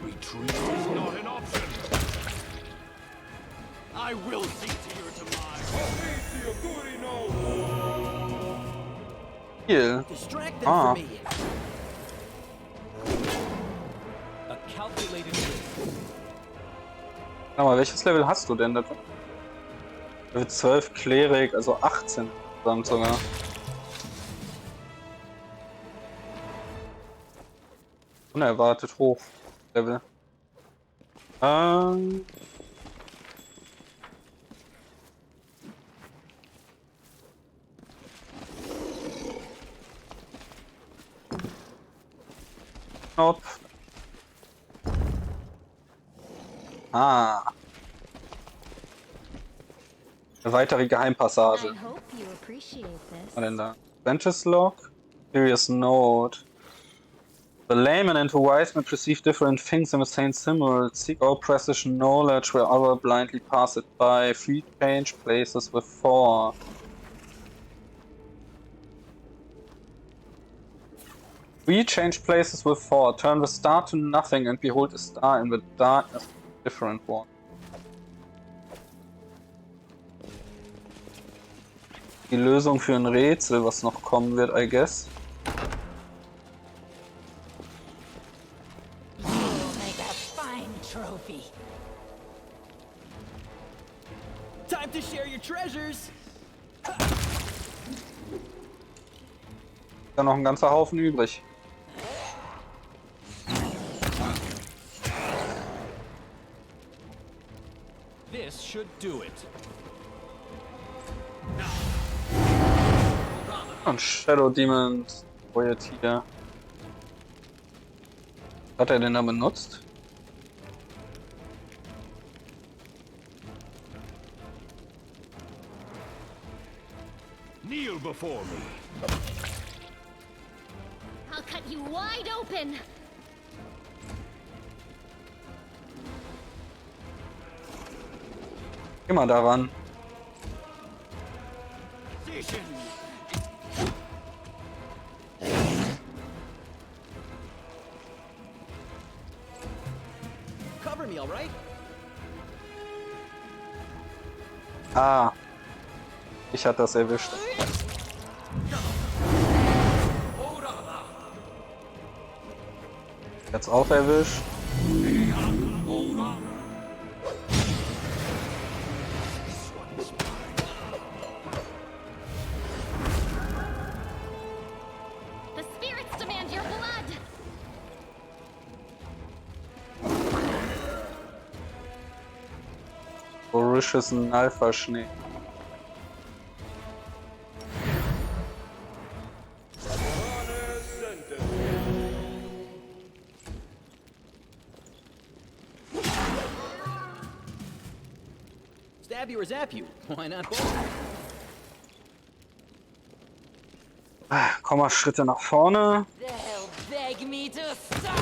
Retreat is not an option. I will see to your demise. Heal. Distract them Ah. from me. A calculated risk. Sag mal, welches Level hast du denn da? Level 12 Klerik, also 18 dann sogar. Unerwartet hoch Level. Nope. Ah. Eine weitere Geheimpassage. I hope you appreciate this. Was war denn da? Ventus Log? Curious Note. The layman and the wise men perceive different things in the same symbol. Seek out precision knowledge where others blindly pass it by. Free change places with 4. We change places with 4. Turn the star to nothing and behold a star in the darkness of a different one. Die Lösung für ein Rätsel, was noch kommen wird, I guess. fine trophy. Time to share your treasures. Da noch ein ganzer Haufen übrig. This should do it. Und Shadow Demons Projekt. Hat er den da benutzt? Kneel before me. I'll cut you wide open. Geh mal daran. Position. Cover me, all right? Ah. Ich hatte das erwischt. Jetzt auch erwischt. The spirits demand your blood. Voracious Alpha-Schnee. Stab you or zap you? Why not both? Komm mal Schritte nach vorne. They'll beg me to stop.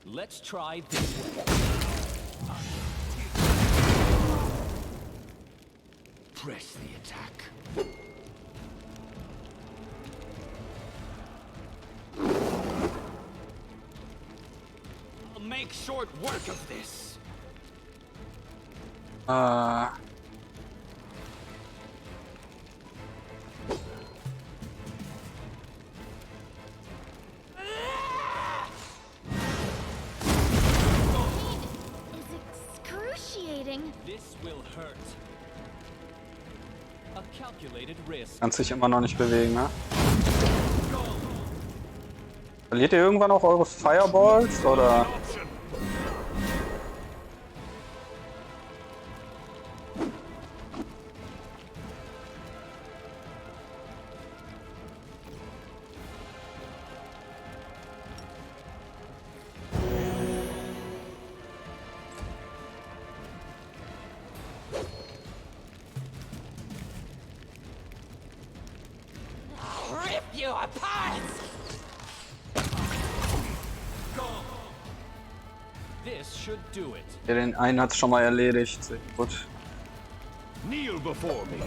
Let's try this way. Press the attack. I'll make short work of this. Is excruciating. This will hurt. A calculated risk. Kannst dich immer noch nicht bewegen, ne? Verliert ihr irgendwann auch eure Fireballs, oder? I'll rip you apart. This should do it. Ja, den einen hat's schon mal erledigt. Sehr gut. Kneel before me.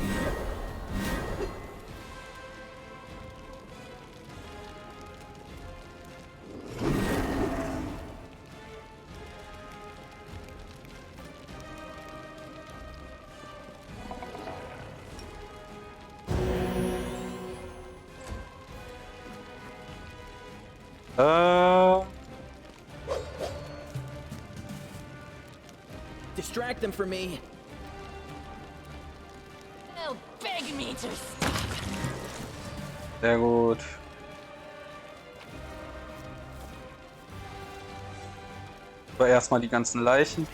Distract them for me. They'll beg me to stop. Sehr gut. So, erstmal die ganzen Leichen.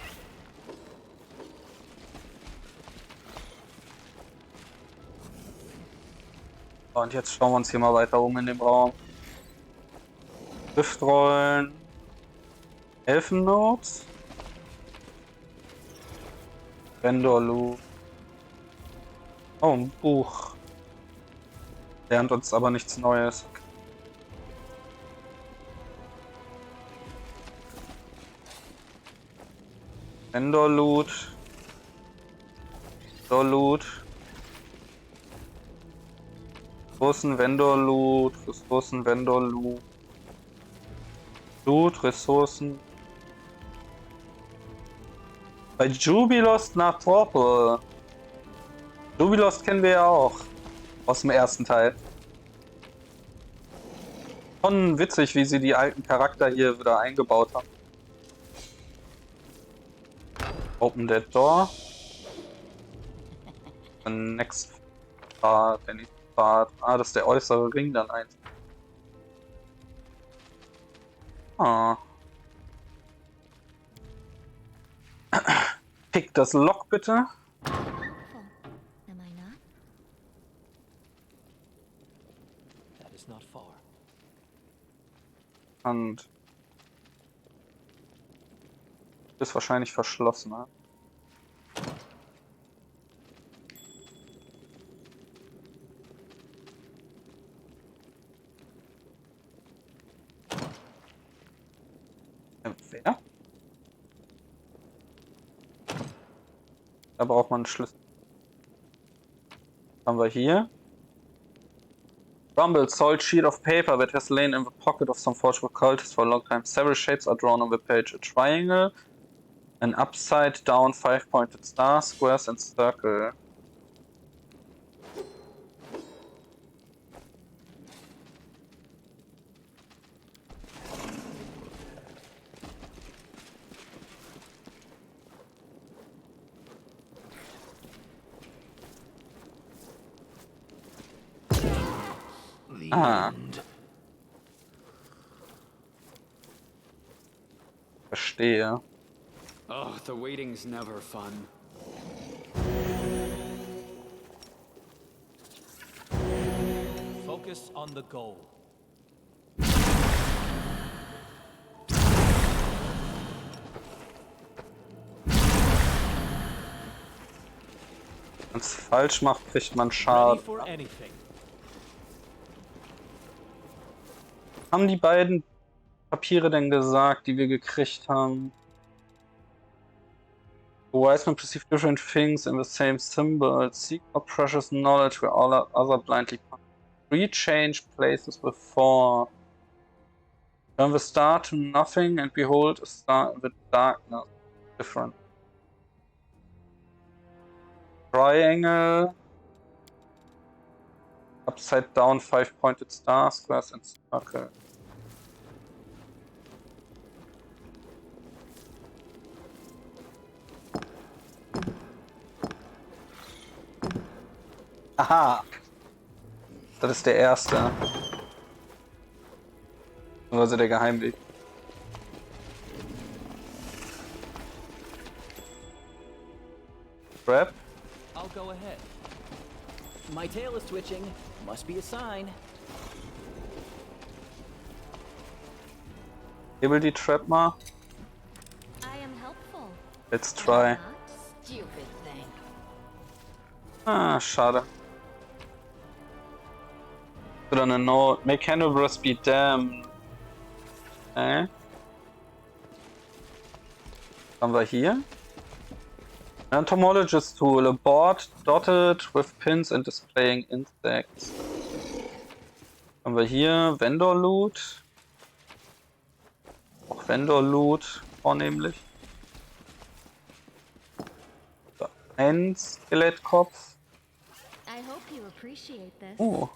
Und jetzt schauen wir uns hier mal weiter um in dem Raum. Schriftrollen. Elfennotes. Vendor-Loop. Oh, ein Buch. Lernt uns aber nichts Neues. Vendor-Loot. Vendor-Loot. Ressourcen, Vendor-Loot. Ressourcen, Vendor-Loot. Loot, Ressourcen. Bei Jubilost nach Purple. Jubilost kennen wir ja auch. Aus dem ersten Teil. Schon witzig, wie sie die alten Charakter hier wieder eingebaut haben. Open that door. The next part, der nächste Part. Ah, das ist der äußere Ring dann eins. Ah. Pick das Lock bitte. Am I not? That is not far. Und ist wahrscheinlich verschlossen, ne? Wer? Da braucht man einen Schlüssel. Was haben wir hier? Rumble, soiled sheet of paper that has lain in the pocket of some forged cultist for a long time. Several shapes are drawn on the page. A triangle, an upside down 5-pointed star, squares and circle. Ah. Verstehe. Oh, the waiting's never fun. Focus on the goal. Wenn es falsch macht, kriegt man Ready Schaden. for anything. Haben die beiden Papiere denn gesagt, die wir gekriegt haben? A wise man perceive different things in the same symbol. Seek for precious knowledge where all other blindly pass. Rechange places before. Turn the star to nothing and behold a star in the darkness. Different. Triangle. Upside down 5-pointed star, squares and circle. Aha! Das ist der erste. Also der Geheimweg. Trap. I'll go ahead. My tail is twitching. Must be a sign. Hebel die Trap mal. I am helpful. Let's try. Not? Stupid thing. Ah, schade. Oder eine Note. Make Canobras be damned. Was haben wir hier? Entomologist tool. A board dotted with pins and displaying insects. Was haben wir hier? Vendor Loot. Auch Vendor Loot vornehmlich. So, ein Skelettkopf. I hope you appreciate this. Oh.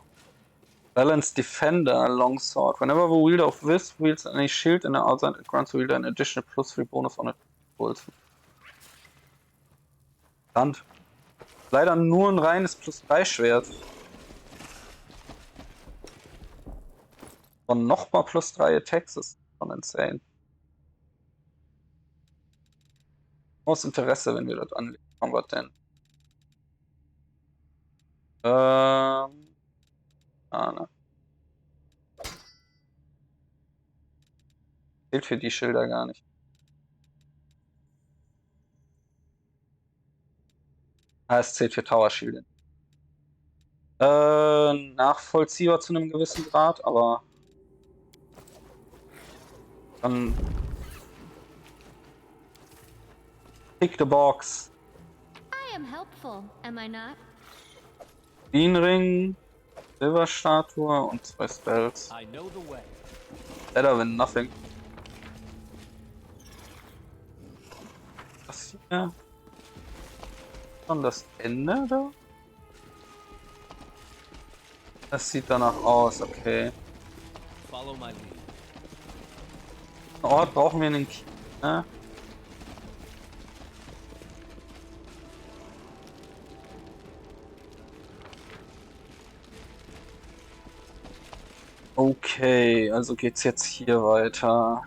Balanced Defender Longsword. Whenever the wielder of this wields any shield in the outside, it grants the wielder an additional +3 bonus on it. Verdammt. Leider nur ein reines +3 Schwert. Und nochmal +3 Attacks ist schon insane. Aus Interesse, wenn wir das anlegen. Haben wir denn? Ne. Zählt für die Schilder gar nicht. Ah, es zählt für Tower Shield. Nachvollziehbar zu einem gewissen Grad, aber dann pick the box. I am helpful, am I not? Ring, Silberstatue und 2 Spells. I know the way. Better than nothing. Das hier. Schon das Ende da? Das sieht danach aus, okay. Follow my lead. Ort brauchen wir einen Key, ne? Okay, also geht's jetzt hier weiter.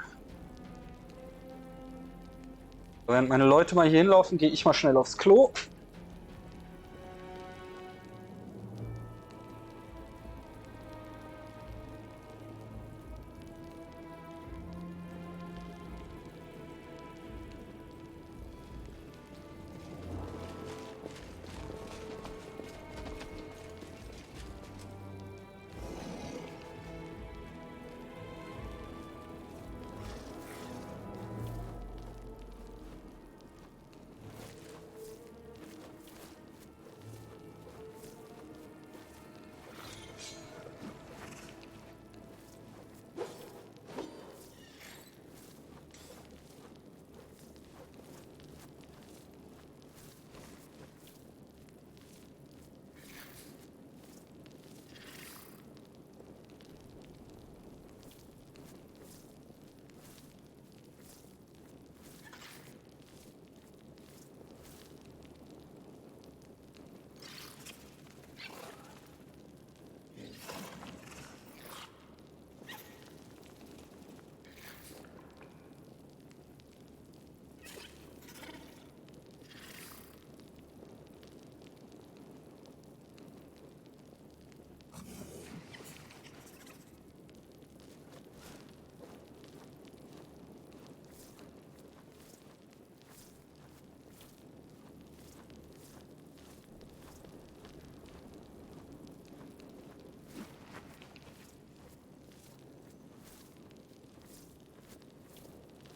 Während meine Leute mal hier hinlaufen, gehe ich mal schnell aufs Klo.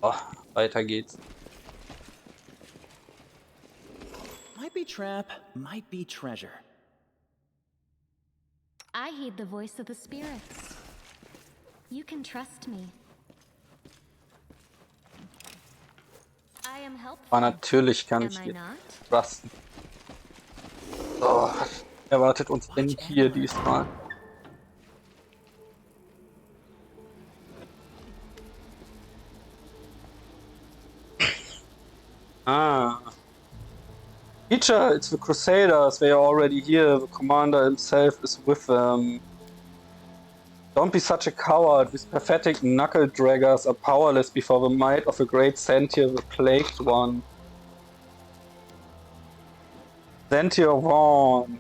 Oh, weiter geht's. Might be trap, might be treasure. I heed the voice of the spirits. You can trust me. I am helpful. Aber natürlich kann Am ich I hier not? trusten. Oh, erwartet uns denn hier diesmal? Ah. Teacher, it's the Crusaders. They are already here. The commander himself is with them. Don't be such a coward. These pathetic knuckle-draggers are powerless before the might of the great Sentier, the Plagued One. Sentier Vaughn.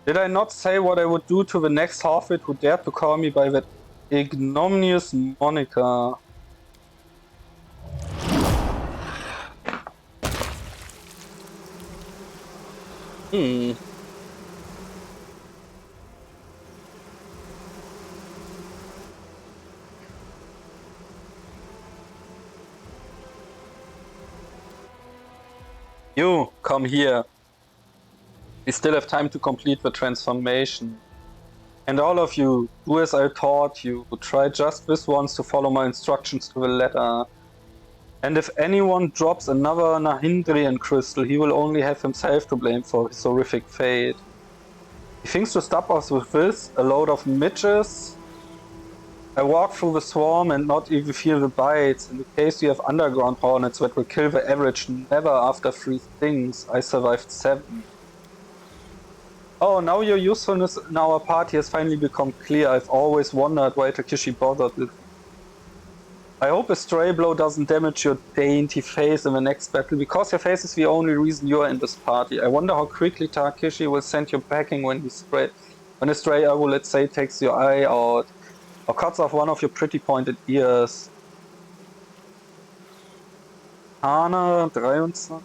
Did I not say what I would do to the next halfwit who dared to call me by that ignominious moniker? You, come here. We still have time to complete the transformation. And all of you, do as I taught you. Try just this once to follow my instructions to the letter. And if anyone drops another Nahindrian crystal, he will only have himself to blame for his horrific fate. He thinks to stop us with this, a load of midges? I walk through the swarm and not even feel the bites. In the case you have underground hornets that will kill the average never after 3 stings, I survived 7. Oh, now your usefulness in our party has finally become clear. I've always wondered why Takichi bothered with. I hope a stray blow doesn't damage your dainty face in the next battle, because your face is the only reason you're in this party. I wonder how quickly Takichi will send you packing when a stray arrow, let's say, takes your eye out, or cuts off one of your pretty pointed ears. Hana 23.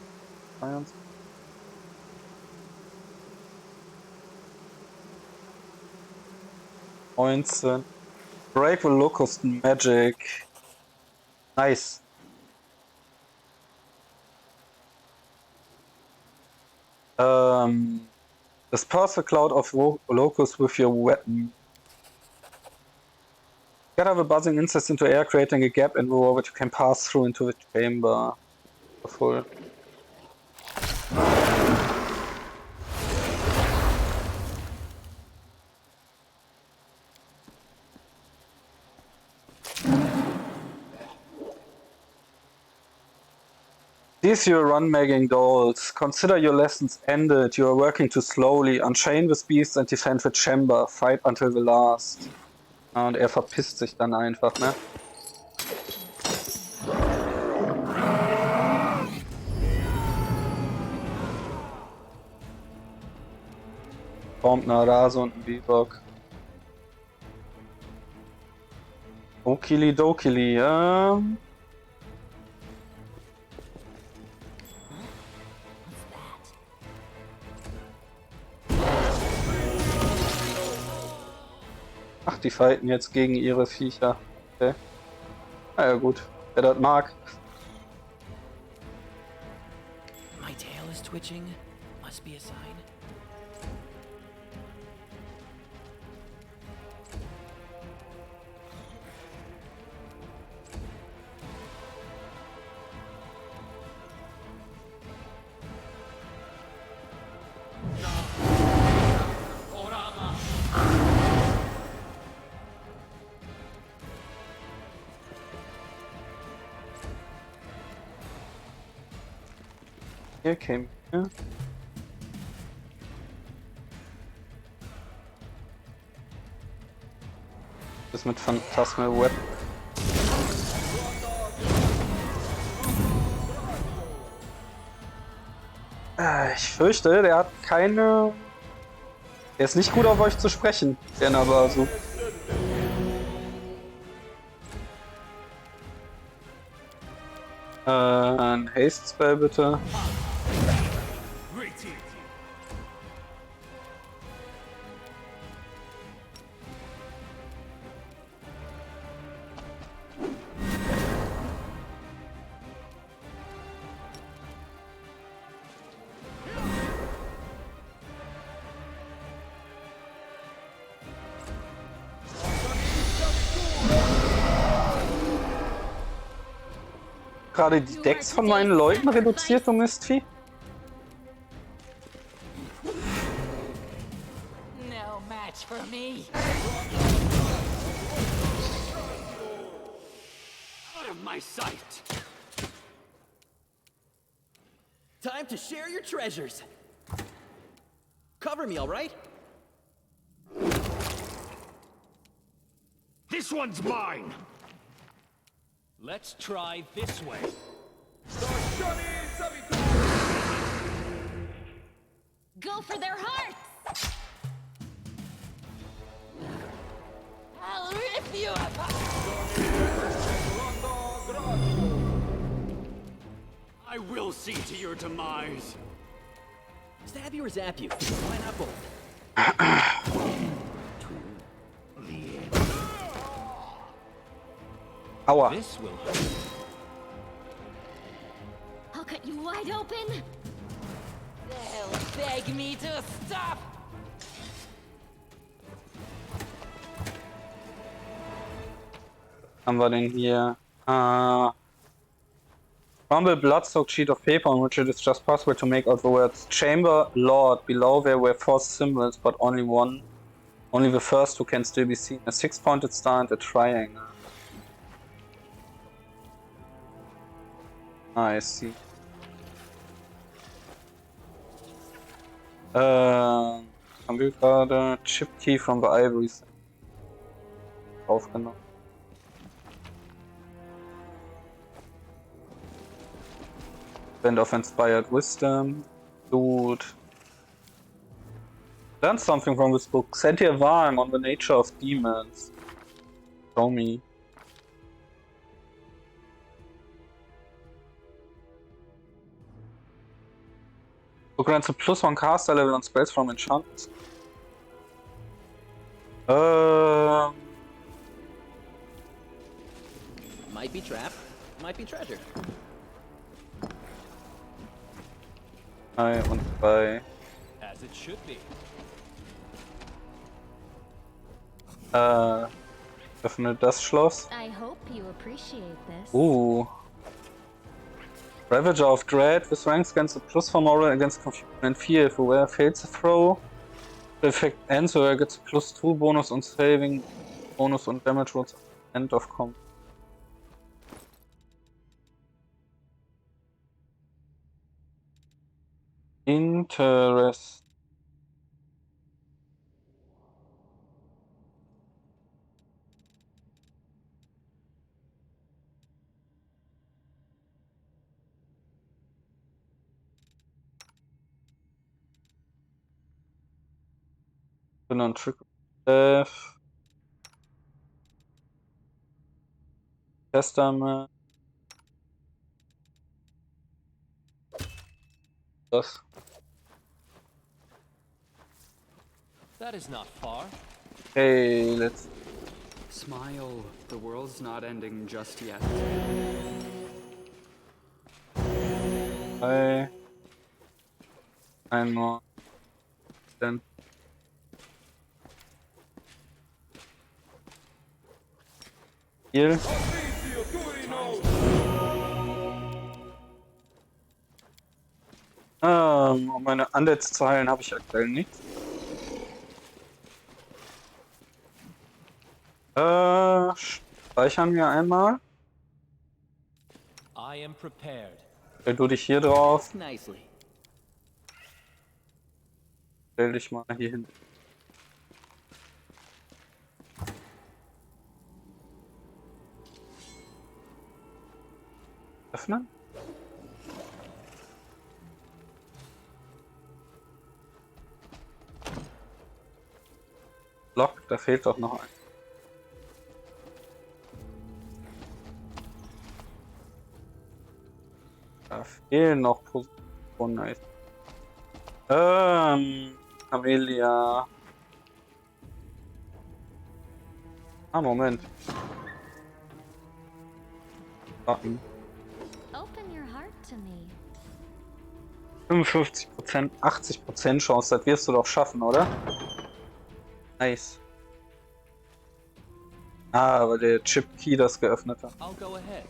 19. Break the Locust Magic. Nice. Disperse the cloud of locusts with your weapon. Scatter the buzzing insects into air, creating a gap in the wall that you can pass through into the chamber. Full. These your run-making dolls. Consider your lessons ended. You are working too slowly. Unchain the beasts and defend the chamber. Fight until the last. Ja, und er verpisst sich dann einfach, ne? Kommt eine Rase und ein Bebok. Okili dokili, ja. Ach, die fighten jetzt gegen ihre Viecher. Okay. Na ja, gut. Wer das mag. My tail is twitching. Must be a sign. Hier käme. Ja. Das mit Phantasmal Web. Ich fürchte, der hat keine. Er ist nicht gut auf euch zu sprechen, der Nabasu. Ein Haste Spell bitte. Gerade die Decks von meinen Leuten reduziert, du Mistvieh? No match for me. Out of my sight. Time to share your treasures. Cover me, all right? This one's mine. Let's try this way. Go for their hearts! I'll rip you apart! I will see to your demise. Stab you or zap you? Why not both? Aua. This will hurt. I'll cut you wide open! They'll beg me to stop! Haben wir denn hier? Rumble blood-soaked sheet of paper on which it is just possible to make out the words Chamber, Lord. Below there were 4 symbols, but only one. Only the first two can still be seen. A 6-pointed star and a triangle. I see. Haben wir gerade Chip Key from the Ivory aufgenommen. Band of Inspired Wisdom. Dude. Learn something from this book. Sentient Warm on the nature of demons. Show me. Book grants a +1 caster level on spells from enchantments. Might be trap, might be treasure. 3 und 3. As it should be. Öffne das Schloss. I hope you appreciate this. Ravager of Dread. This ranks against a +4 moral against confusion and fear. If whoever fails the throw, the effect ends, so er gets a +2 bonus on saving, bonus und damage rolls at the end of combat. Interest. Non trick death. Testament. Das. That is not far. Hey, let's. Smile, the world's not ending just yet. Hi. Einmal. Dann. Hier. Um meine Undeads zu heilen, habe ich aktuell nichts. Speichern wir einmal. I am prepared. Stell du dich hier drauf. Nicely. Stell dich mal hier hin. Öffnen. Block, da fehlt doch noch ein. Da fehlen noch Positionen. Nice. Amelia. Ah, Moment. Warten. Open your heart to me. 55%, 80% Chance, das wirst du doch schaffen, oder? Nice. Ah, aber der Chip Key das geöffnet hat. I'll go ahead.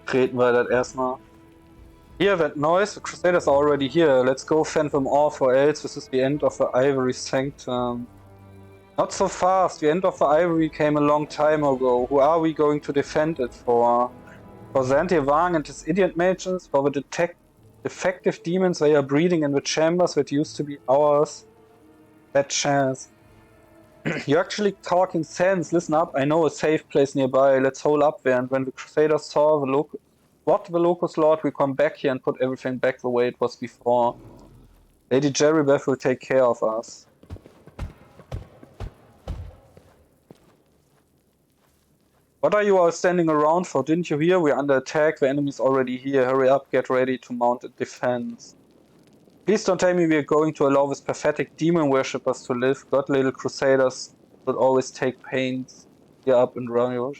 Treten wir das erstmal. Here, that noise, the Crusaders are already here. Let's go fend them off, or else this is the end of the Ivory Sanctum. Not so fast, the end of the Ivory came a long time ago. Who are we going to defend it for? For Xanthi Wang and his idiot mages? For the defective demons they are breeding in the chambers that used to be ours? That chance. You're actually talking sense. Listen up, I know a safe place nearby. Let's hold up there, and when the Crusaders saw the Locust Lord, we come back here and put everything back the way it was before. Lady Jerrybeth will take care of us. What are you all standing around for? Didn't you hear? We're under attack. The enemy's already here. Hurry up, get ready to mount a defense. Please don't tell me we are going to allow these pathetic demon worshippers to live. God, little crusaders should always take pains. Here up and run your.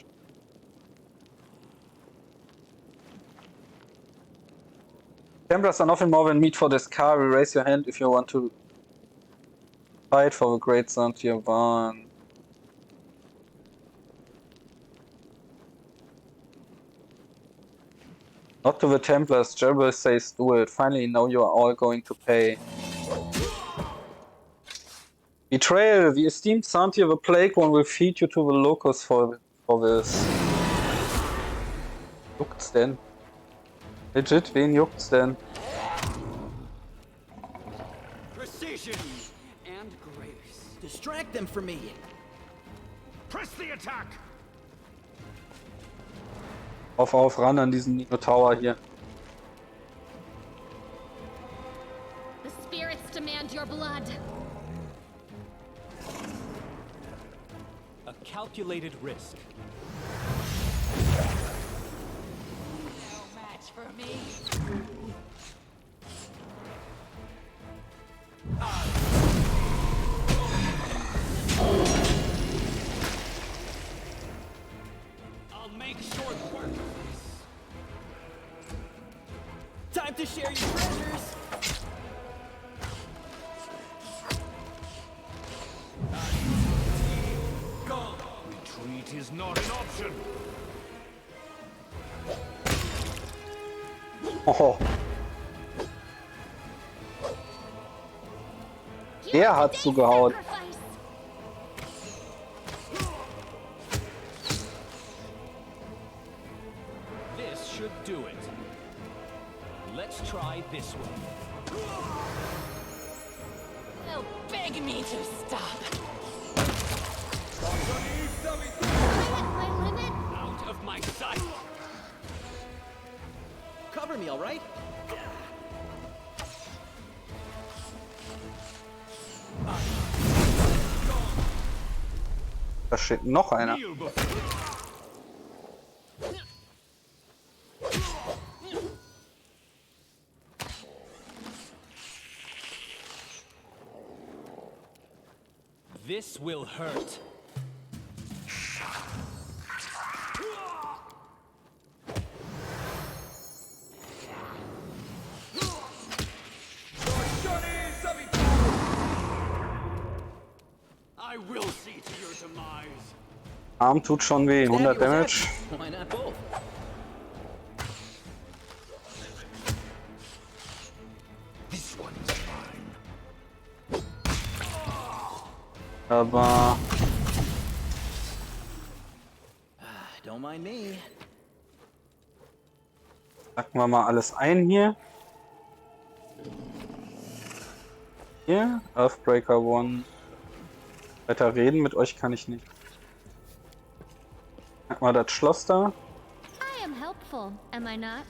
Templars are nothing more than meat for this car. Raise your hand if you want to fight for the great Xanthi Wang. Not to the Templars, Jerrybeth says do it. Finally, now you are all going to pay. Betrayal! The esteemed Xanthi of the Plague One will feed you to the Locust for this. Juckt's denn? Legit, wen juckt's denn? Precision and grace. Distract them from me. Press the attack. Auf, ran an diesen Nino Tower hier. The spirits demand your blood. A calculated risk. No match for me. I'll make short work of this. Time to share your treasures. Retreat is not an option. Oh. Er hat zugehauen. This should do it. Let's try this one. They'll beg me to stop. My limit? Out of my sight. Cover me, all right? Da steht noch einer. Kneel before. This will hurt. I will see to your demise. Arm tut schon weh, 100 Damage. Why not both? This one's fine. Aber Don't mind me. packen wir mal alles ein hier. Hier, Earthbreaker 1. Weiter reden mit euch kann ich nicht. Pack mal das Schloss da. I am helpful, am I not?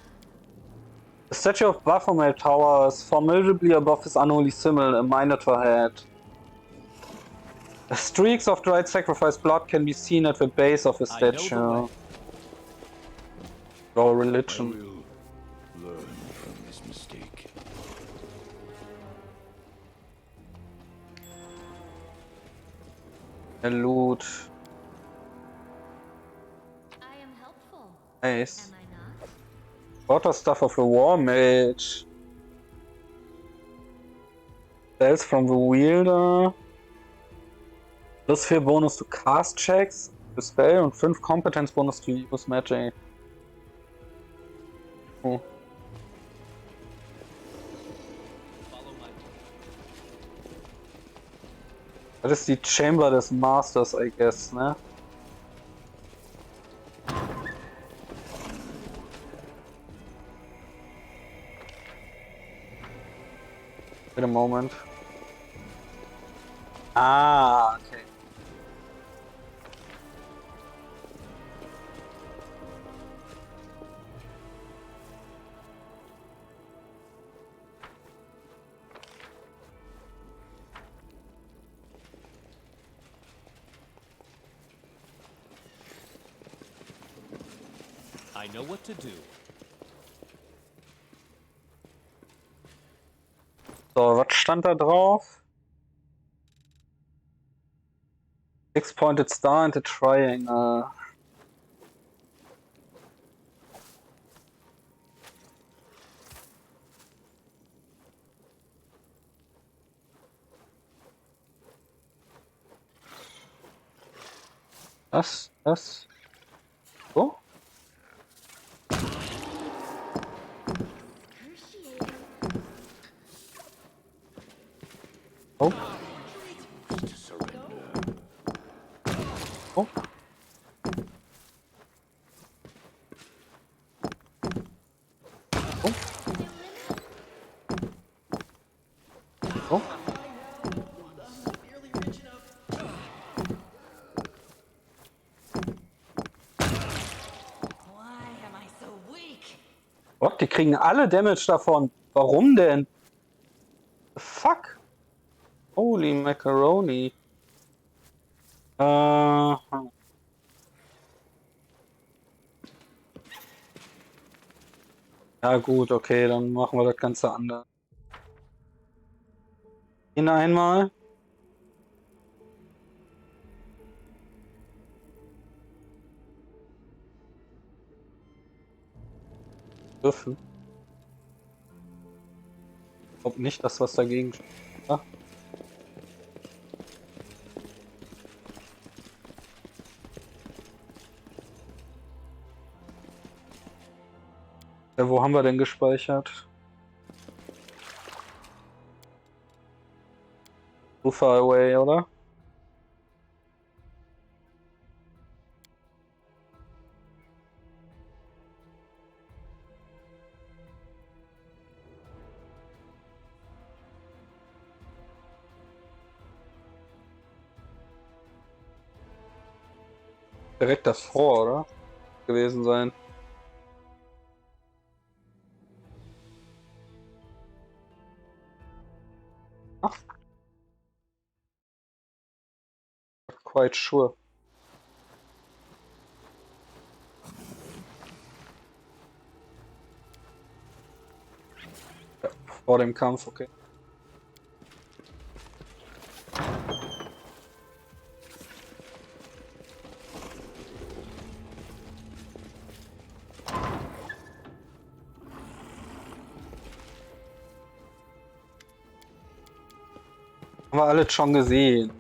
The statue of Baphomet Tower is formidably above his unholy symbol, a minotaur head. The streaks of dried sacrifice blood can be seen at the base of his I know the statue. way. Your I religion. will learn from this mistake. Der Loot. I am helpful, Nice. am I not? Water stuff of a war mage. Spells from the wielder. Plus 4 Bonus to cast checks für Spell und 5 Competence Bonus to use magic. Oh. Follow my. Das ist die Chamber des Masters, I guess, ne? Wait a moment. Ah, okay. I know what to do. So, was stand da drauf? 6-pointed star and a triangle. Was? Was? So? Oh. To surrender. Oh. Oh. Oh. Why am I so weak? Gott, die kriegen alle Damage davon. Warum denn? Fuck. Holy macaroni. Ja gut, okay, dann machen wir das Ganze anders. Ihn einmal. Dürfen. Ich glaube nicht, dass was dagegen steht. Ja. Ja, wo haben wir denn gespeichert? Too far away, oder? Direkt davor, oder? Gewesen sein. Ach. Quite sure. Ja, vor dem Kampf, okay. Haben wir alles schon gesehen.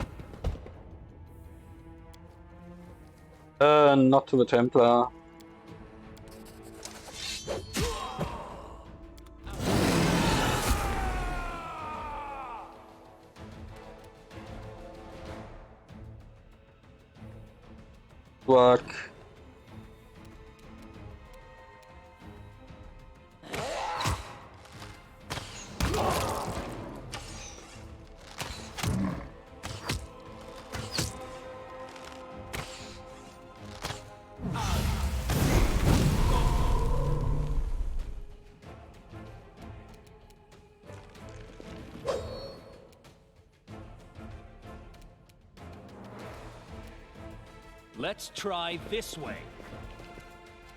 Not to the Templar. Work. Let's try this way.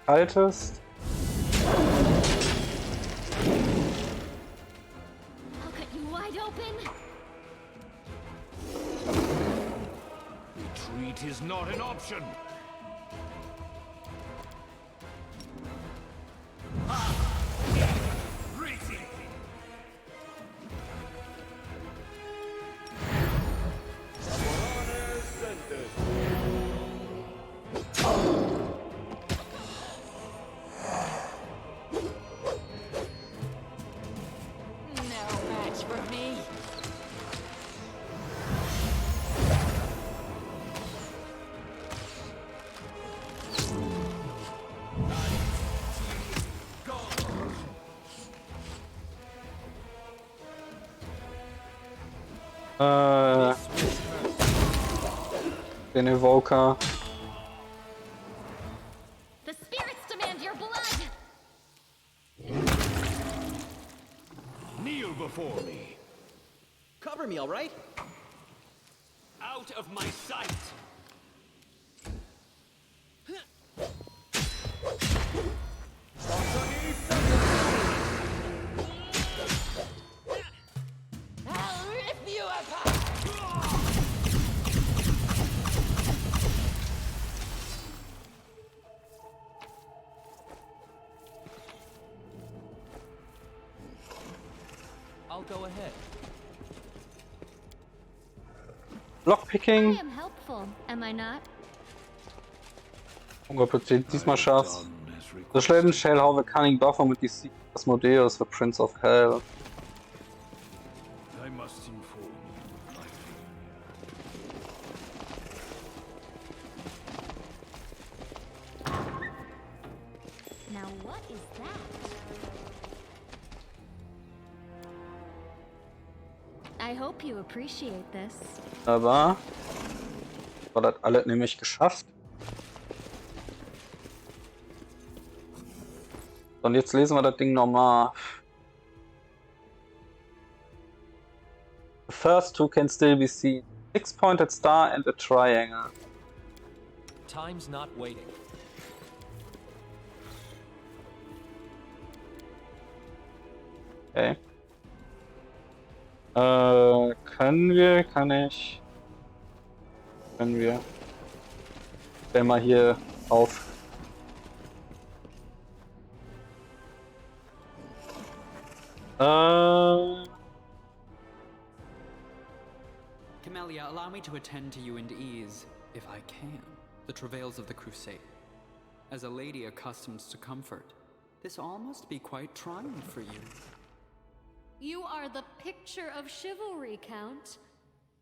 Altes. I'll cut you wide open. Retreat is not an option. Den Evoker. The spirits demand your blood. Kneel before me. Cover me, all right? Out of my sight. I'll rip you apart. I'll go ahead. Lockpicking. I am helpful, am I not? 100% diesmal schaffst. The Schleden shall have a cunning buffer with the Asmodeus, the Prince of Hell. I must inform my Now what is that? I hope you appreciate this. Aber war das alles nämlich geschafft. Und jetzt lesen wir das Ding nochmal. The first two can still be seen. 6-pointed star and a triangle. Time's not waiting. Okay. Können wir? Kann ich? Können wir? Stell mal hier auf. Camellia, allow me to attend to you and ease, if I can, the travails of the crusade. As a lady accustomed to comfort, this all must be quite trying for you. You are the picture of chivalry, Count.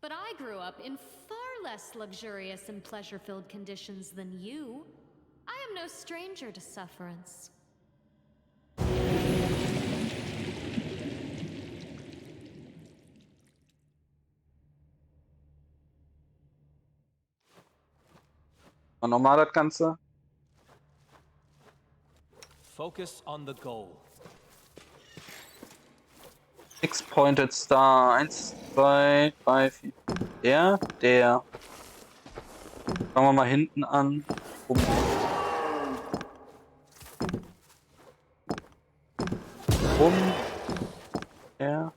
But I grew up in far less luxurious and pleasure-filled conditions than you. I am no stranger to sufferance. War nochmal das Ganze. Focus on the goal. X-Pointed Star. 1, 2, 3, 4. Der. Fangen wir mal hinten an. Der.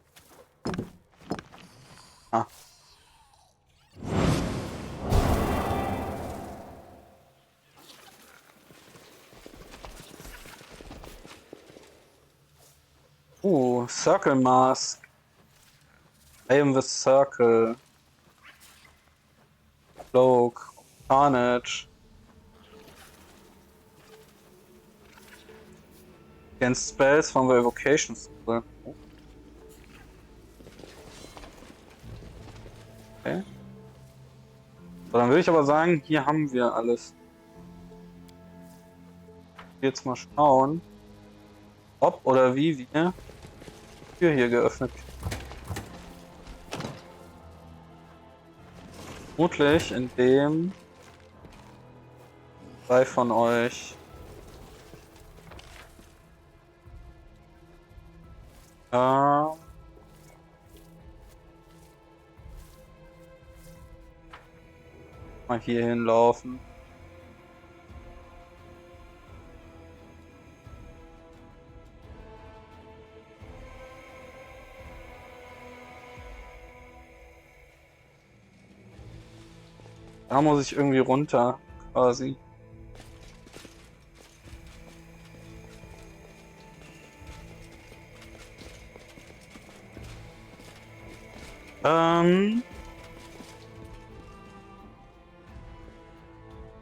Ah. Circle Mask. I am the Circle. Cloak. Carnage. Against spells from the evocation school. Okay. So, dann würde ich aber sagen, hier haben wir alles. Jetzt mal schauen, ob oder wie wir die Tür hier geöffnet kriegen. Vermutlich, indem 2 von euch mal hier hinlaufen. Da muss ich irgendwie runter, quasi.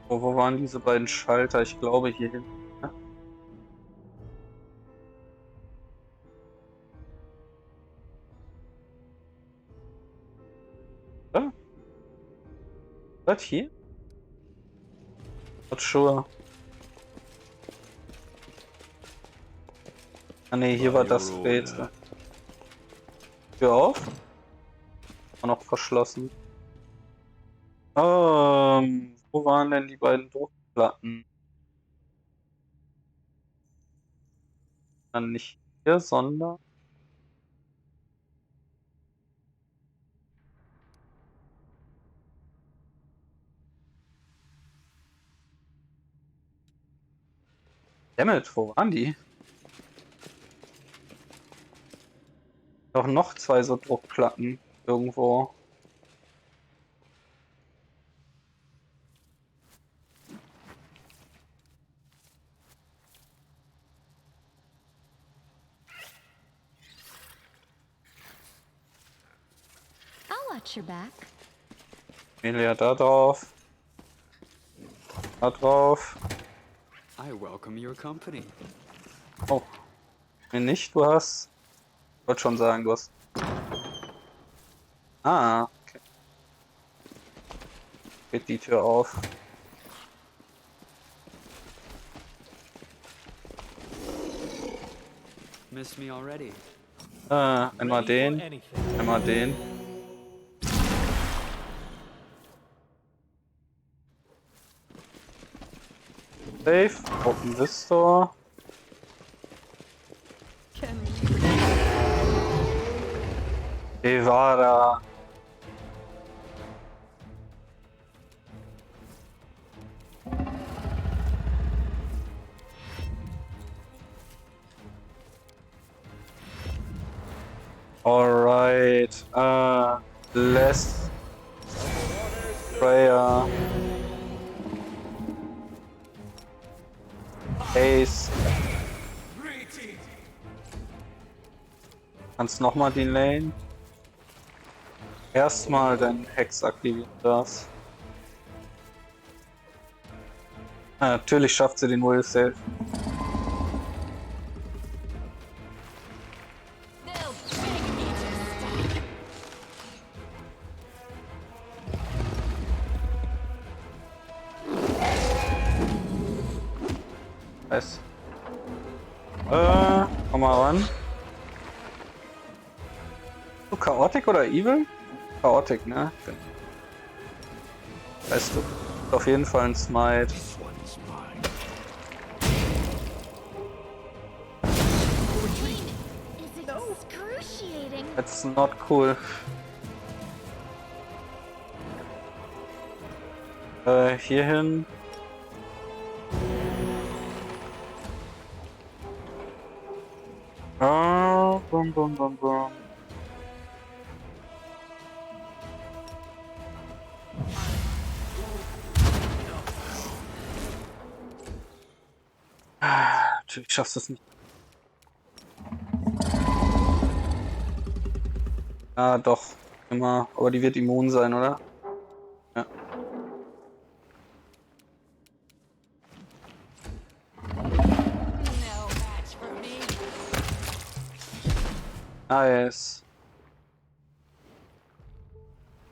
Wo waren diese beiden Schalter? Ich glaube hier hinten. Ne? Ja? Was hier? Not sure. Ah ne, hier war das Rätsel. Tür auf. War noch verschlossen. Wo waren denn die beiden Druckplatten? Dann nicht hier, sondern... Dammit, wo waren die? Doch noch 2 so Druckplatten irgendwo. I'll watch your back. Emilia, da drauf. Da drauf. I welcome your company. Oh. Nee, nicht, du hast... Ich wollte schon sagen, du hast... Ah, okay. Geht die Tür auf. Miss me already? Einmal den. Einmal den. Safe. Open this door. Evara. Alright. Less prayer. Ace. Kannst nochmal delayen. Erstmal dein Hex aktivieren darfst. Natürlich schafft sie den Will Save. They'll beg me to stop. Nice. Komm mal ran. Du Chaotic oder Evil? Chaotic, ne? Weißt du. Auf jeden Fall ein Smite. This one's mine. Is excruciating. That's not cool. Hier hin. Bum, bum, bum, bum. Natürlich schaffst du es nicht. Ah, doch. Immer. Aber die wird immun sein, oder? Ja. No match for me. Nice.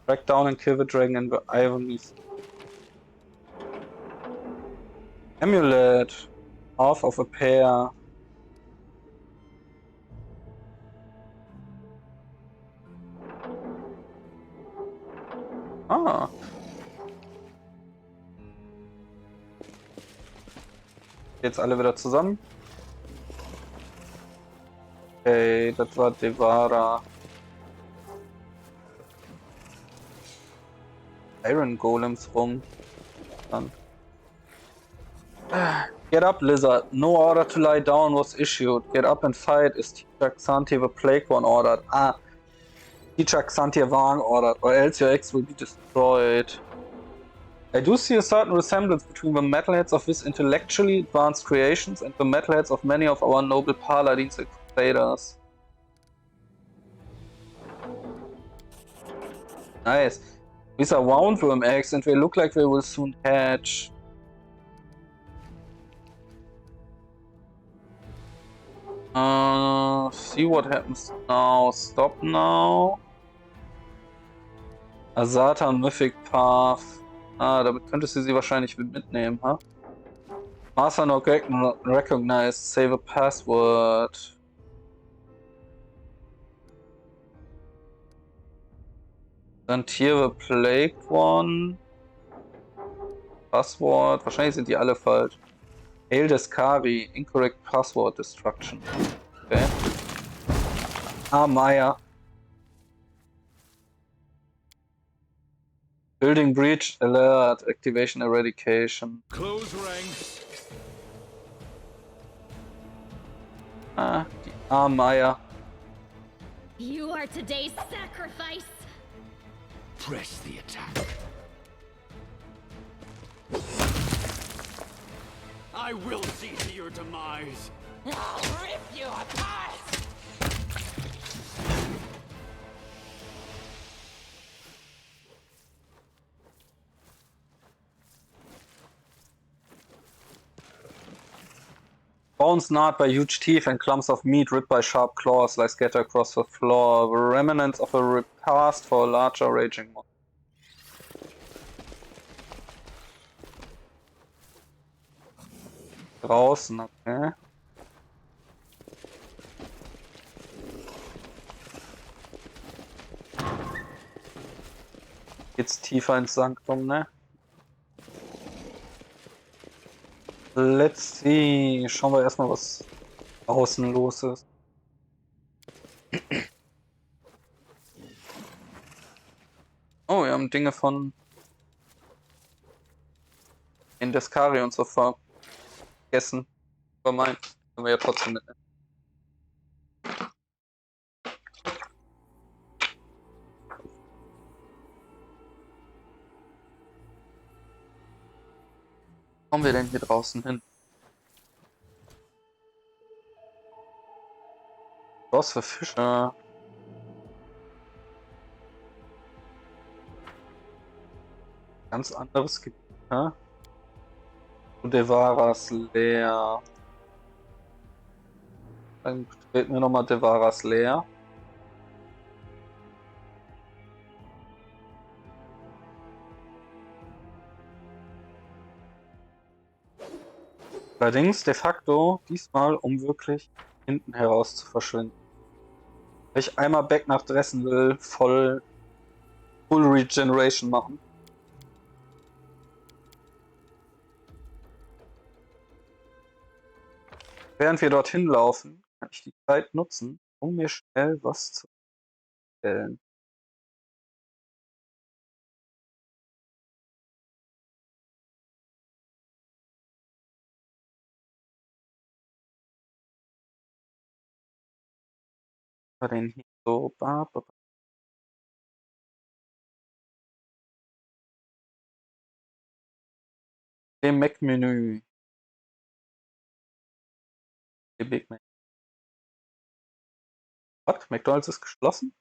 Track down and kill the dragon in the ivory. Amulet. Half of a pair. Ah. Jetzt alle wieder zusammen. Okay, das war Devara. Iron Golems rum. Dann. Get up, Lizard. No order to lie down was issued. Get up and fight is Teacher Xanthi the Plague One ordered. Ah. Teacher Xanthi Wang ordered, or else your ex will be destroyed. I do see a certain resemblance between the metalheads of his intellectually advanced creations and the metalheads of many of our noble paladins and crusaders. Nice. These are roundworm eggs and they look like they will soon hatch. See what happens now. Stop now. Asata Mythic Path. Ah, damit könntest du sie wahrscheinlich mitnehmen, ha? Master not recognized. Save a password. Dann Tier the Plague One. Passwort. Wahrscheinlich sind die alle falsch. Hail Descari. Incorrect Password Destruction. Okay. Ah, Maya. Building breach alert. Activation eradication. Close ranks. Ah, die Maya. You are today's sacrifice. Press the attack. I will see to your demise. I'll rip you apart. Bones gnawed by huge teeth and clumps of meat ripped by sharp claws lie scattered across the floor, the remnants of a repast for a larger raging monster. Draußen, okay. Geht's tiefer ins Sanktum, ne? Let's see. Schauen wir erstmal, was außen los ist. Oh, wir haben Dinge von in Descari und so vergessen. Vermeint. Können wir ja trotzdem mitnehmen. Wo kommen wir denn hier draußen hin? Was für Fische? Ganz anderes Gebiet, ne? Und Devaras leer. Dann betreten wir nochmal Devaras leer. Allerdings de facto diesmal, um wirklich hinten heraus zu verschwinden. Wenn ich einmal back nach Dressen will, Full Regeneration machen. Während wir dorthin laufen, kann ich die Zeit nutzen, um mir schnell was zu stellen. Den hier so. Dem Mac-Menü. Big Mac. What? McDonald's ist geschlossen?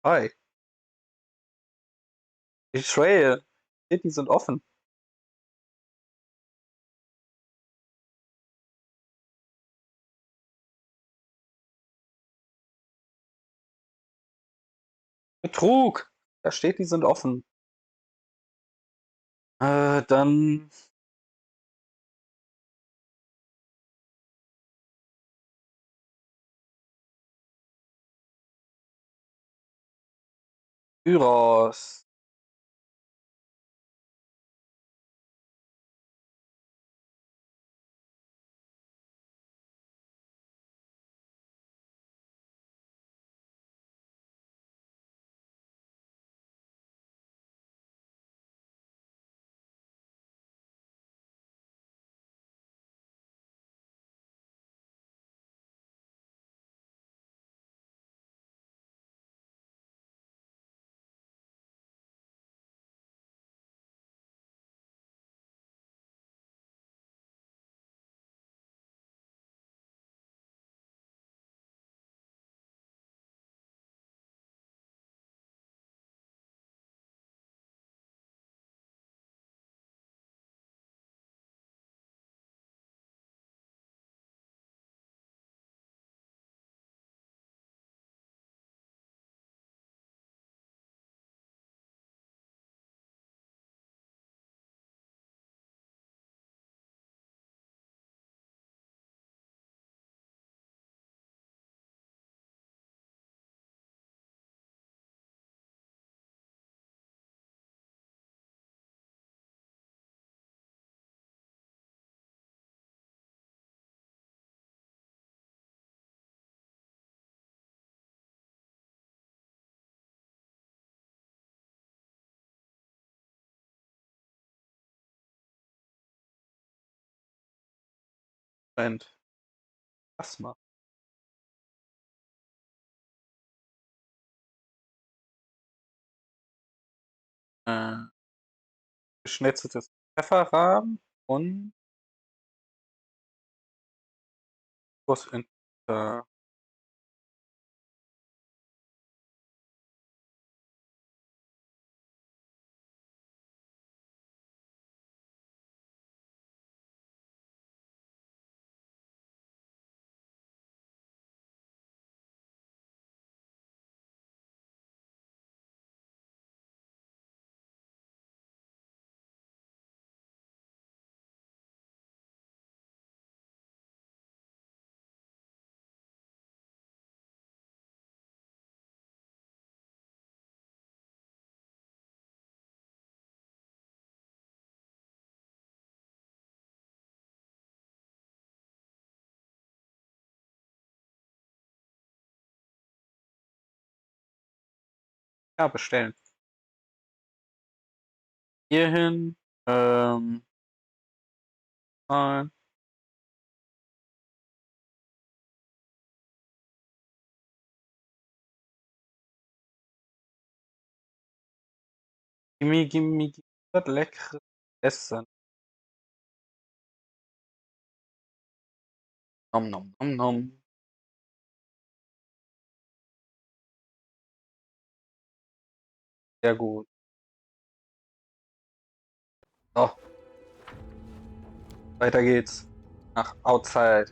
Hi. Die Trail. Die sind offen. Betrug! Da steht, die sind offen. Dann. Gyros. Moment. Was mal? Geschnetzeltes Pfefferrahmen und was in ja, bestellen. Hierhin. Zahlen. Gimme was leckeres Essen. Nom nom nom nom. Sehr gut. So, weiter geht's. Nach Outside.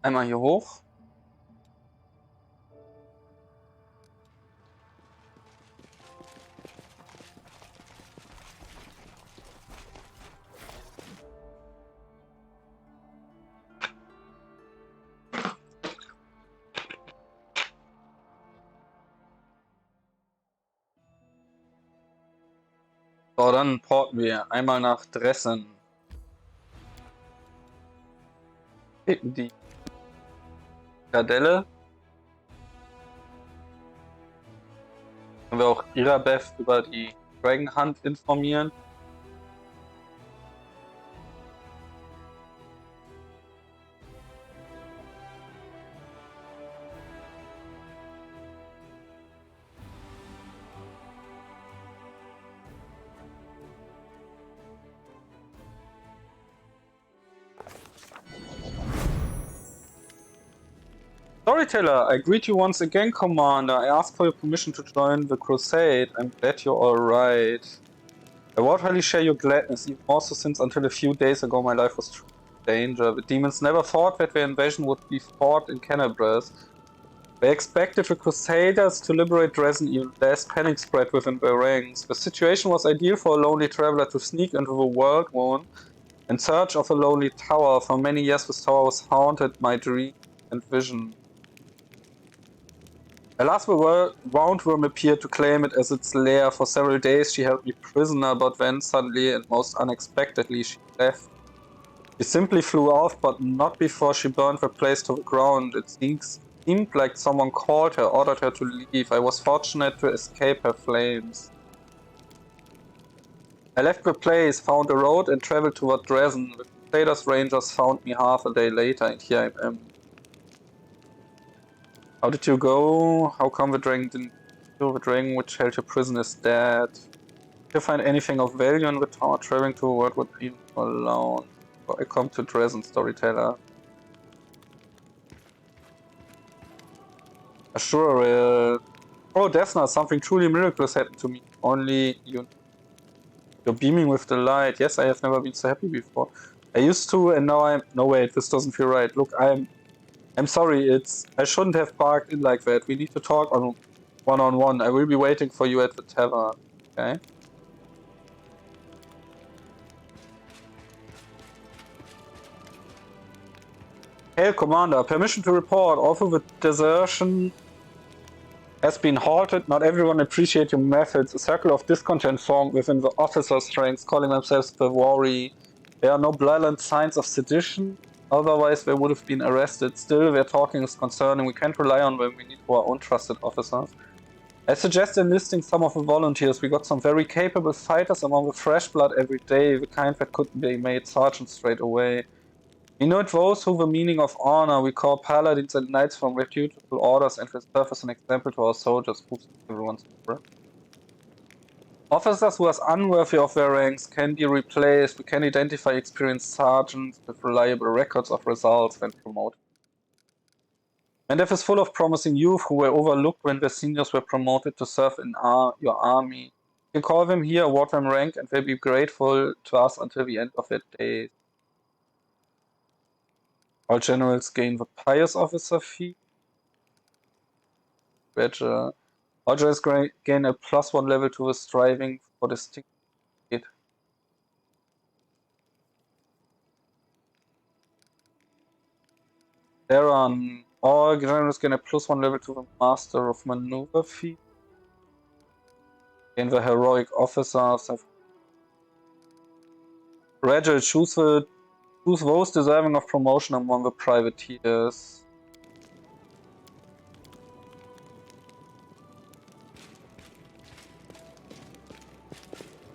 Einmal hier hoch. So, dann porten wir einmal nach Dressen. Treten die Kadelle. Können wir auch Irabeth über die Dragon Hunt informieren. Storyteller, I greet you once again, Commander. I ask for your permission to join the crusade. I'm glad you're alright. I won't share your gladness, even more so since until a few days ago my life was truly in danger. The demons never thought that their invasion would be fought in Canabras. They expected the Crusaders to liberate Dresden, even less panic spread within their ranks. The situation was ideal for a lonely traveler to sneak into the world one in search of a lonely tower. For many years this tower was haunted my dream and vision. Alas, the roundworm appeared to claim it as its lair. For several days she held me prisoner, but then suddenly and most unexpectedly she left. She simply flew off, but not before she burned the place to the ground. It seemed like someone called her, ordered her to leave. I was fortunate to escape her flames. I left the place, found a road, and traveled toward Dresden. The Crusaders Rangers found me half a day later, and here I am. How did you go? How come the dragon didn't kill the dragon which held your prison is dead? Did you find anything of value in the tower? Traveling to a world would be alone. I come to Dresden, Storyteller. Sure. Oh, Desna, something truly miraculous happened to me. Only you're beaming with delight. Yes, I have never been so happy before. I used to, and now I'm. No, wait, this doesn't feel right. Look, I'm sorry. I shouldn't have barked in like that. We need to talk on one-on-one. I will be waiting for you at the tavern. Okay. Hail, Commander. Permission to report. Although the desertion has been halted, not everyone appreciates your methods. A circle of discontent formed within the officers' ranks, calling themselves the Wari. There are no blatant signs of sedition, otherwise they would have been arrested. Still, their talking is concerning. We can't rely on them. We need our own trusted officers. I suggest enlisting some of the volunteers. We got some very capable fighters among the fresh blood every day, the kind that could be made sergeants straight away. We know those who the meaning of honor. We call paladins and knights from reputable orders and will serve as an example to our soldiers. Everyone's officers who are unworthy of their ranks can be replaced. We can identify experienced sergeants with reliable records of results when promoted. Mendef is full of promising youth who were overlooked when their seniors were promoted to serve in your army. You can call them here, award them rank, and they'll be grateful to us until the end of their days. All generals gain the pious officer fee. All generals gain a +1 level to the striving for distinction. There are all generals gain a +1 level to the master of maneuver fee. Gain the heroic officers. Rachel, choose those deserving of promotion among the privateers.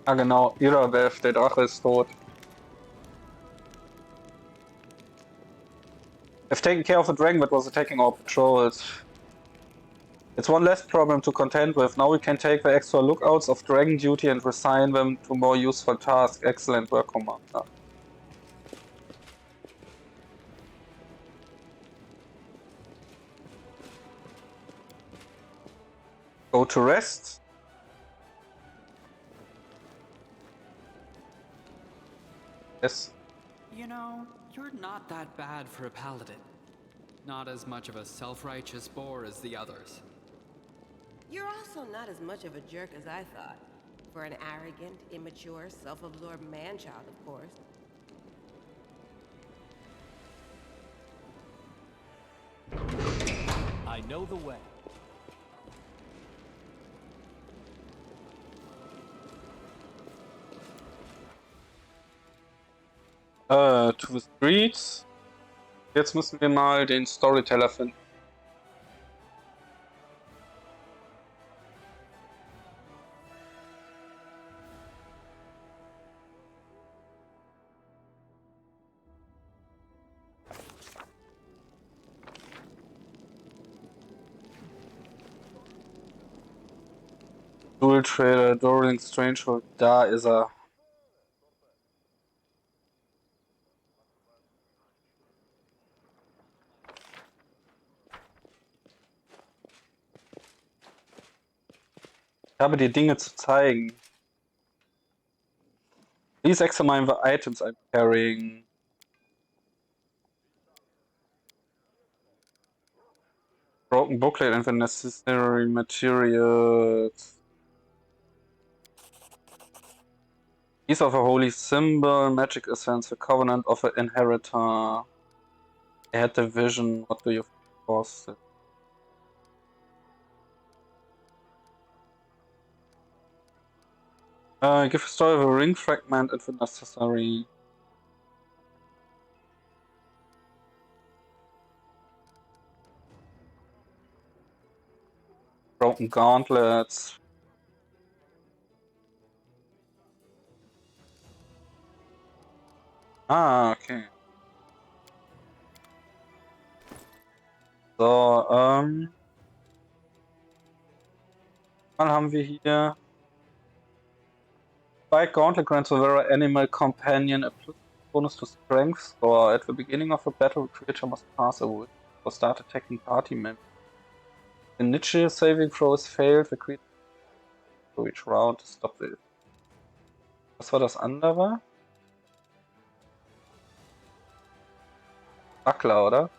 Ah genau, Irabeth, der Drache ist tot. I've taken care of the dragon that was attacking our patrols. It's one less problem to contend with. Now we can take the extra lookouts of dragon duty and resign them to more useful tasks. Excellent work, Commander. Go to rest. Yes. You know, you're not that bad for a paladin. Not as much of a self-righteous bore as the others. You're also not as much of a jerk as I thought. For an arrogant, immature, self-absorbed man-child, of course. I know the way. To the streets. Jetzt müssen wir mal den Storyteller finden. Dual Trader, Dueling Strangehold, da ist er. Ich habe dir Dinge zu zeigen. Please examine the items I'm carrying. Broken booklet and the necessary materials. Piece of a holy symbol, magic essence, the covenant of an inheritor. I had the vision, what do you force it? Give a story of a ring fragment and the necessary. Broken gauntlets. Ah, okay. So, dann haben wir hier Spike Gauntlet grants a rare animal companion a bonus to strength, or at the beginning of a battle, a creature must pass a wood or start attacking party members. The initial saving throw is failed, the creature to each round to stop it. Was war das andere? Buckler, oder?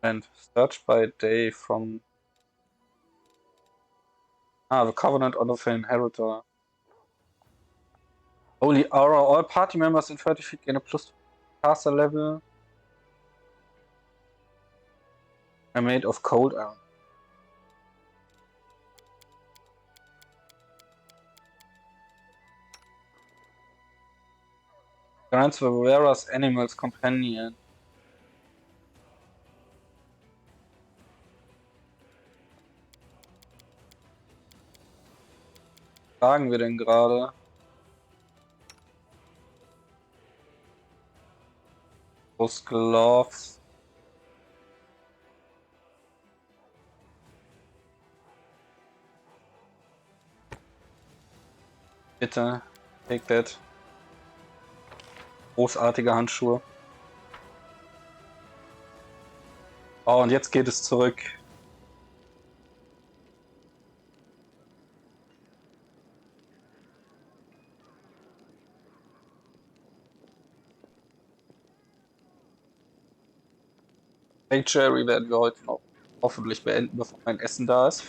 And search by day from... Ah, the covenant of an inheritor. Holy aura, all party members in 30 feet gain a plus caster level. I'm made of cold iron. Grants the rarest animals companion. Was sagen wir denn gerade? Those gloves. Bitte, take that. Großartige Handschuhe. Oh, und jetzt geht es zurück. Sanctuary werden wir heute noch hoffentlich beenden, bevor mein Essen da ist.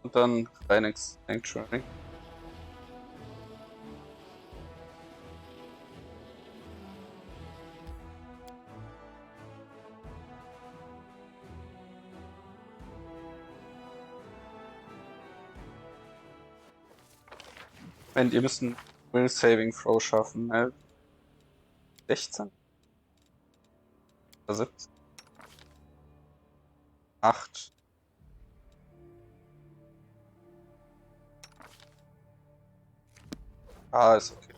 Und dann rein ins Sanctuary. Wenn ihr müsst einen Will Saving Throw schaffen, ne? 16? Oder 17? 8. Ah, ist okay.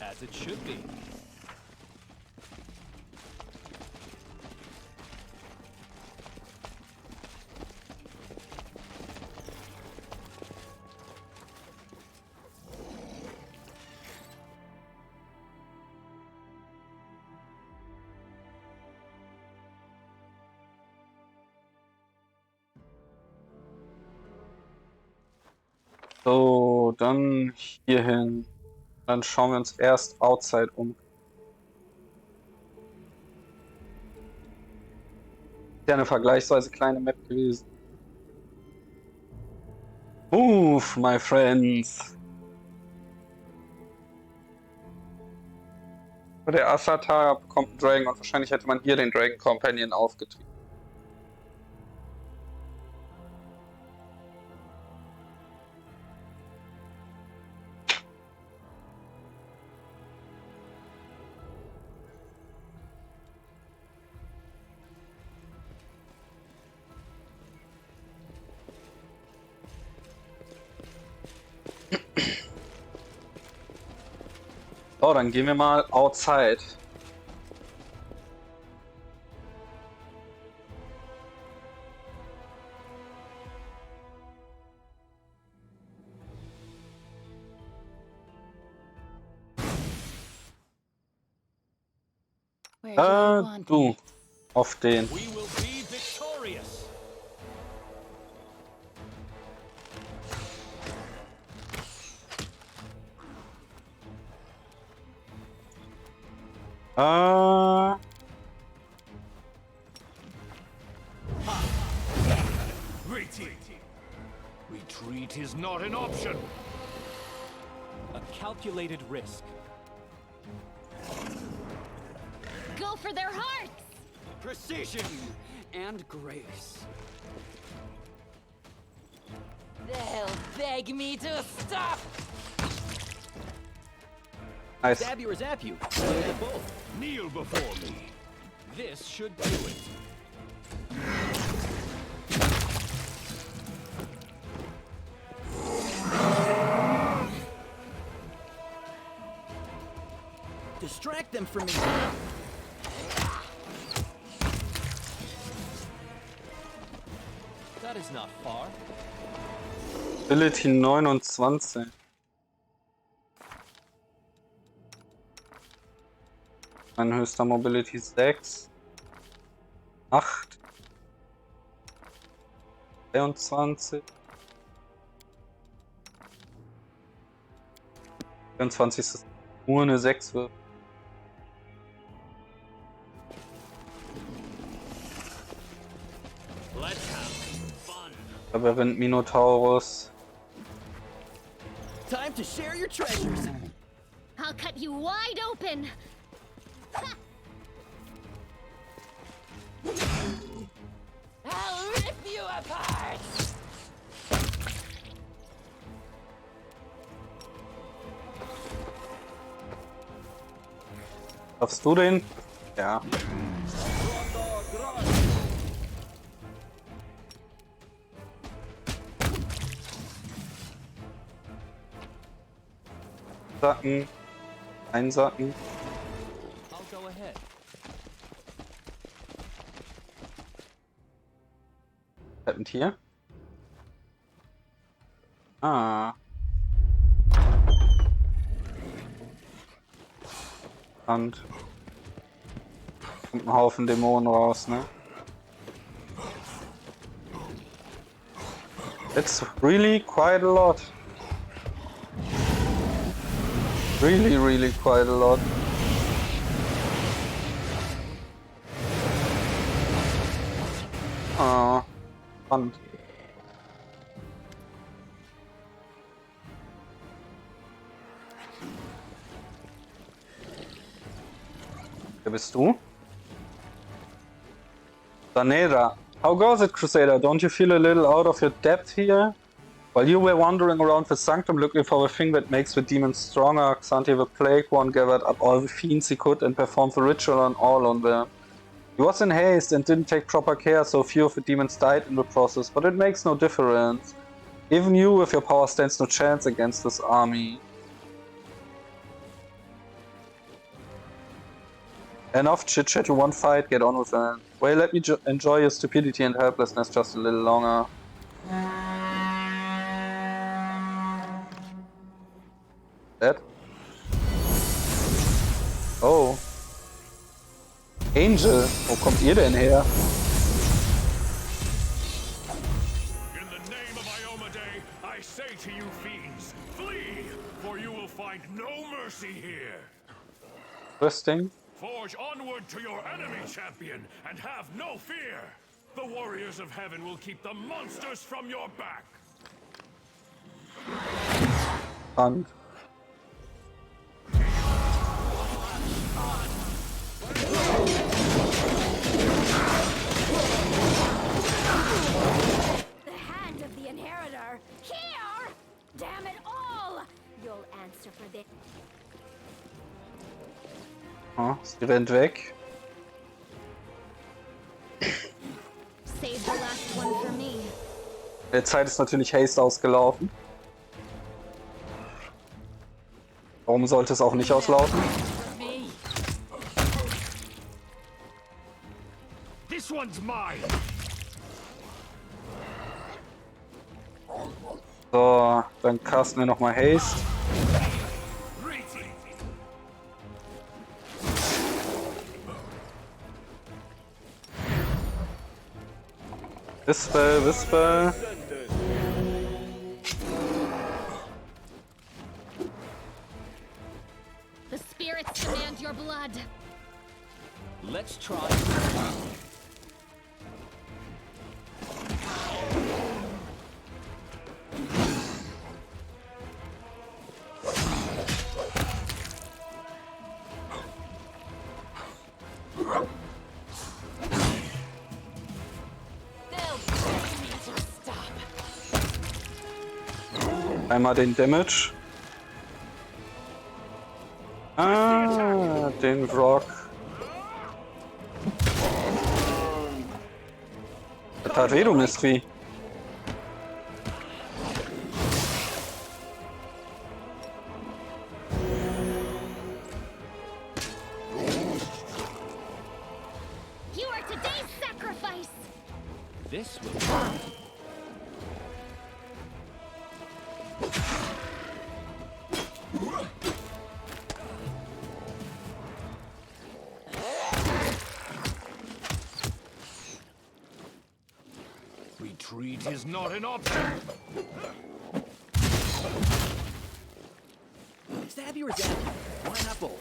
As it should be. So, dann hier hin. Dann schauen wir uns erst outside um. Ist ja eine vergleichsweise kleine Map gewesen. Move, my friends. Der Avatar bekommt einen Dragon und wahrscheinlich hätte man hier den Dragon Companion aufgetrieben. So, dann gehen wir mal outside. Du. Auf den. We will be victorious. Retreat is not an option. A calculated risk. Go for their hearts! Precision and grace. They'll beg me to stop! Nice. Stab you or zap you. Or is it both? Kneel before me. This should do it. Distract them from me. That is not far. Ability 29. Mein höchster Mobility 6. 8. 23. 24 ist nur eine 6 wird. Aber rennt Minotaurus. Time to share your treasures. I'll cut you wide open! I'll rip you apart! Darfst du den? Ja. Sacken. Einsacken. I'll go ahead. Ein Tier? Ah. Und kommt ein Haufen Dämonen raus, ne? It's really quite a lot. Really quite a lot. Ah, spannend. Wer bist du? Daneda. How goes it, Crusader? Don't you feel a little out of your depth here? While you were wandering around the sanctum looking for the thing that makes the demons stronger, Xanthi the Plague One gathered up all the fiends he could and performed the ritual on all of them. He was in haste and didn't take proper care, so few of the demons died in the process, but it makes no difference. Even you with your power stands no chance against this army. Enough chit-chat to one fight, get on with it. Well, let me enjoy your stupidity and helplessness just a little longer. Dead? Oh. Angel, wo kommt ihr denn her? In the name of Iomade, I say to you, fiend, find no mercy here. Interesting. Forge onward to your enemy, champion, and have no fear. The warriors of heaven will keep the monsters from your back. Krank. The hand of the inheritor! Here! Damn it all! You'll answer for this. Oh, sie rennt weg. Save the last one for me. In der Zeit ist natürlich Haste ausgelaufen. Warum sollte es auch nicht auslaufen? This one's mine. So, dann casten wir nochmal Haste. Whisper, Whisper. The spirits demand your blood. Let's try. Einmal den Damage. Ah, den Rock. Das tat weh, du Mistvieh. You are today's sacrifice. This will. Retreat is not an option. Stabby or dabby? Why not both?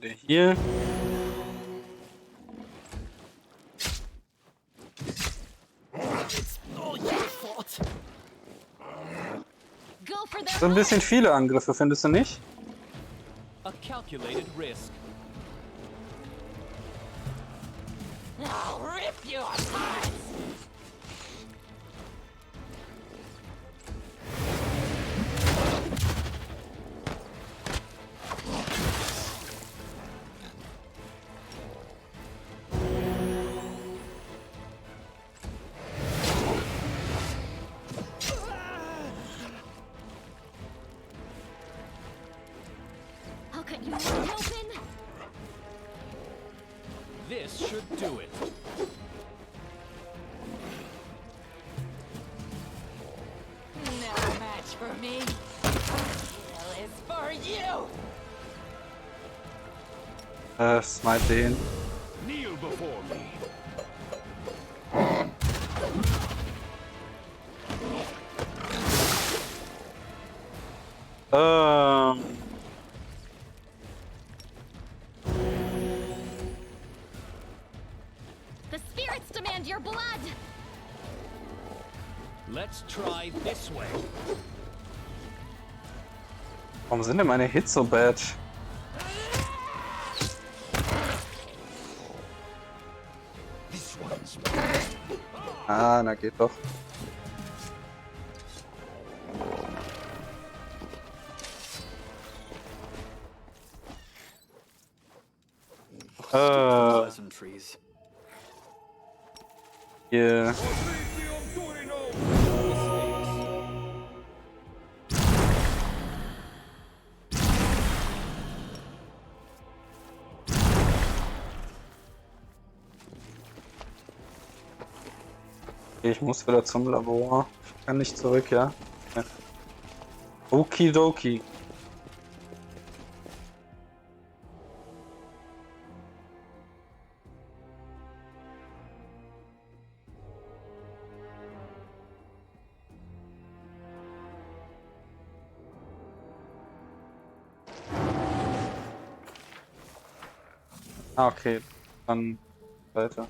Der hier. It's all your fault. Go for Das their sind ein bisschen viele Angriffe, findest du nicht? A calculated risk. I'll rip you apart! I'll cut you wide open. This should do it. No match for me. Kill is for you! Smite den. Kneel before me. The spirits demand your blood. Let's try this way. Warum sind denn meine Hits so bad? This one's Ah, na geht doch. Pleasantries. Hier. Ich muss wieder zum Labor. Ich kann nicht zurück, ja? Ja. Okidoki. Ah, okay. Dann weiter.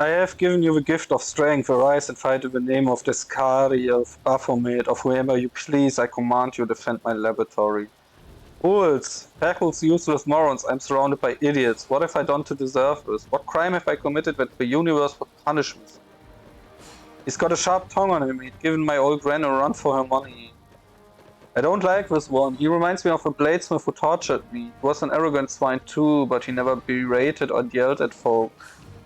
I have given you the gift of strength. Arise and fight in the name of the Skari, of Baphomet, of whoever you please. I command you defend my laboratory. Fools! Fackles, useless morons. I'm surrounded by idiots. What have I done to deserve this? What crime have I committed that the universe would punish me? He's got a sharp tongue on him. He'd given my old gran a run for her money. I don't like this one. He reminds me of a bladesmith who tortured me. He was an arrogant swine too, but he never berated or yelled at folk.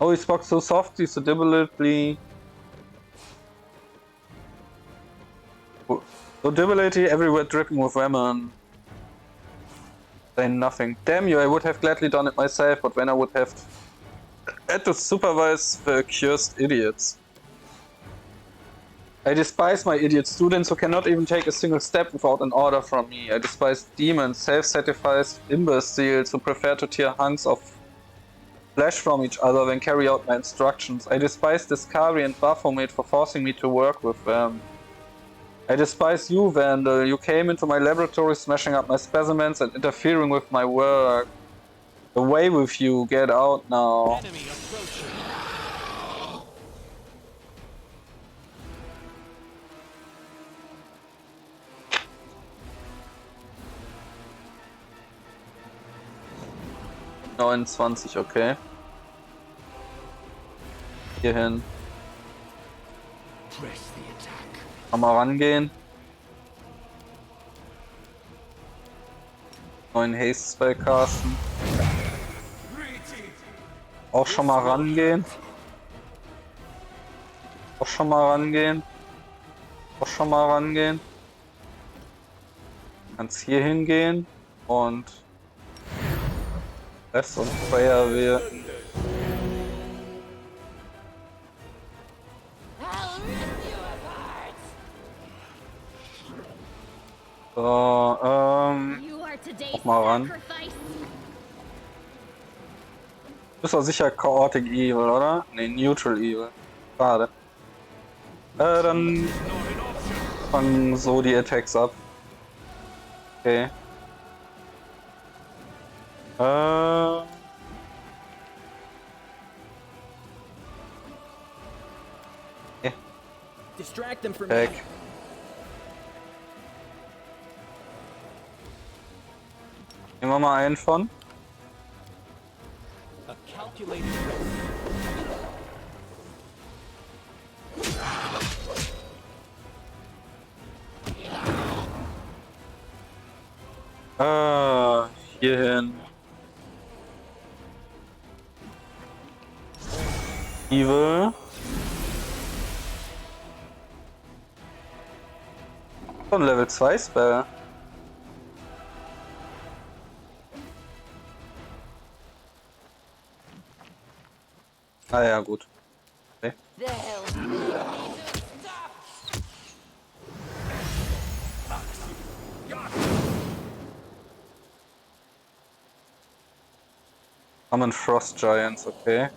Oh, he spoke so softly, so deliberately. So deliberately, everywhere dripping with venom. Saying nothing. Damn you, I would have gladly done it myself, but when I would have had to supervise the accursed idiots. I despise my idiot students who cannot even take a single step without an order from me. I despise demons, self-satisfied imbeciles who prefer to tear hunks of flesh from each other than carry out my instructions. I despise Discovery and Baphomet for forcing me to work with them. I despise you, Vandal. You came into my laboratory smashing up my specimens and interfering with my work. Away with you, get out now. Enemy approaching. 29, okay. Hier hin. Kann mal rangehen. 9 Haste Spell casten. Auch schon mal rangehen. Auch schon mal rangehen. Auch schon mal rangehen. Kannst hier hingehen und Rest und Feuerwehr. So, auch mal ran. Ist doch sicher Chaotic Evil, oder? Ne, Neutral Evil. Schade. Dann fangen so die Attacks ab. Okay. Distract them from Weg. me. Nehmen wir mal einen von. A calculated risk. Hier hin. Evil. So ein Level 2 Spell. Ah ja, gut. Okay. The hell did you stop? Common Frost Giants, okay.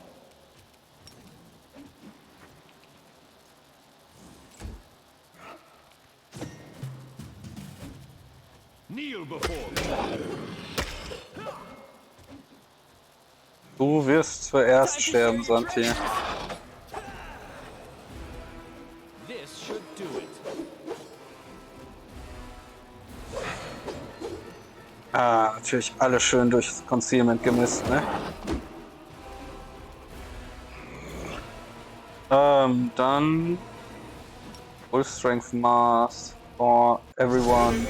Kneel before me. Du wirst zuerst sterben, Santi. This should do it. Ah, natürlich alle schön durchs Concealment gemisst, ne? Dann Full Strength Mass for everyone.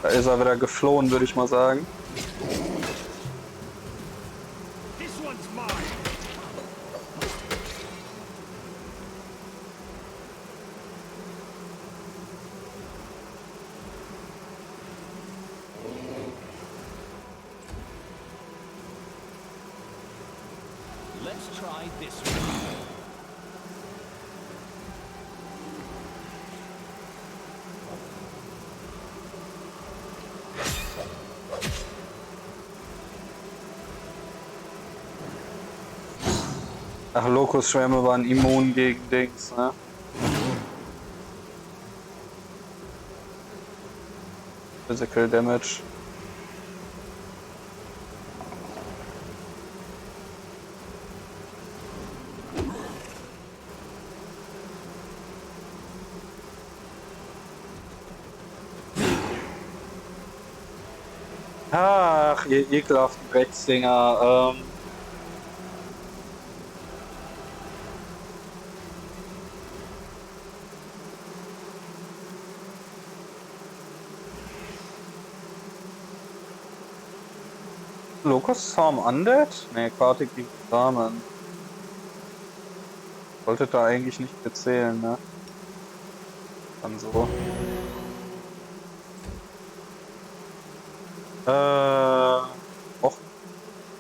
Da ist er wieder geflohen, würde ich mal sagen. This one's mine. try this one. Ach, Lokusschwärme waren immun gegen Dings, ne? Physical Damage. Ach, ihr ekelhaften Drecksdinger. Locust Storm Undead? Ne, Quartik die Samen. Sollte da eigentlich nicht bezählen, ne? Dann so. Auch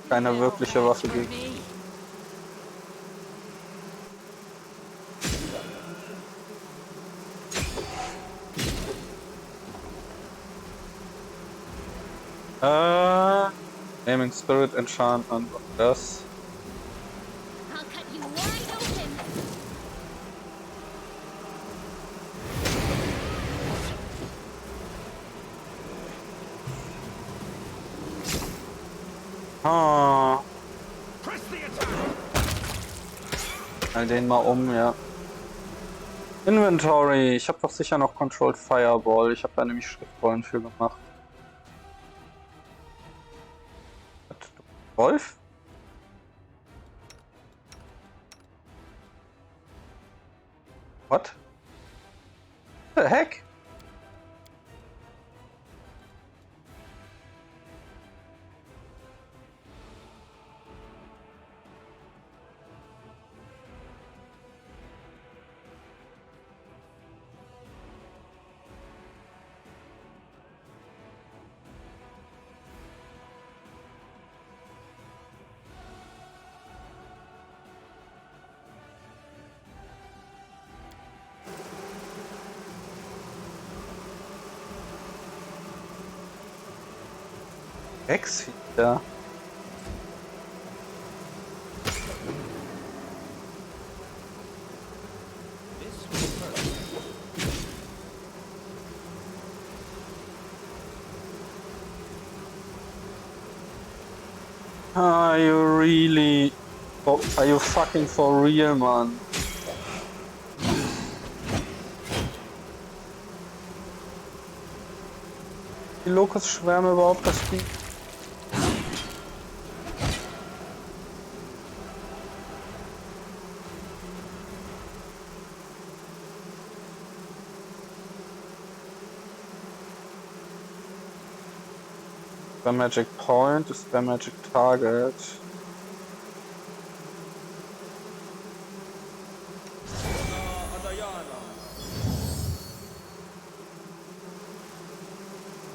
keine wirkliche Waffe gegen. Naming Spirit Enchantment und das. I'll cut you wide open. Ah. All den mal um, ja. Inventory. Ich habe doch sicher noch Controlled Fireball. Ich habe da nämlich Schriftrollen für gemacht. Wolf? What? The heck? Ex-Feeder. Are you really? Oh, are you fucking for real, man? Die Locust-Schwärme überhaupt das Spiel? Der Magic Point ist der Magic Target.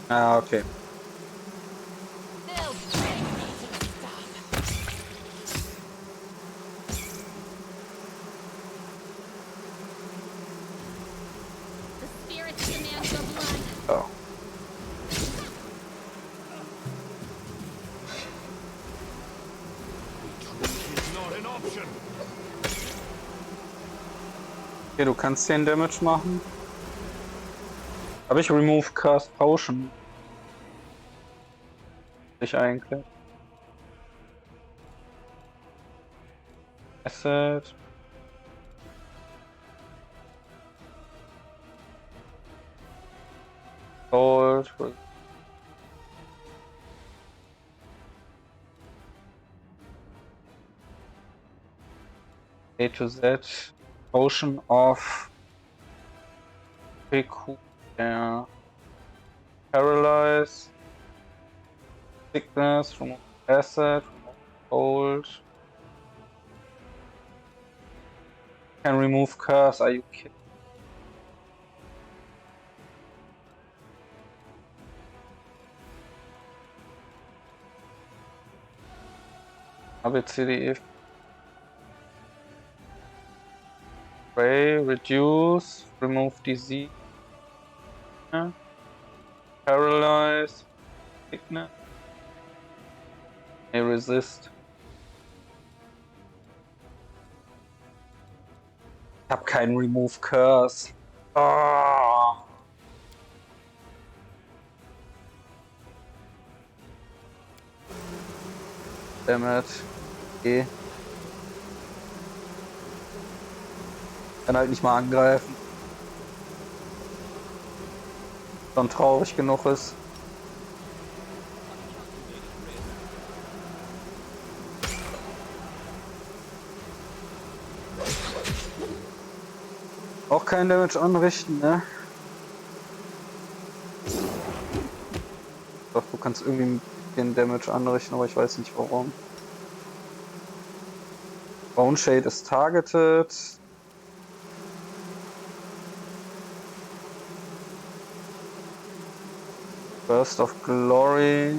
Ah, okay. The spirits demand your blood. Oh. Okay, du kannst den Damage machen. Habe ich Remove Cast Potion? Ich eigentlich. Asset. Gold. A to Z. Potion of PQ. Yeah. Paralyze. Sickness. Remove asset. Remove gold. Can remove curse. Are you kidding? A, B, C, D, E. Okay, reduce, remove disease, paralyze, sickness, may resist. Ich hab keinen Remove Curse. Oh. Dammit. Okay. Kann halt nicht mal angreifen. Schon traurig genug ist. Auch kein Damage anrichten, ne? Doch, du kannst irgendwie ein bisschen Damage anrichten, aber ich weiß nicht warum. Bone Shade ist targeted. Burst of Glory.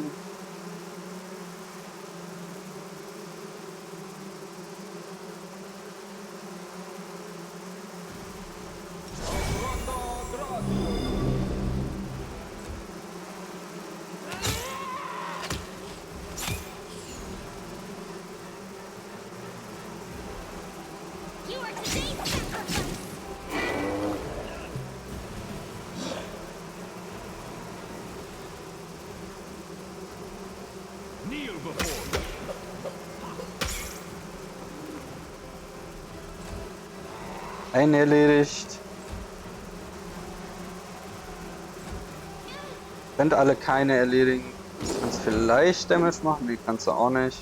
You are today's sacrifice! Kneel before me. Einen erledigt. Könnt alle keine erledigen. Du kannst vielleicht Damage machen, die kannst du auch nicht.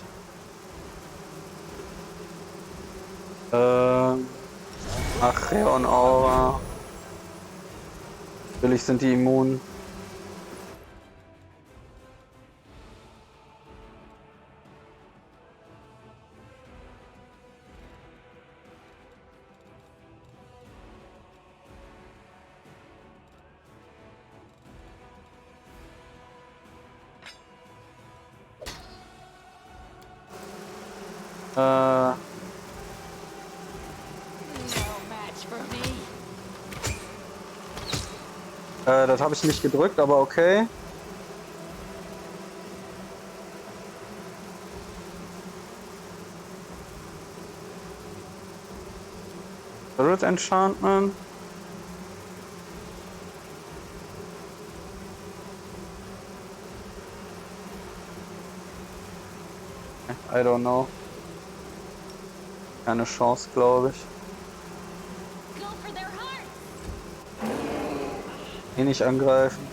Achreon Aura. Natürlich sind die immun. No match for me. Das habe ich nicht gedrückt, aber okay. Spirit Enchantment. I don't know. Keine Chance, glaube ich. Go for their heart! Eh nicht angreifen.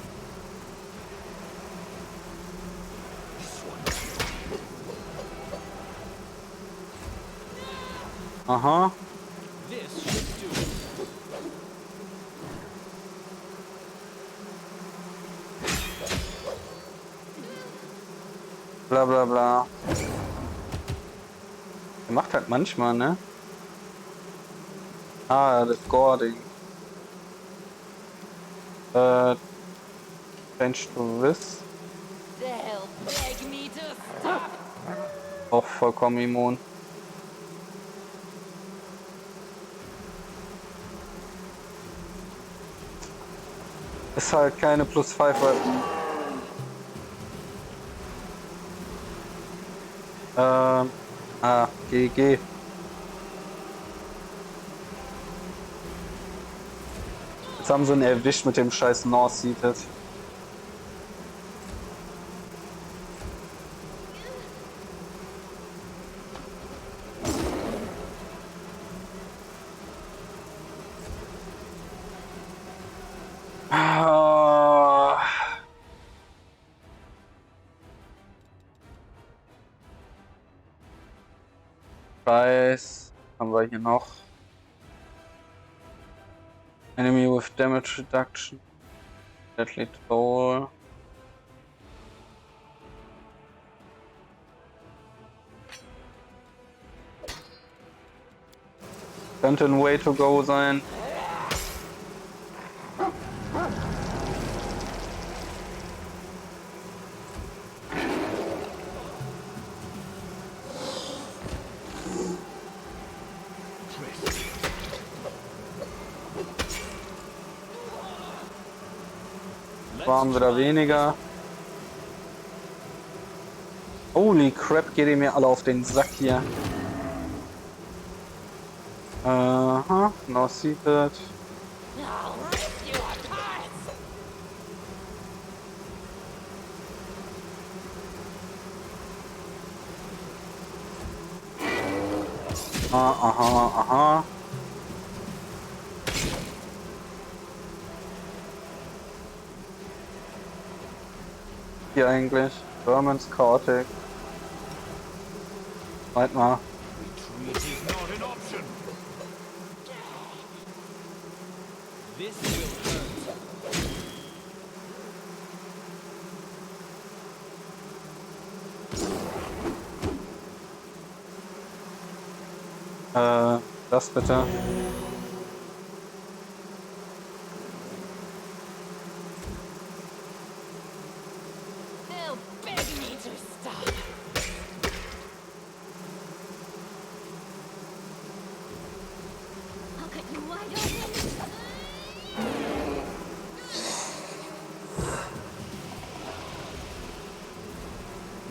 Aha. This should do it. Bla bla bla. Er macht halt manchmal, ne? Ah, das Gore-Ding. Change to this. They'll beg me to stop. Auch vollkommen immun. Ist halt keine +5 Weapon. GG. Jetzt haben sie ihn erwischt mit dem scheiß North Seated. Price haben wir hier noch. Enemy with damage reduction. Deadly toll. Könnte ein Way to go sein. Waren wieder weniger. Holy crap, geht ihr mir alle auf den Sack hier. Aha, no seated. I'll rip you apart! Aha. Hier eigentlich. Vermin's Chaotic. Weit mal. Retreat is not an option. This will hurt. Das bitte. They'll beg me to stop. I'll cut you wide open.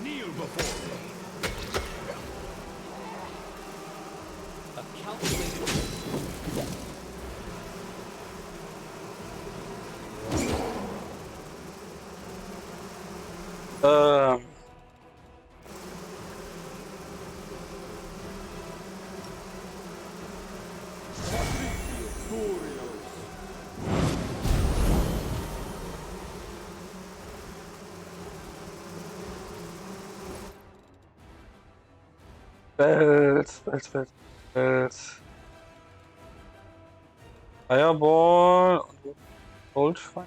Kneel before me. A calculated risk. Bells. Fireball und Goldschwein.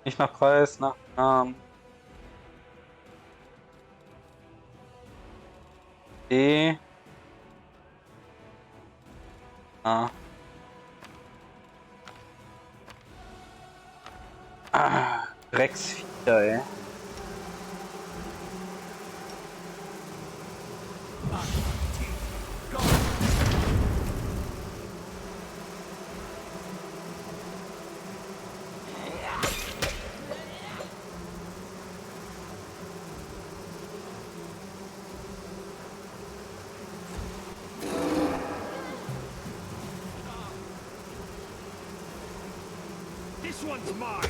Nicht nach Preis, nach Namen. E. A. Drecksviecher, ey. This one's mine.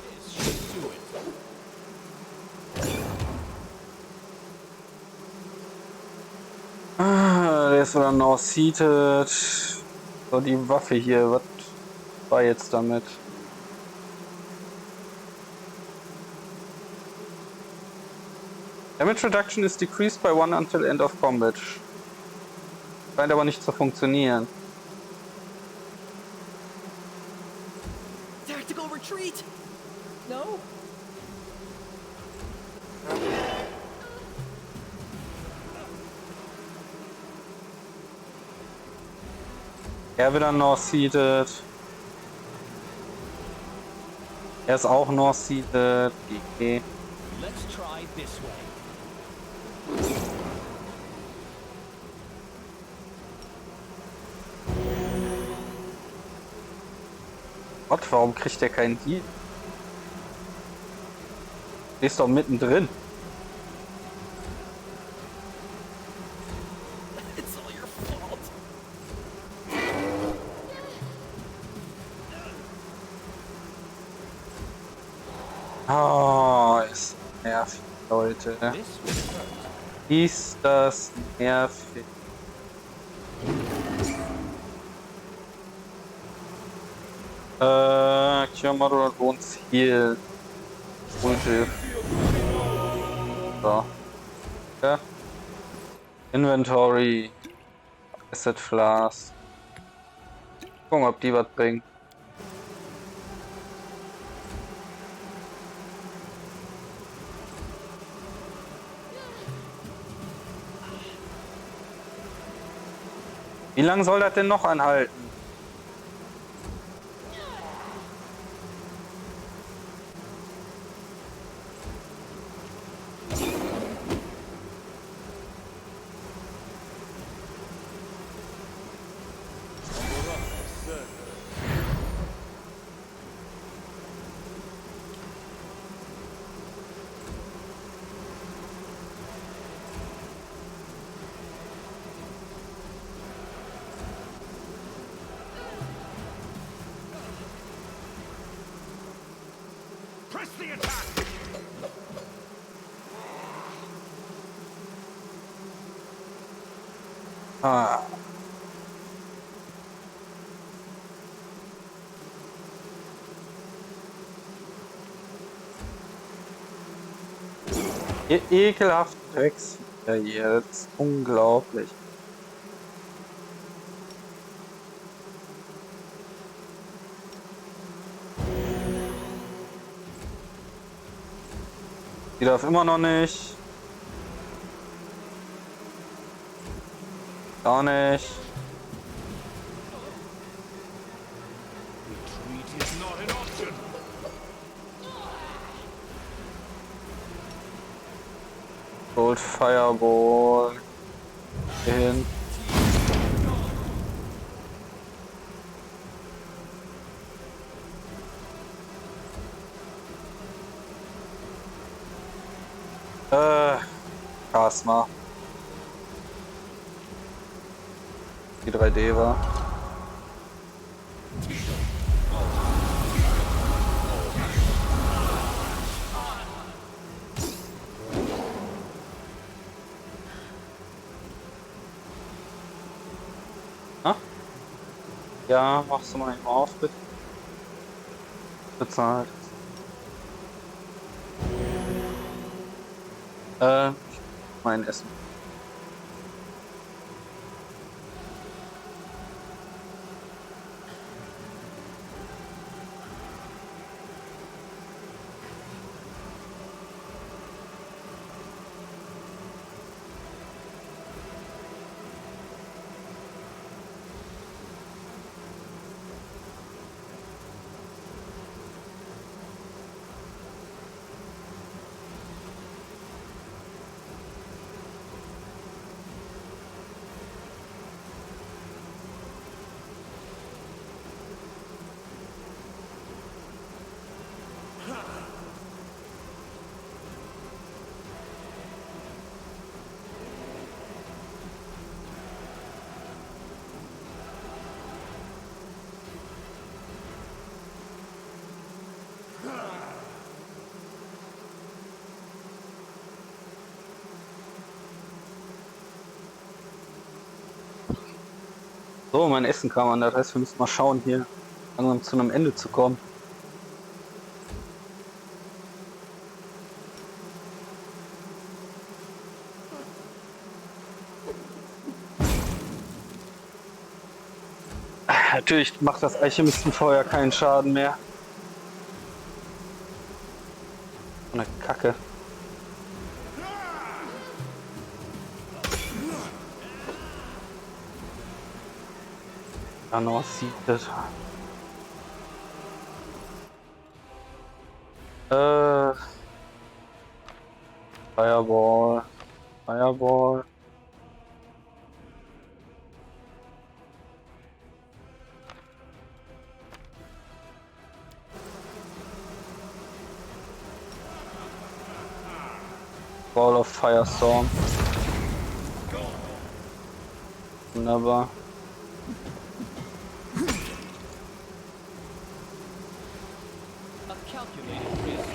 This should do it. Der ist wieder noch seated. So, die Waffe hier, was war jetzt damit? Damage reduction is decreased by 1 until end of combat. Scheint aber nicht zu funktionieren. Tactical retreat? No? Er wieder North seated. Er ist auch North seated. GG. Let's try this way. Gott, warum kriegt er keinen Heal? Du bist doch mittendrin. It's all your fault. Oh, ist nervig, Leute. This will hurt. Ist das nervig. Cure Moderate Wounds Heal. Ulti. So. Ja. Inventory. Asset Flask. Gucken, ob die was bringen. Wie lange soll das denn noch anhalten? Press the attack! Ah. Ihr ekelhaften Drecksviecher hier, das ist unglaublich. Die darf immer noch nicht. Gar nicht. Retreat is not an option. Gold Fireball. Hier hin. Kasma. Die 3D war. Ah? Ja, machst du mal eben auf, bitte. Bezahlt. Mein Essen. So, mein Essen kam an, das heißt, wir müssen mal schauen, hier langsam zu einem Ende zu kommen. Natürlich macht das Alchemistenfeuer keinen Schaden mehr. So eine Kacke. Ja, noch sieht das. Fireball. Fireball. Ball of Firestorm. Wunderbar. A calculated risk.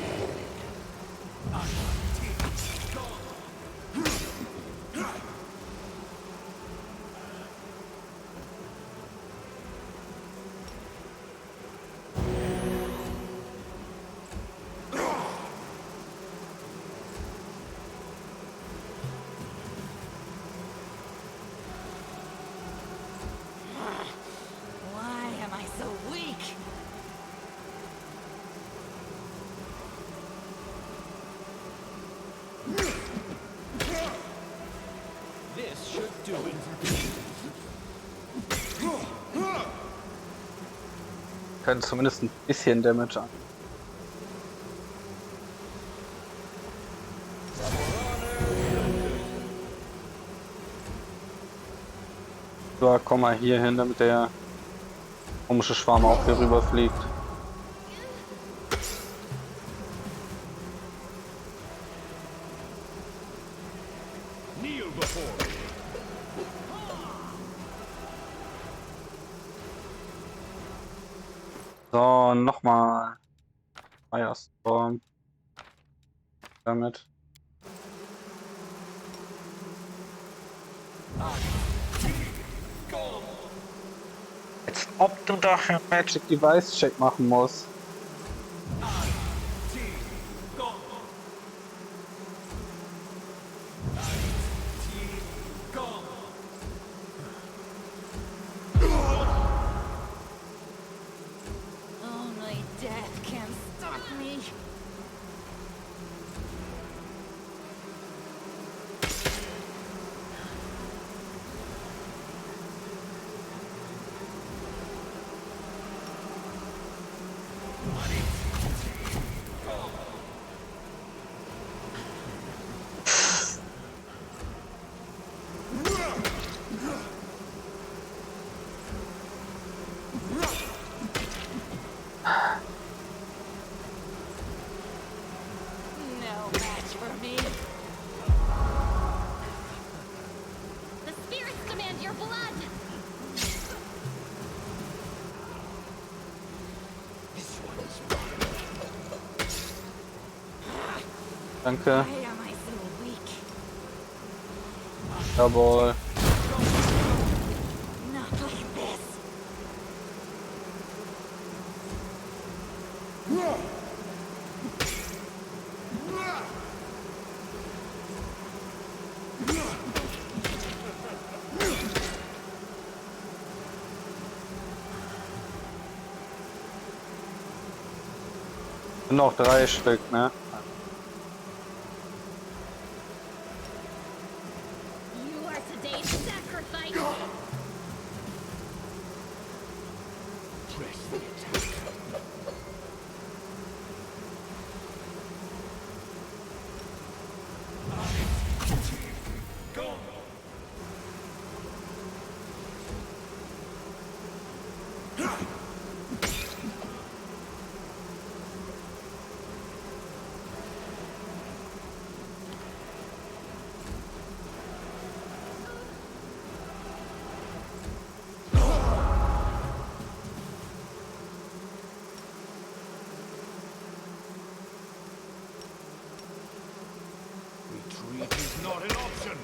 Why am I so weak? This should do it. Können zumindest ein bisschen Damage an. So, komm mal hier hin, damit der komische Schwarm auch hier rüber fliegt. Kneel before. So, nochmal. Firestorm. Damit. Als ob du dafür Magic Device Check machen musst. Only death can stop me. No match for me. The spirits demand your blood! Danke. Why am I so weak? Jawohl. Not like this. Noch 3 Stück, ne? You are today's sacrifice! Press the attack. Go. Retreat is not an option.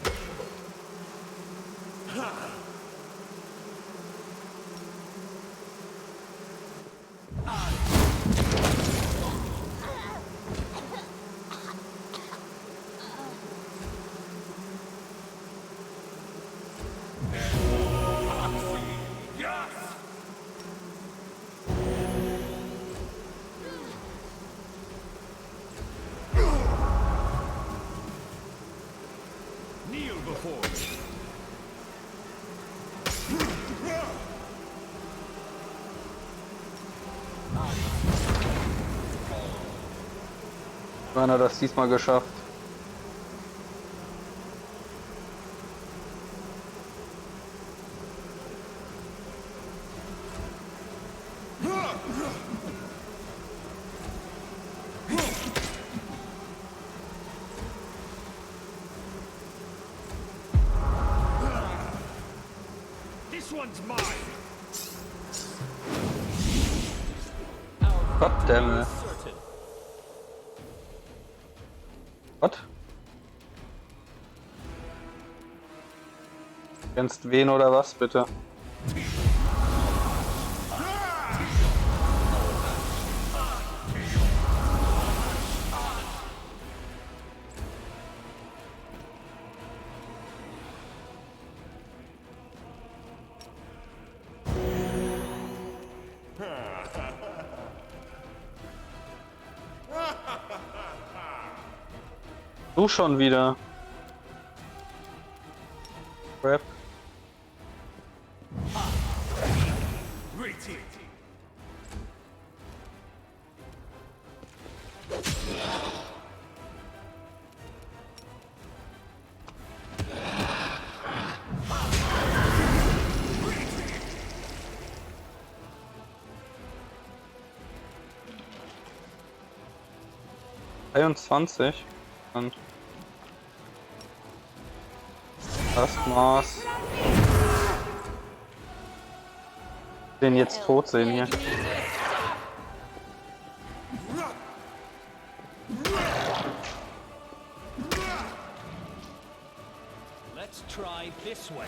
Yes! Kneel before me. Wann hat das diesmal geschafft? This one's mine. Goddammit. Was? Kennst wen oder was, bitte? Du schon wieder. Crap. 23. Und das Maß. Den jetzt tot sehen hier. Let's try this way.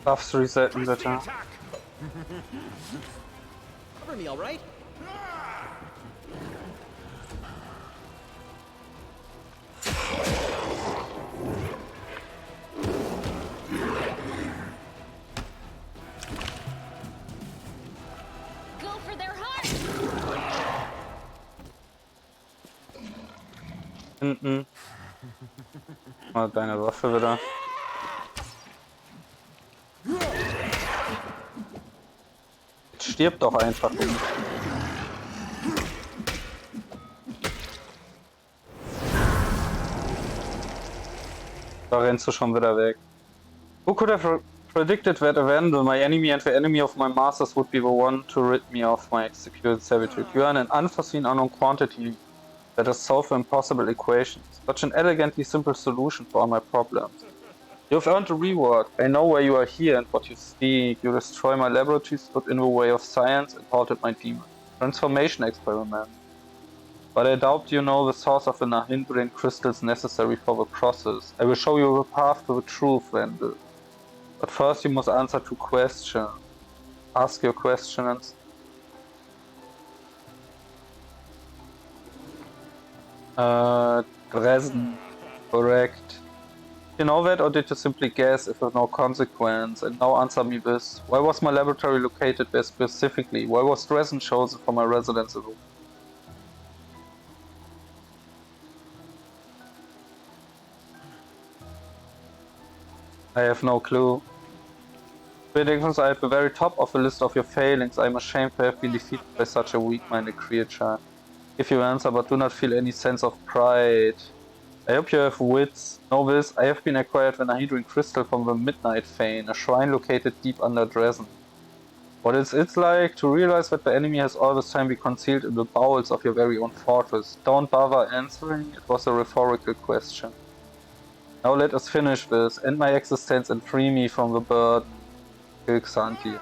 Buffs resetten bitte. Cover me, all right? Go for their heart! Hinten. Mal deine Waffe wieder. Stirb doch einfach. Da rennst du schon wieder weg. Who could have predicted that a vandal, my enemy and the enemy of my masters, would be the one to rid me of my executed servitude? You are an unforeseen unknown quantity that has solved impossible equations. Such an elegantly simple solution for all my problems. You have earned a reward. I know why you are here and what you seek. You destroy my laboratory, stood in the way of science, and halted my demon transformation experiment. But I doubt you know the source of the Nahindran crystals necessary for the process. I will show you the path to the truth, Vandal. But first you must answer 2 questions. Ask your questions. Dresden. Correct. You know that, or did you simply guess if there's no consequence? And now answer me this. Why was my laboratory located there specifically? Why was Dresden chosen for my residence room? I have no clue. Predictions are at the very top of the list of your failings. I am ashamed to have been defeated by such a weak-minded creature. Give you answer, but do not feel any sense of pride. I hope you have wits. Know this, I have been acquired the Nahindran crystal from the Midnight Fane, a shrine located deep under Dresden. What is it like to realize that the enemy has all this time been concealed in the bowels of your very own fortress? Don't bother answering, it was a rhetorical question. Now let us finish this, end my existence and free me from the burden. Kill Xanthi.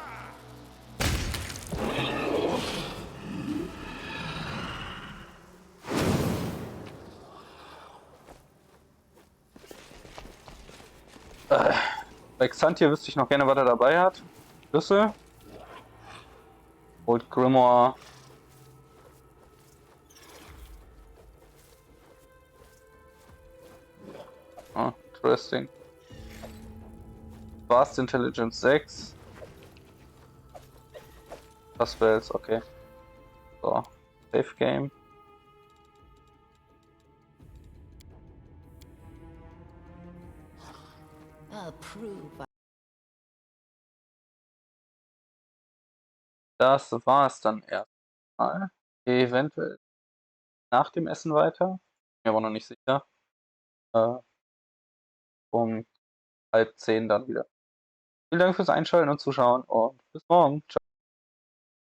Bei Xanthi wüsste ich noch gerne, was er dabei hat. Schlüssel. Old Grimoire. Oh, interesting. Vast Intelligence 6. Das wär's, okay. So, Safe Game. Das war's dann erstmal. Eventuell nach dem Essen weiter. Mir aber noch nicht sicher. Um 9:30 dann wieder. Vielen Dank fürs Einschalten und Zuschauen und bis morgen. Ciao.